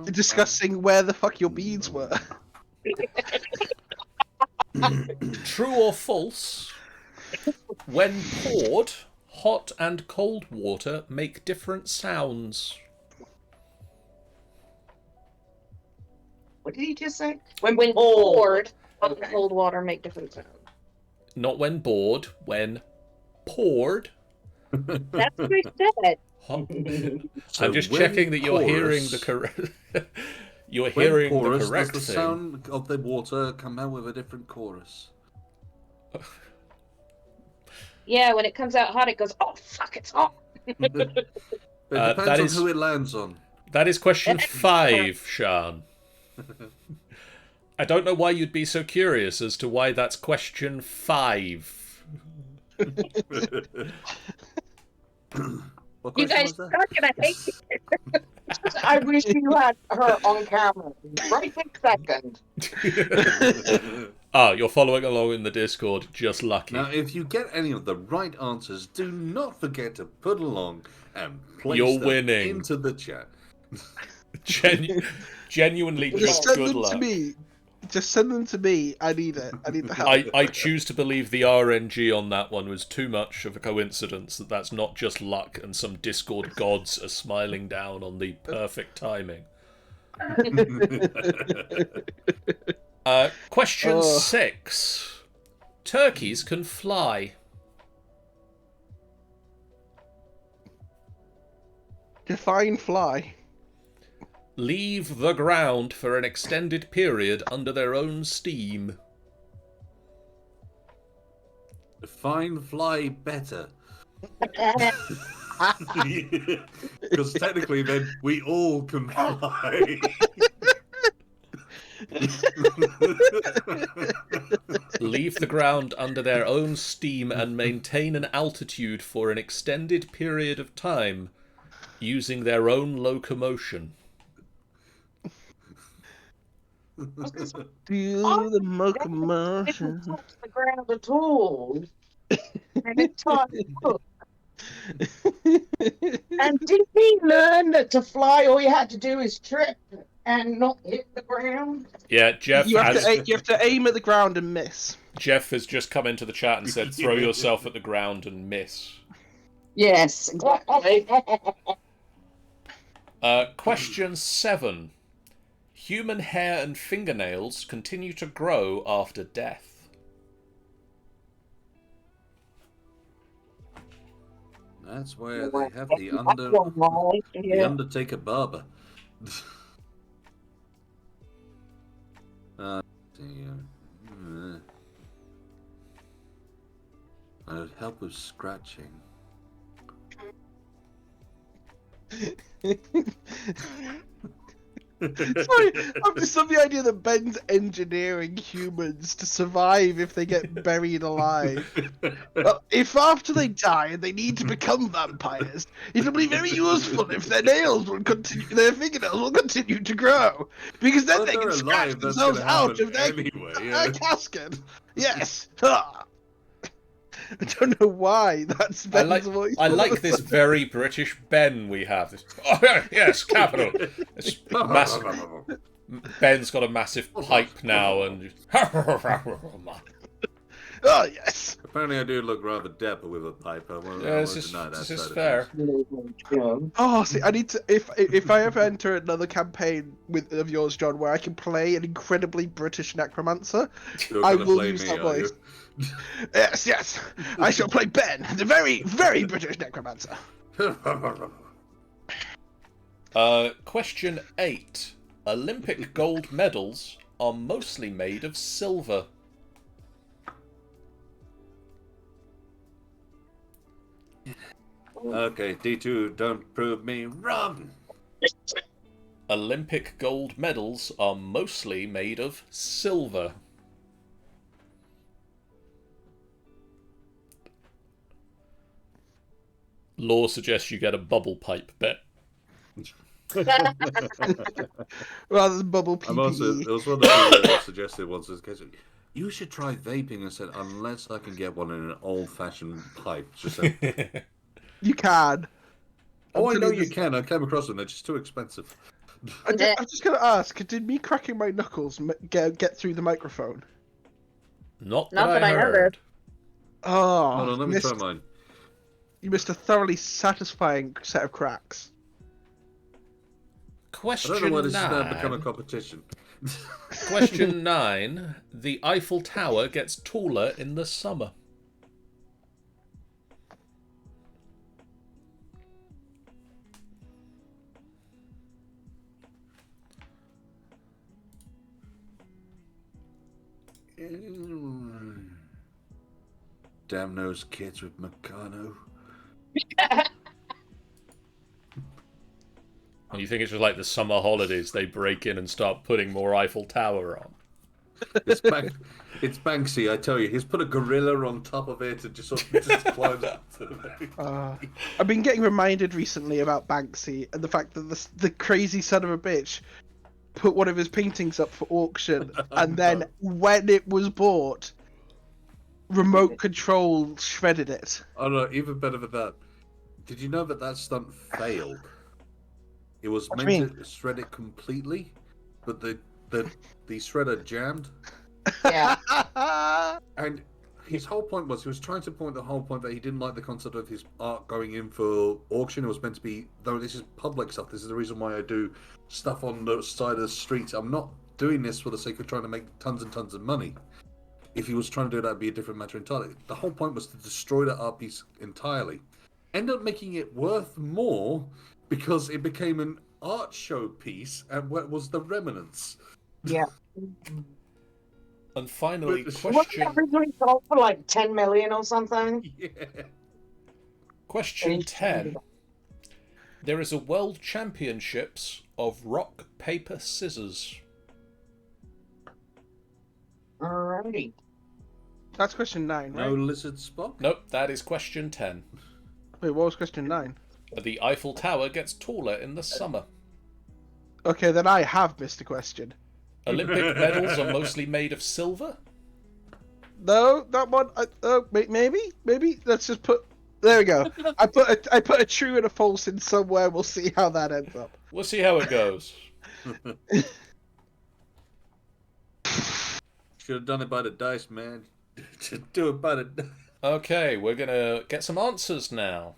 discussing where the fuck your beads were. True or false? When poured, hot and cold water make different sounds. What did he just say? When poured, hot and cold water make different sounds. Not when bored, when poured. That's what I said. Hot. So I'm just when checking that you're hearing the porous- correct. You're When hearing the porous, correct does the thing. sound of the water come out with a different chorus? Yeah, when it comes out hot, it goes, oh, fuck, it's hot. It that depends on is- who it lands on. That is question 5, Sean. I don't know why you'd be so curious as to why that's question 5. What You question guys was that? suck and I hate you. I wish you had her on camera right this second. Ah, you're following along in the Discord. Just lucky. Now, if you get any of the right answers, do not forget to put along and place You're them winning. into the chat. Genuinely, Just just send good them luck. to me. Just send them to me. I need it. I need the help. I choose to believe the RNG on that one was too much of a coincidence, that's not just luck and some Discord gods are smiling down on the perfect timing. Question Oh. 6. Turkeys can fly. Define fly. Leave the ground for an extended period under their own steam. Define fly better. Because technically, then we all can fly. Leave the ground under their own steam and maintain an altitude for an extended period of time using their own locomotion. Do the Didn't locomotion. touch the ground at all. And it taught look. And did he learn that to fly all you had to do is trip and not hit the ground? Yeah, Jeff You have, has, you have to aim at the ground and miss. Jeff has just come into the chat and said, throw yourself at the ground and miss. Yes, exactly. Question 7. Human hair and fingernails continue to grow after death. That's where they have the Undertaker barber. I'd help with scratching. Sorry, I'm just on the idea that Ben's engineering humans to survive if they get buried alive. Well, if after they die and they need to become vampires, it'll be very useful if their nails will continue, their fingernails will continue to grow, because then Well, they if can they're scratch alive, that's themselves gonna out happen of their anyway, yeah. casket. Yes. Ah. I don't know why that's Ben's voice. I like this very British Ben we have. This, oh, yes, capital. It's massive. Ben's got a massive pipe now and... Oh, yes. Apparently, I do look rather dapper with a pipe. I won't, Yeah, I this won't is, deny that this is side of fair. things. Oh, see, I need to. If I ever enter another campaign of yours, John, where I can play an incredibly British necromancer, You're I gonna will play use me, that are you? voice. Yes, I shall play Ben, the very, very British necromancer. Question 8. Olympic gold medals are mostly made of silver. Okay, D2, don't prove me wrong. Olympic gold medals are mostly made of silver. Law suggests you get a bubble pipe bet. Rather than bubble I'm also, PPE. there was one that suggested once, You should try vaping and said, unless I can get one in an old-fashioned pipe. Just said, You can. oh, I I'm know telling you this- can. I came across them. They're just too expensive. I'm just gonna ask: did me cracking my knuckles get through the microphone? Not Not that I heard. Oh, Hold on, let me missed, try mine. you missed a thoroughly satisfying set of cracks. I Question don't know why this has now become a 9. competition. Question 9. The Eiffel Tower gets taller in the summer. Damn those kids with Meccano. And you think it's just like the summer holidays, they break in and start putting more Eiffel Tower on. It's Banksy, I tell you. He's put a gorilla on top of it and just sort of just climbs up to the I've been getting reminded recently about Banksy and the fact that the crazy son of a bitch put one of his paintings up for auction, and then when it was bought, remote control shredded it. Oh no, even better than that. Did you know that that stunt failed? It was What do you meant to shred it completely, but the shredder jammed. Yeah. And his whole point was he was trying to point the whole point that he didn't like the concept of his art going in for auction. It was meant to be, though this is public stuff. This is the reason why I do stuff on the side of the street. I'm not doing this for the sake of trying to make tons and tons of money. If he was trying to do that, it'd be a different matter entirely. The whole point was to destroy that art piece entirely. End up making it worth more because it became an art show piece, and what was the remnants? Yeah. And finally, But- Wasn't question that originally sold for like 10 million or something? Yeah. question 10. There is a World Championships of Rock, Paper, Scissors. Alrighty. That's question 9, right? No lizard Spock? Nope, that is question 10. Wait, what was question 9? The Eiffel Tower gets taller in the summer. Okay, then I have missed a question. Olympic medals are mostly made of silver. No, that one. Maybe. Let's just put. There we go. I put a true and a false in somewhere. We'll see how that ends up. We'll see how it goes. Should have done it by the dice, man. Just do it by the dice. Okay, we're gonna get some answers now.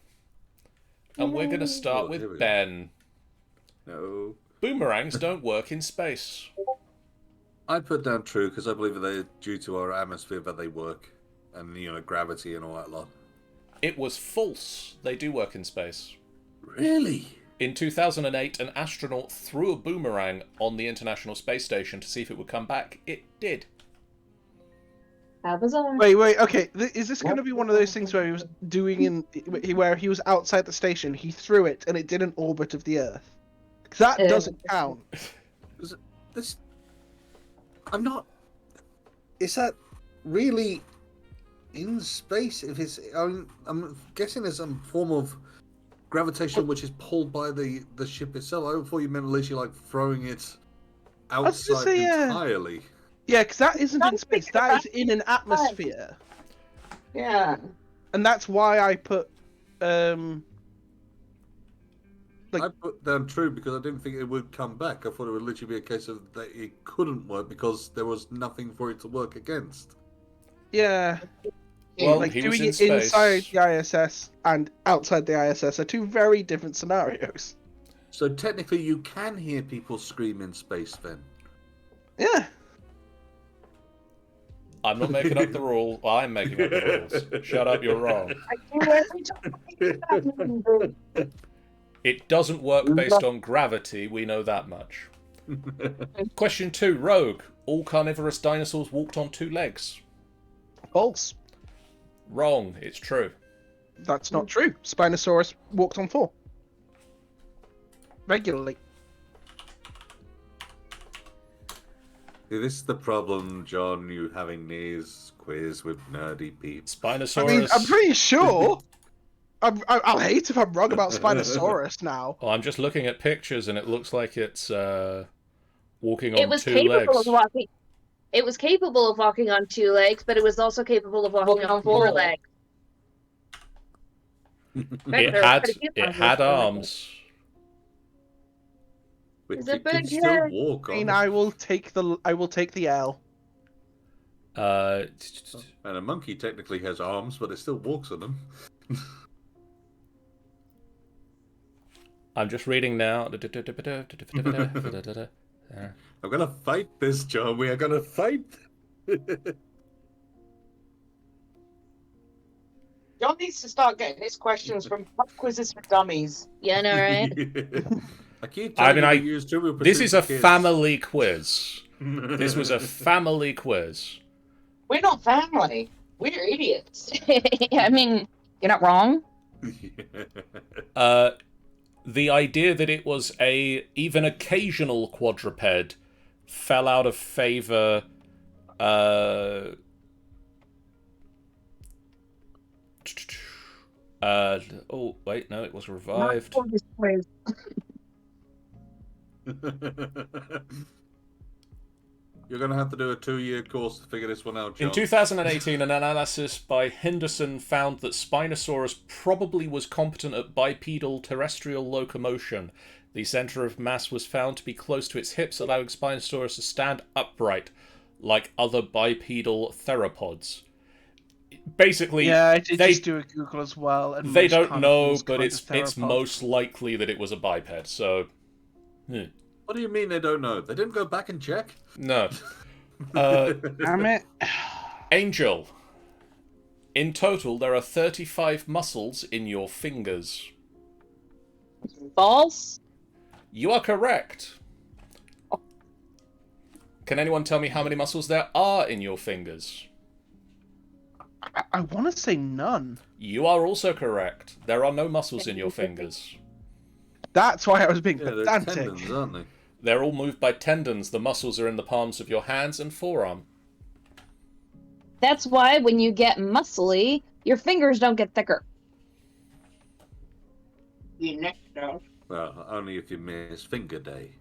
And we're gonna start Oh, here we with go. Ben. No. Boomerangs don't work in space. I put down true because I believe that they're due to our atmosphere that they work. And, gravity and all that lot. It was false. They do work in space. Really? In 2008, an astronaut threw a boomerang on the International Space Station to see if it would come back. It did. How bizarre. Wait. Okay, is this going to be one of those things where he was where he was outside the station, he threw it, and it did an orbit of the Earth? 'Cause that doesn't count. This. I'm not. Is that really in space? If it's, I'm guessing there's some form of gravitation which is pulled by the ship itself. I thought you meant literally like throwing it was gonna outside say, yeah. entirely. Yeah, because that isn't in space. That is in an atmosphere, Yeah. and that's why I put. Like- I put down true because I didn't think it would come back. I thought it would literally be a case of that it couldn't work because there was nothing for it to work against. Yeah, Well, like he was doing in it inside space. the ISS and outside the ISS are two very different scenarios. So technically, you can hear people scream in space. Then Yeah. I'm not making up the rule. I'm making up the rules. Shut up, you're wrong. I do every time. It doesn't work based on gravity, we know that much. Question 2, Rogue. All carnivorous dinosaurs walked on 2 legs. False. Wrong, it's true. That's not true. Spinosaurus walked on 4. Regularly. this is the problem, John. You having these quiz with nerdy peeps. Spinosaurus. I mean, I'm pretty sure. I'll hate if I'm wrong about Spinosaurus now. Oh, I'm just looking at pictures and it looks like it's walking It on was 2 capable legs. of walking. It was capable of walking on 2 legs, but it was also capable of walking on 4 legs. It had arms. But Is it it can big still head? walk I on. mean, I will take the L. And a monkey technically has arms, but it still walks on them. I'm just reading now. I'm gonna fight this, John. We are gonna fight. John needs to start getting his questions from Pop Quizzes for Dummies. Yeah, no, right? I keep I telling mean, you to use Trivial This Pursuit is for a kids. family quiz. This was a family quiz. We're not family. We're idiots. I mean, you're not wrong. The idea that it was even occasional quadruped fell out of favor. Oh wait, no, it was revived. Not for this quiz. You're gonna have to do a 2-year course to figure this one out, John. In 2018, an analysis by Henderson found that Spinosaurus probably was competent at bipedal terrestrial locomotion. The center of mass was found to be close to its hips, allowing Spinosaurus to stand upright, like other bipedal theropods. Basically, Yeah, I did they- just do a Google as well. And they most don't know, carnivores but call it it's a theropod. most likely that it was a biped. So, What do you mean they don't know? They didn't go back and check? no. Damn it. Angel. In total, there are 35 muscles in your fingers. False. You are correct. Can anyone tell me how many muscles there are in your fingers? I want to say none. You are also correct. There are no muscles in your fingers. That's why I was being Yeah, they're pedantic. tendons, aren't they? They're all moved by tendons. The muscles are in the palms of your hands and forearm. That's why when you get muscly, your fingers don't get thicker. Your neck does. Well, only if you miss finger day.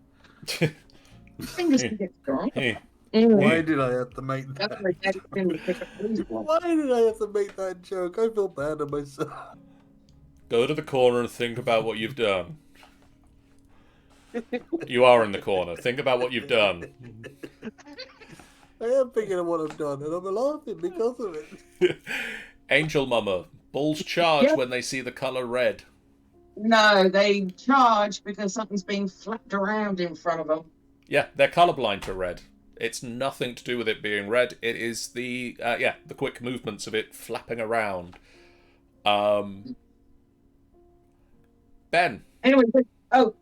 Fingers can get strong. Why did I have to make That's that? why Daddy didn't pick up these ones. Why did I have to make that joke? I feel bad of myself. Go to the corner and think about what you've done. You are in the corner. Think about what you've done. I am thinking of what I've done, and I'm laughing because of it. Angel Mama. Bulls charge Yep. when they see the colour red. No, they charge because something's being flapped around in front of them. Yeah, they're colourblind to red. It's nothing to do with it being red. It is the quick movements of it flapping around. Ben. Anyway, oh,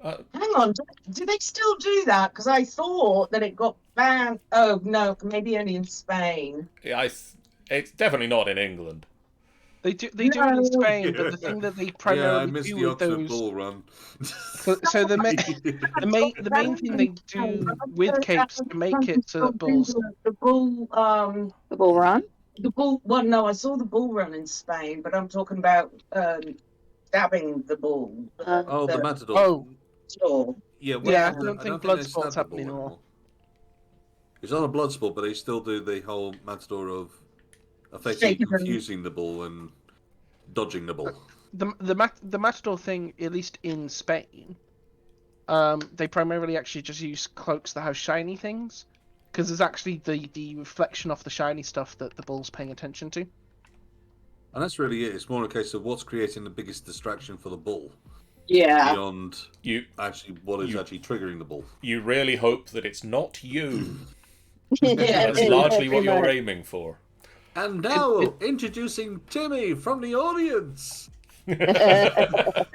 Uh, hang on. Do they still do that? Because I thought that it got banned. Oh, no, maybe only in Spain. it's definitely not in England. They do it in Spain, but the thing that they Yeah, I primarily missed do the with Oxford those. Bull Run. So the main thing they do with capes to make it so that bulls. The bull, The bull run. the bull. Well, no, I saw the bull run in Spain, but I'm talking about stabbing the bull. Oh, the Matador. Oh, Sure. Yeah, Yeah, I don't think blood they sports stab the happen bull anymore. It's not a blood sport, but they still do the whole Matador of effectively Shaking them. confusing the bull and dodging the bull. the matador thing, at least in Spain, they primarily actually just use cloaks that have shiny things, because there's actually the reflection off the shiny stuff that the bull's paying attention to. And that's really it. It's more a case of what's creating the biggest distraction for the bull Yeah. beyond You actually what is actually triggering the bull. you really hope that it's not you. Yeah, That's largely what you're aiming for. And now, introducing Timmy from the audience. Ben.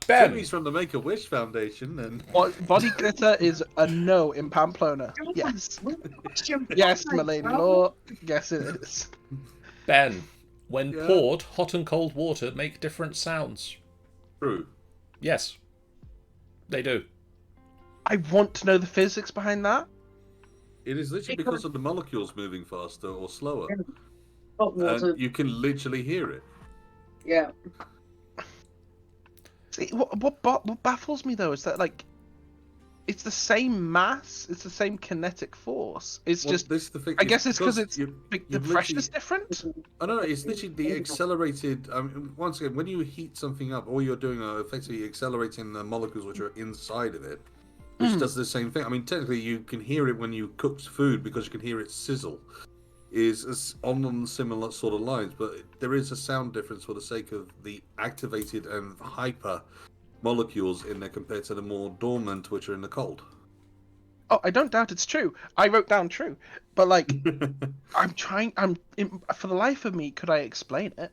Timmy's from the Make-A-Wish Foundation, and Body glitter is a no in Pamplona. Yes. Yes, my lady law. Yes, it is. Ben. When Yeah. poured, hot and cold water make different sounds. true. Yes. They do. I want to know the physics behind that. It is literally because of the molecules moving faster or slower. Hot water. And you can literally hear it. Yeah. See, what baffles me though is that, like, it's the same mass. It's the same kinetic force. It's Well, just. this is the thing. I guess it's because it's you- the you've pressure's literally- different. I don't know. It's literally the accelerated. Once again, when you heat something up, all you're doing are effectively accelerating the molecules which are inside of it, which does the same thing. I mean, technically, you can hear it when you cook food because you can hear it sizzle. Is on similar sort of lines, but there is a sound difference for the sake of the activated and hyper molecules in there compared to the more dormant, which are in the cold. Oh, I don't doubt it's true. I wrote down true, but like, I'm trying. For the life of me, could I explain it?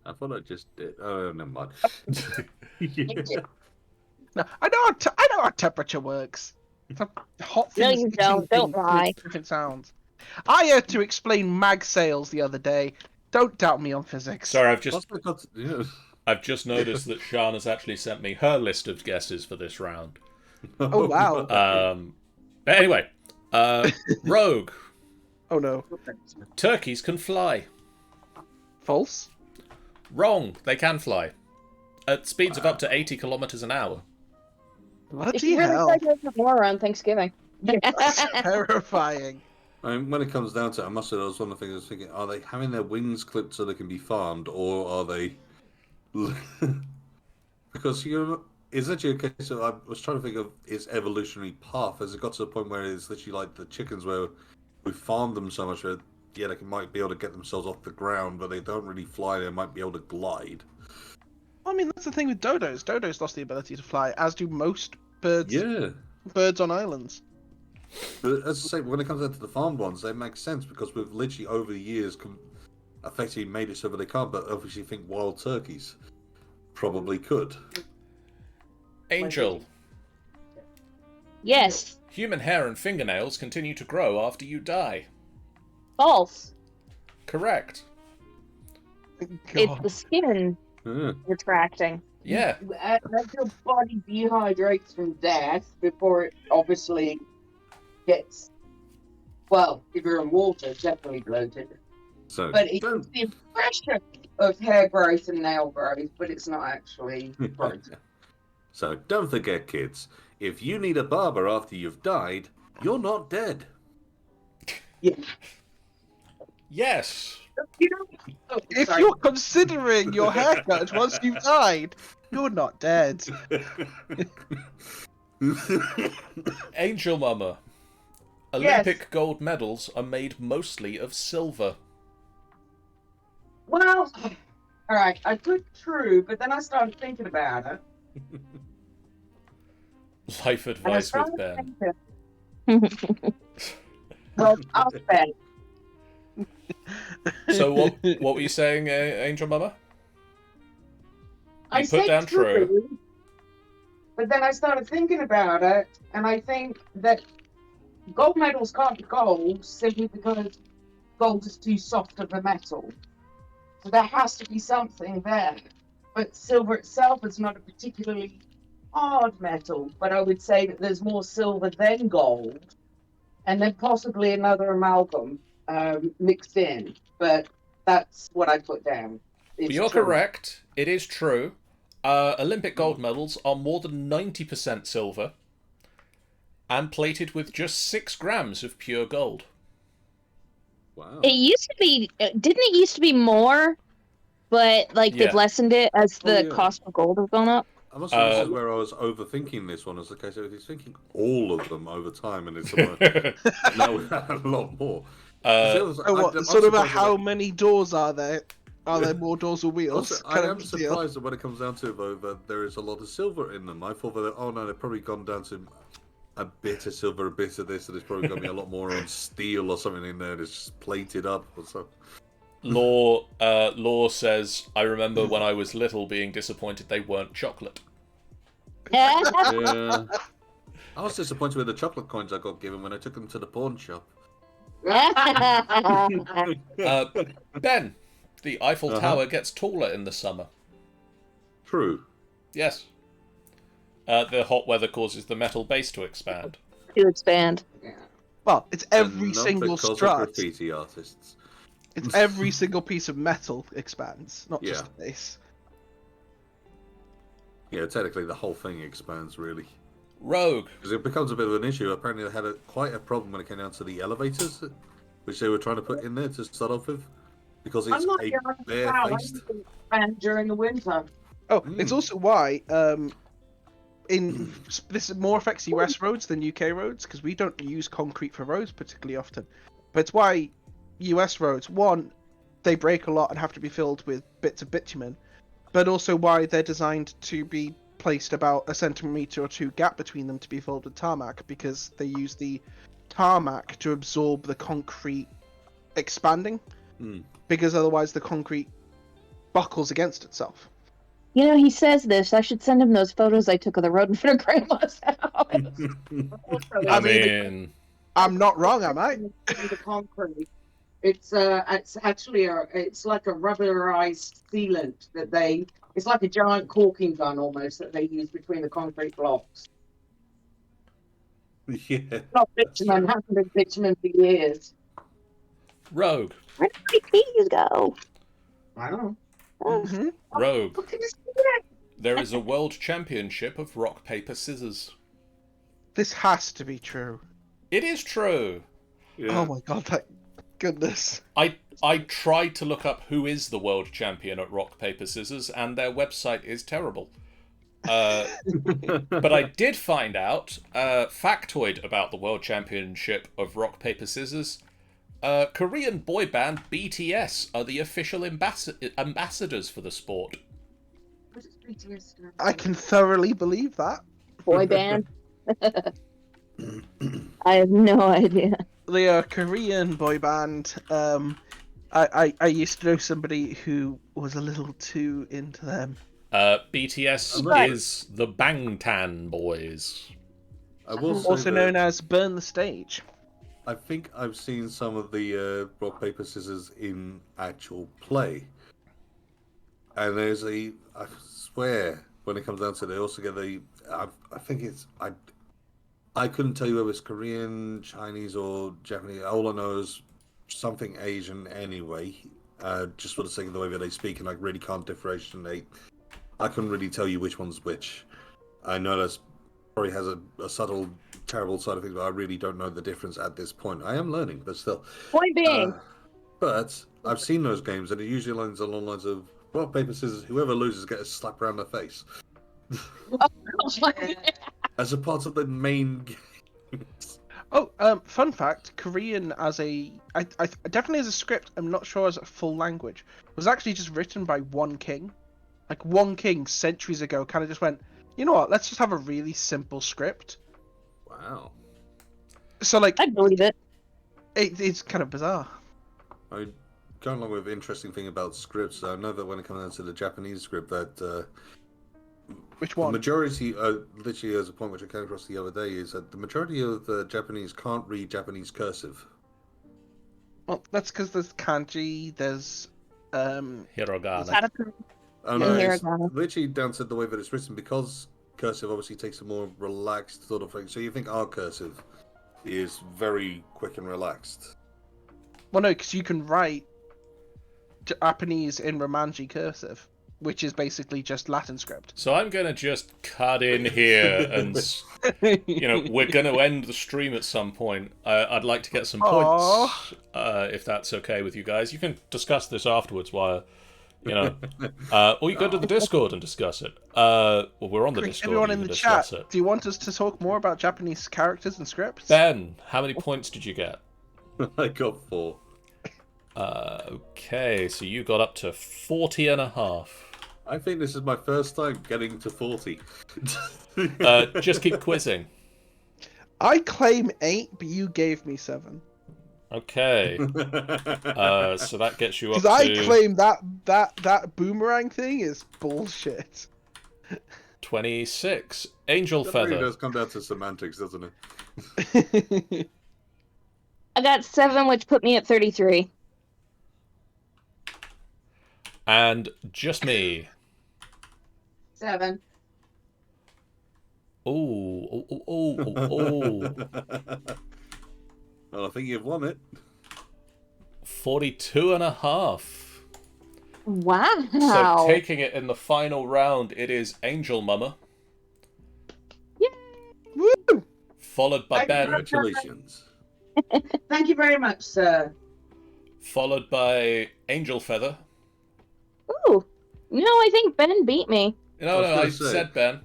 I thought I just did. Oh, never mind. No, I know how temperature works. Hot No, things you heating don't. Don't things lie. makes different sounds. I had to explain mag sales the other day. Don't doubt me on physics. Sorry, What's that got to do? I've just noticed that Sian has actually sent me her list of guesses for this round. Oh, wow. But anyway, Rogue, Oh no. turkeys can fly. False. Wrong, they can fly. At speeds of up to 80 kilometers an hour. If Bloody you really hell. try to have more around Thanksgiving. Terrifying. I mean, when it comes down to it, I must say that was one of the things I was thinking: are they having their wings clipped so they can be farmed, or are they? Because it's actually a case of I was trying to think of its evolutionary path. Has it got to the point where it's literally like the chickens, where we farmed them so much that yeah, they might be able to get themselves off the ground, but they don't really fly. They might be able to glide. I mean, that's the thing with dodos. Dodos lost the ability to fly, as do most birds. Yeah. Birds on islands. But as I say, when it comes down to the farmed ones, they make sense because we've literally over the years effectively made it so that they can't. But obviously, think wild turkeys probably could. Angel, Yes. human hair and fingernails continue to grow after you die. False. Correct. It's God. the skin Yeah. retracting. Yeah. As your body dehydrates from death before it obviously gets, well, if you're in water, it's definitely bloated. So But it's don't- the impression of hair growth and nail growth, but it's not actually growth. So don't forget, kids. If you need a barber after you've died, you're not dead. Yes. You know, oh, If sorry. you're considering your haircut once you've died, you're not dead. Angel Mama. Yes. Olympic gold medals are made mostly of silver. Well, all right, I put true, but then I started thinking about it. Life And I advice with started Ben. thinking, well, I'll bet. So what were you saying, Angel Mama? I You put said down true. but then I started thinking about it, and I think that gold medals can't be gold simply because gold is too soft of a metal. So there has to be something there. But silver itself is not a particularly hard metal, but I would say that there's more silver than gold, and then possibly another amalgam mixed in. But that's what I put down. It's You're true. correct. It is true. Olympic gold medals are more than 90% silver and plated with just 6 grams of pure gold. Wow. It used to be, didn't it used to be more? But like Yeah. they've lessened it as the yeah. cost of gold has gone up. I must say, this is where I was overthinking this one. As the case, I was thinking all of them over time, and it's now we have a lot more. Uh, Oh, what? Sort of a how many doors are there? Are there more doors or wheels? Also, I Kind am of deal. surprised that when it comes down to it, though, that there is a lot of silver in them. I thought that, oh no, they've probably gone down to a bit of silver, a bit of this, and there's probably going to be a lot more on steel or something in there that's just plated up or something. Law says, I remember when I was little being disappointed they weren't chocolate. Yeah. I was disappointed with the chocolate coins I got given when I took them to the pawn shop. Ben, the Eiffel Uh-huh. Tower gets taller in the summer. True. Yes. The hot weather causes the metal base to expand. To expand. Well, it's every And not single because of strut. graffiti artists. It's every single piece of metal expands, not just Yeah. the base. Yeah, technically the whole thing expands, really. Rogue. Because it becomes a bit of an issue. Apparently, they had quite a problem when it came down to the elevators, which they were trying to put in there to start off with, because it's I'm not a here on the bare-faced. and during the winter. Oh, it's also why this more affects US roads than UK roads because we don't use concrete for roads particularly often. But it's why US roads, one, they break a lot and have to be filled with bits of bitumen, but also why they're designed to be placed about a centimetre or two gap between them to be filled with tarmac, because they use the tarmac to absorb the concrete expanding, because otherwise the concrete buckles against itself. You know, he says this. I should send him those photos I took of the road in front of Grandma's house. I mean, I'm not wrong, am I? The concrete. It's actually it's like a rubberized sealant that it's like a giant caulking gun almost that they use between the concrete blocks. Yeah. Not bitumen, hasn't been bitumen for years. Rogue. Where did my keys go? I don't know. Mm-hmm. Rogue. Look at this thing. There is a world championship of rock, paper, scissors. This has to be true. It is true. Yeah. Oh my god, thank goodness. I tried to look up who is the world champion at rock, paper, scissors, and their website is terrible. But I did find out factoid about the world championship of rock, paper, scissors. Korean boy band BTS are the official ambassadors for the sport. What does BTS stand I for? can thoroughly believe that. Boy band? I have no idea. The Korean boy band. I used to know somebody who was a little too into them. BTS Right. is the Bangtan Boys. I will say Also that known as Burn the Stage. I think I've seen some of the rock paper scissors in actual play, and there's I swear when it comes down to it, they also get I think it's I couldn't tell you whether it's Korean, Chinese, or Japanese. All I know is something Asian anyway. Just for the sake of the way that they speak, and I really can't differentiate. I couldn't really tell you which one's which. I know that's probably has a subtle, terrible side of things, but I really don't know the difference at this point. I am learning, but still. Point being, But I've seen those games, and it usually lands along lines of rock, paper, scissors. Whoever loses gets a slap around the face. As a part of the main game. Oh, fun fact: Korean as I definitely as a script. I'm not sure as a full language. Was actually just written by one king. Like one king centuries ago, kind of just went, you know what? Let's just have a really simple script. Wow. So like, I believe it. it's kind of bizarre. I mean, going along with interesting thing about scripts, I know that when it comes down to the Japanese script, that Which the one? majority, literally as a point which I came across the other day, is that the majority of the Japanese can't read Japanese cursive. Well, that's because there's kanji. There's Hiragana. Oh Yeah, no, it's hiragana. literally down to the way that it's written, because cursive obviously takes a more relaxed sort of thing. So you think our cursive is very quick and relaxed. well, no, because you can write Japanese in Romanji cursive, which is basically just Latin script. So I'm going to just cut in here and, we're going to end the stream at some point. I'd like to get some points, if that's okay with you guys. You can discuss this afterwards while, or you go to the Discord and discuss it. Well, we're on the Discord. Everyone you in can the discuss chat, it. do you want us to talk more about Japanese characters and scripts? Ben, how many points did you get? I got 4. Okay, so you got up to 40 and a half. I think this is my first time getting to 40. Just keep quizzing. I claim 8, but you gave me 7. Okay. So that gets you up Because to I claim that boomerang thing is bullshit. 26. Angel That really Feather. does come down to semantics, doesn't it? I got 7, which put me at 33. And just me. 7. Oh. Well, I think you've won it. 42 and a half. Wow. So taking it in the final round, it is Angel Mama. Woo! Followed by Ben. Congratulations. Thank you very much, sir. Followed by Angel Feather. Ooh. No, I think Ben beat me. No, I was I gonna say. said Ben.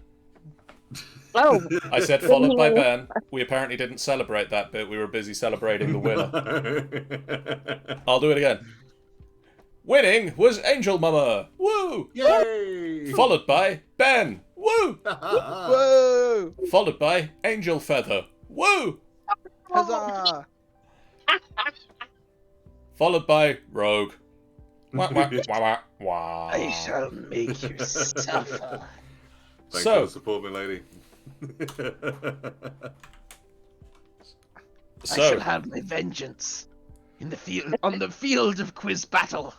Oh. I said followed by Ben. We apparently didn't celebrate that bit. We were busy celebrating the winner. I'll do it again. Winning was Angel Mama. Woo! Yay! Followed by Ben. Woo! Whoa! Followed by Angel Feather. Woo! Huzzah! Followed by Rogue. Wah, wah, wah, wah, wah. I shall make you suffer. Thanks So- for the support, my lady. I shall So, have my vengeance in the field on the field of quiz battle.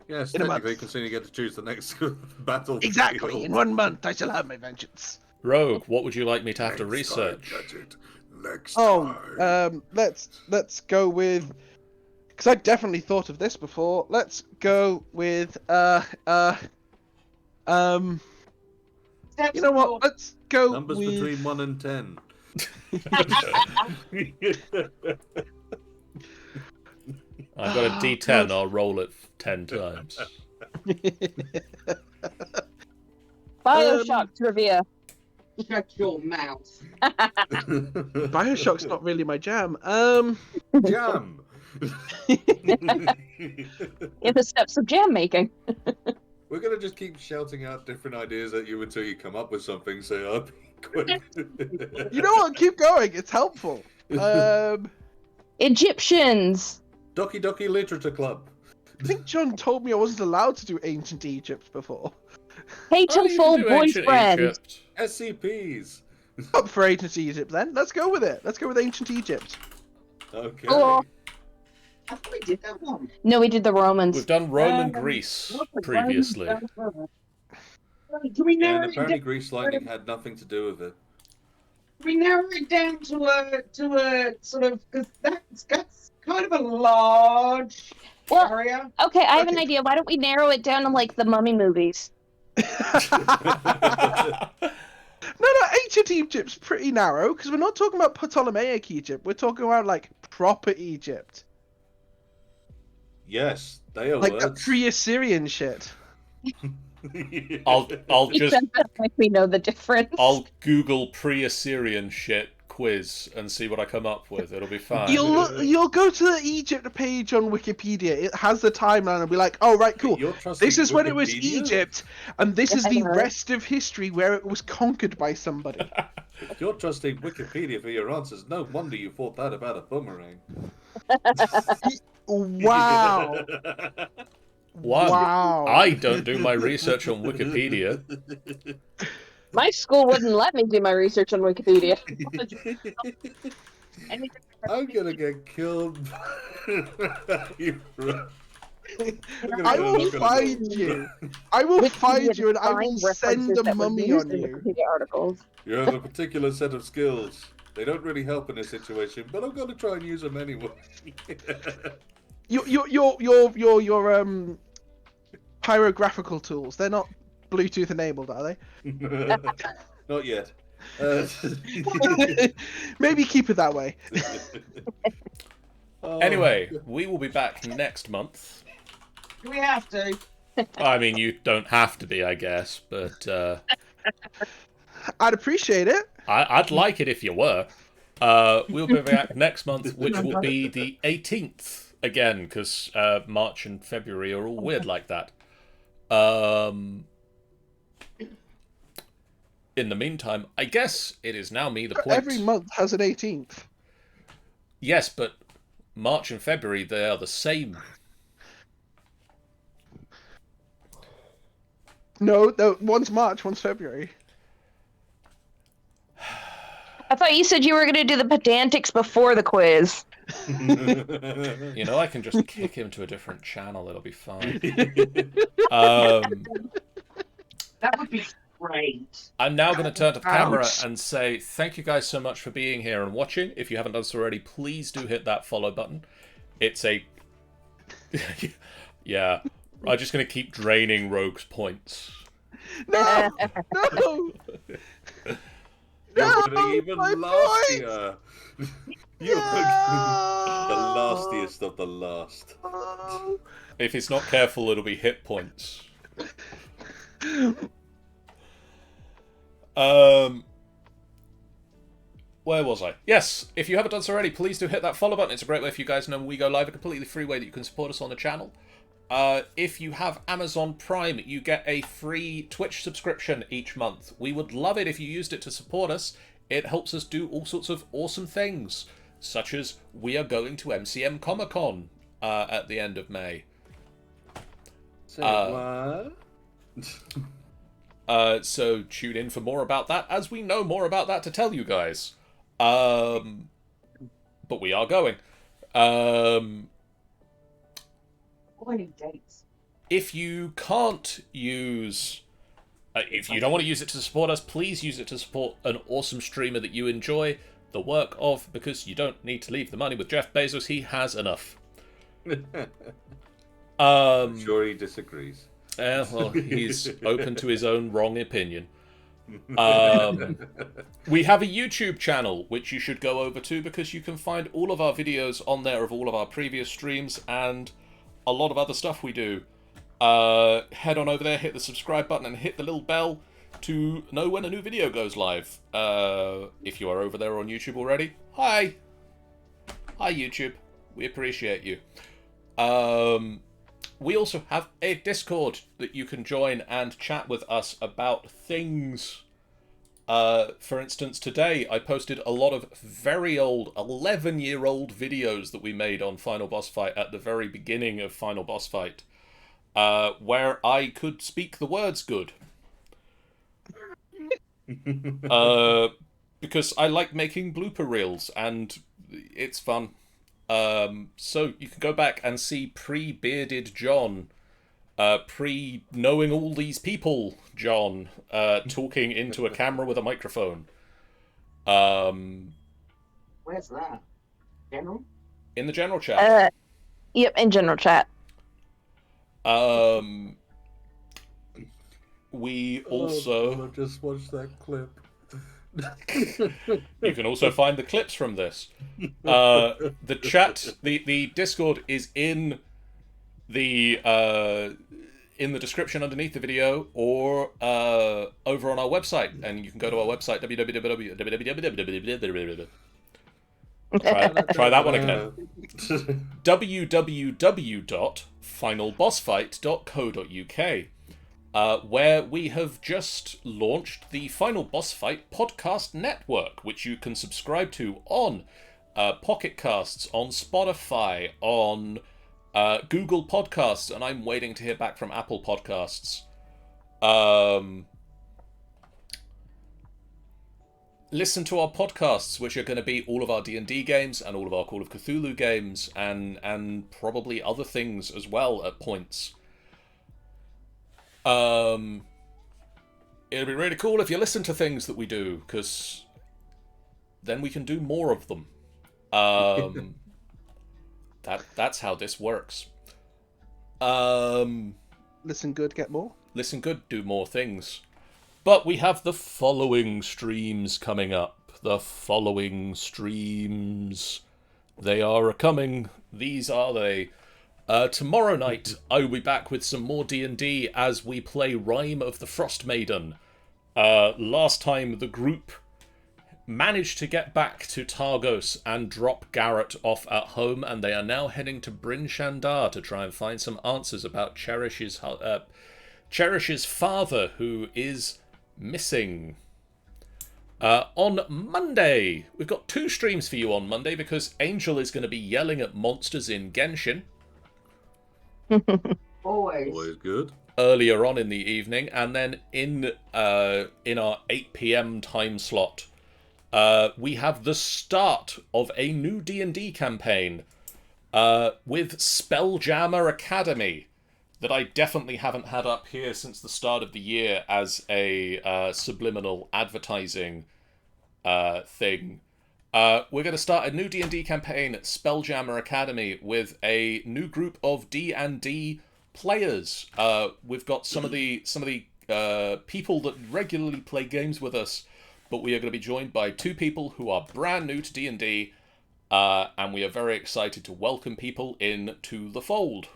Yes, In a technically, month. considering you get to choose the next battle. Exactly. In 1 month, I shall have my vengeance. Rogue, what would you like me to have to research? Next Oh, time. let's go with, because I definitely thought of this before. Let's go with you know what? Let's go Numbers with between 1 and 10. I've got a D10. I'll roll it 10 times. Bioshock trivia. Shut your mouth. Bioshock's not really my jam. Jam! In the steps of jam making. We're going to just keep shouting out different ideas at you until you come up with something, so I'll be quick. You know what? Keep going. It's helpful. Egyptians. Doki Doki Literature Club. I think John told me I wasn't allowed to do ancient Egypt before. Oh, you Hateful can do ancient boyfriend. Egypt. SCPs. Up for ancient Egypt then. Let's go with it. Let's go with ancient Egypt. Okay. Oh. I thought we did that one. No, we did the Romans. We've done Roman Greece previously. Can we Yeah, narrow and it apparently down? Grease Lightning had nothing to do with it. Can we narrow it down to a sort of, because that's kind of a large Well, area. okay, I have an Okay. idea. Why don't we narrow it down to like the Mummy movies? No, ancient Egypt's pretty narrow because we're not talking about Ptolemaic Egypt. We're talking about like proper Egypt, Yes, they are like the words. pre-Assyrian shit. I'll You just said that like we know the difference. I'll Google pre-Assyrian shit quiz and see what I come up with. It'll be fine. You'll go to the Egypt page on Wikipedia. It has the timeline and be like, oh right, cool. You're trusting This is when it was Wikipedia? Egypt, and this is I the know. rest of history where it was conquered by somebody. If you're trusting Wikipedia for your answers, no wonder you thought that about a boomerang. Wow. Wow. Wow. I don't do my research on Wikipedia. My school wouldn't let me do my research on Wikipedia. I'm gonna get killed. I will find you. I will find you and I will send a mummy on you. Wikipedia articles. You have a particular set of skills. They don't really help in this situation, but I'm gonna try and use them anyway. Your pyrographical tools, they're not Bluetooth enabled, are they? Not yet. Maybe keep it that way. Oh. Anyway, we will be back next month. We have to. I mean, you don't have to be, I guess, but I'd appreciate it. I'd like it if you were. We'll be back next month, which will be the 18th. Again, because March and February are all weird like that. In the meantime, I guess it is now me the point. Every month has an 18th. Yes, but March and February, they are the same. No, one's March, one's February. I thought you said you were going to do the pedantics before the quiz. You know, I can just kick him to a different channel. It'll be fine. Um, That would be great. I'm now going to turn to the camera Ouch. and say thank you guys so much for being here and watching. If you haven't done so already, please do hit that follow button. It's a... Yeah, I'm just going to keep draining Rogue's points. No! No! You're No, gonna even my lastier. You're No! the lastiest of the last. Oh. If he's not careful, it'll be hit points. Where was I? Yes, if you haven't done so already, please do hit that follow button. It's a great way for you guys to know when we go live, a completely free way that you can support us on the channel. If you have Amazon Prime, you get a free Twitch subscription each month. We would love it if you used it to support us. It helps us do all sorts of awesome things, such as we are going to MCM Comic Con at the end of May. Say what? So tune in for more about that, as we know more about that to tell you guys. But we are going. 20 dates. If you can't use... if you don't want to use it to support us, please use it to support an awesome streamer that you enjoy the work of, because you don't need to leave the money with Jeff Bezos. He has enough. I'm sure he disagrees. Well, he's open to his own wrong opinion. We have a YouTube channel, which you should go over to, because you can find all of our videos on there of all of our previous streams and a lot of other stuff we do. Head on over there, hit the subscribe button, and hit the little bell to know when a new video goes live. If you are over there on YouTube already, hi! Hi, YouTube. We appreciate you. We also have a Discord that you can join and chat with us about things. For instance, today I posted a lot of very old, 11-year-old videos that we made on Final Boss Fight at the very beginning of Final Boss Fight, where I could speak the words good. Because I like making blooper reels, and it's fun. So you can go back and see pre-bearded John, pre-knowing all these people John, talking into a camera with a microphone. Where's that? General? In the general chat. Yep, in general chat. We also... I just watched that clip. You can also find the clips from this. The chat, the Discord is in the description underneath the video, or over on our website, and you can go to our website www. Try that one again. www.finalbossfight.co.uk. Where we have just launched the Final Boss Fight Podcast Network, which you can subscribe to on Pocket Casts, on Spotify, on Google Podcasts, and I'm waiting to hear back from Apple Podcasts. Listen to our podcasts, which are going to be all of our D&D games and all of our Call of Cthulhu games, and probably other things as well at points. It'll be really cool if you listen to things that we do, because then we can do more of them. That's how this works. Listen good, get more. Listen good, do more things. But we have the following streams coming up. The following streams. They are a-coming. These are they. Tomorrow night, I will be back with some more D&D as we play Rime of the Frost Maiden. Last time, the group managed to get back to Targos and drop Garrett off at home, and they are now heading to Bryn Shandar to try and find some answers about Cherish's father, who is missing. On Monday, we've got 2 streams for you on Monday, because Angel is going to be yelling at monsters in Genshin. Always. Good. Earlier on in the evening, and then in our 8 PM time slot, we have the start of a new D&D campaign with Spelljammer Academy that I definitely haven't had up here since the start of the year as a subliminal advertising thing. We're going to start a new D&D campaign at Spelljammer Academy with a new group of D&D players. We've got some of the people that regularly play games with us but we are going to be joined by two people who are brand new to D&D, and we are very excited to welcome people into the fold.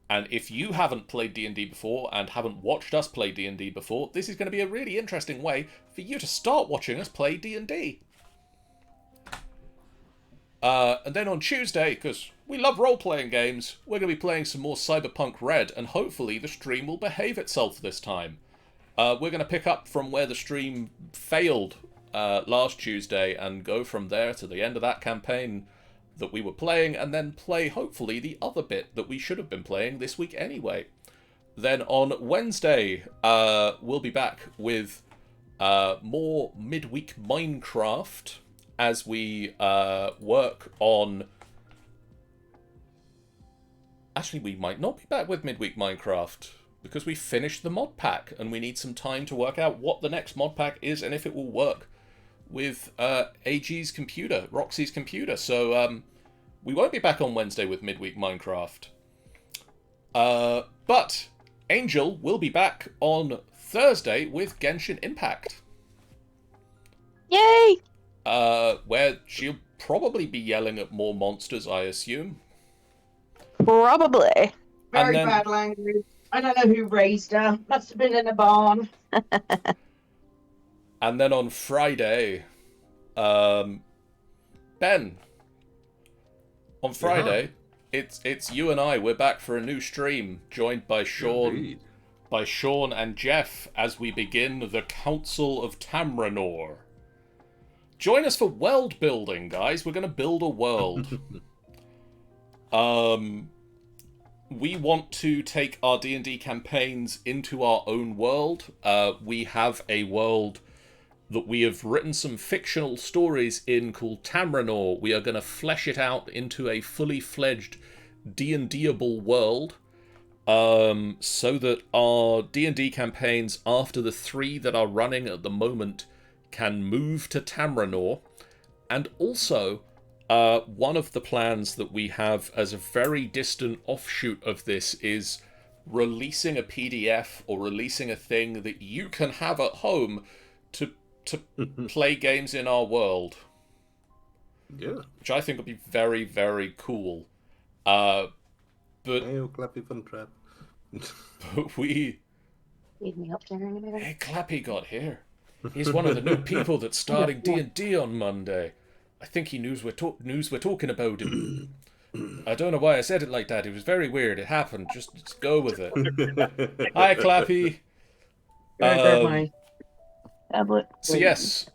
And if you haven't played D&D before and haven't watched us play D&D before, this is going to be a really interesting way for you to start watching us play D&D. And then on Tuesday, because we love role-playing games, we're going to be playing some more Cyberpunk Red, and hopefully the stream will behave itself this time. We're going to pick up from where the stream failed last Tuesday and go from there to the end of that campaign that we were playing, and then play, hopefully, the other bit that we should have been playing this week anyway. Then on Wednesday, we'll be back with more midweek Minecraft as we work on... Actually, we might not be back with midweek Minecraft, because we finished the mod pack, and we need some time to work out what the next mod pack is and if it will work with AG's computer, Roxy's computer. So we won't be back on Wednesday with midweek Minecraft. But Angel will be back on Thursday with Genshin Impact. Yay! Where she'll probably be yelling at more monsters, I assume. Probably. Very then- bad language. I don't know who raised her. Must have been in a barn. And then on Friday, Ben, on Friday, it's you and I. We're back for a new stream, joined by Indeed. Sean and Jeff as we begin the Council of Tamranor. Join us for world building, guys. We're going to build a world. We want to take our D&D campaigns into our own world. We have a world that we have written some fictional stories in called Tamranor. We are going to flesh it out into a fully fledged D&D-able world, so that our D&D campaigns, after the 3 that are running at the moment, can move to Tamranor. And also, one of the plans that we have as a very distant offshoot of this is releasing a PDF or releasing a thing that you can have at home to play games in our world, Yeah. which I think would be very, very cool. But Hey, oh, Clappy Fun Trap. we... Leave me up there. Hey, Clappy got here. He's one of the new people that's starting D&D on Monday. I think he knows we're talking about him. I don't know why I said it like that. It was very weird. It happened. Just go with it. Hi, Clappy. My tablet. So yes,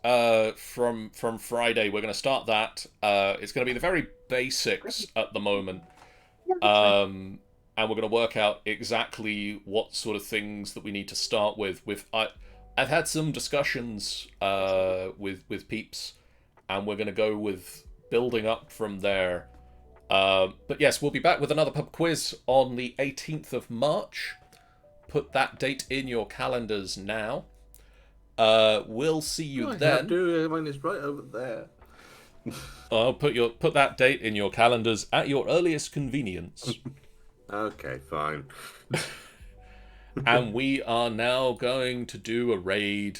from Friday we're going to start that. It's going to be the very basics at the moment, and we're going to work out exactly what sort of things that we need to start with. I've had some discussions with peeps, and we're going to go with building up from there. But yes, we'll be back with another pub quiz on the 18th of March. Put that date in your calendars now. We'll see you then. Mine is right over there. I'll put that date in your calendars at your earliest convenience. Okay, fine. And we are now going to do a raid.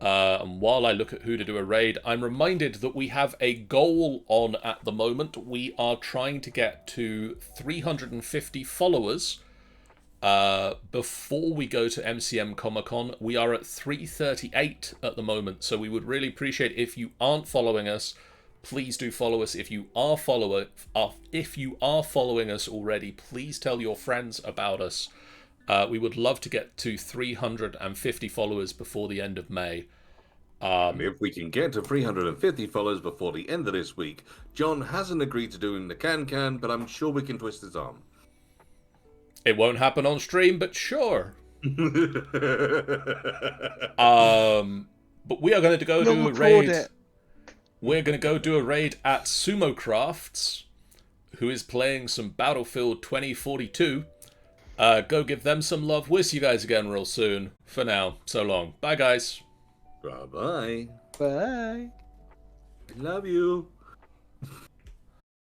And while I look at who to do a raid, I'm reminded that we have a goal on at the moment. We are trying to get to 350 followers before we go to MCM Comic Con. We are at 338 at the moment, so we would really appreciate if you aren't following us. Please do follow us. If you are following us already, please tell your friends about us. We would love to get to 350 followers before the end of May. And if we can get to 350 followers before the end of this week, John hasn't agreed to doing the can, but I'm sure we can twist his arm. It won't happen on stream, but sure. But we are going to go do a raid. We're going to go do a raid at Sumo Crafts, who is playing some Battlefield 2042. Go give them some love. We'll see you guys again real soon. For now, so long. Bye, guys. Bye-bye. Bye. Love you.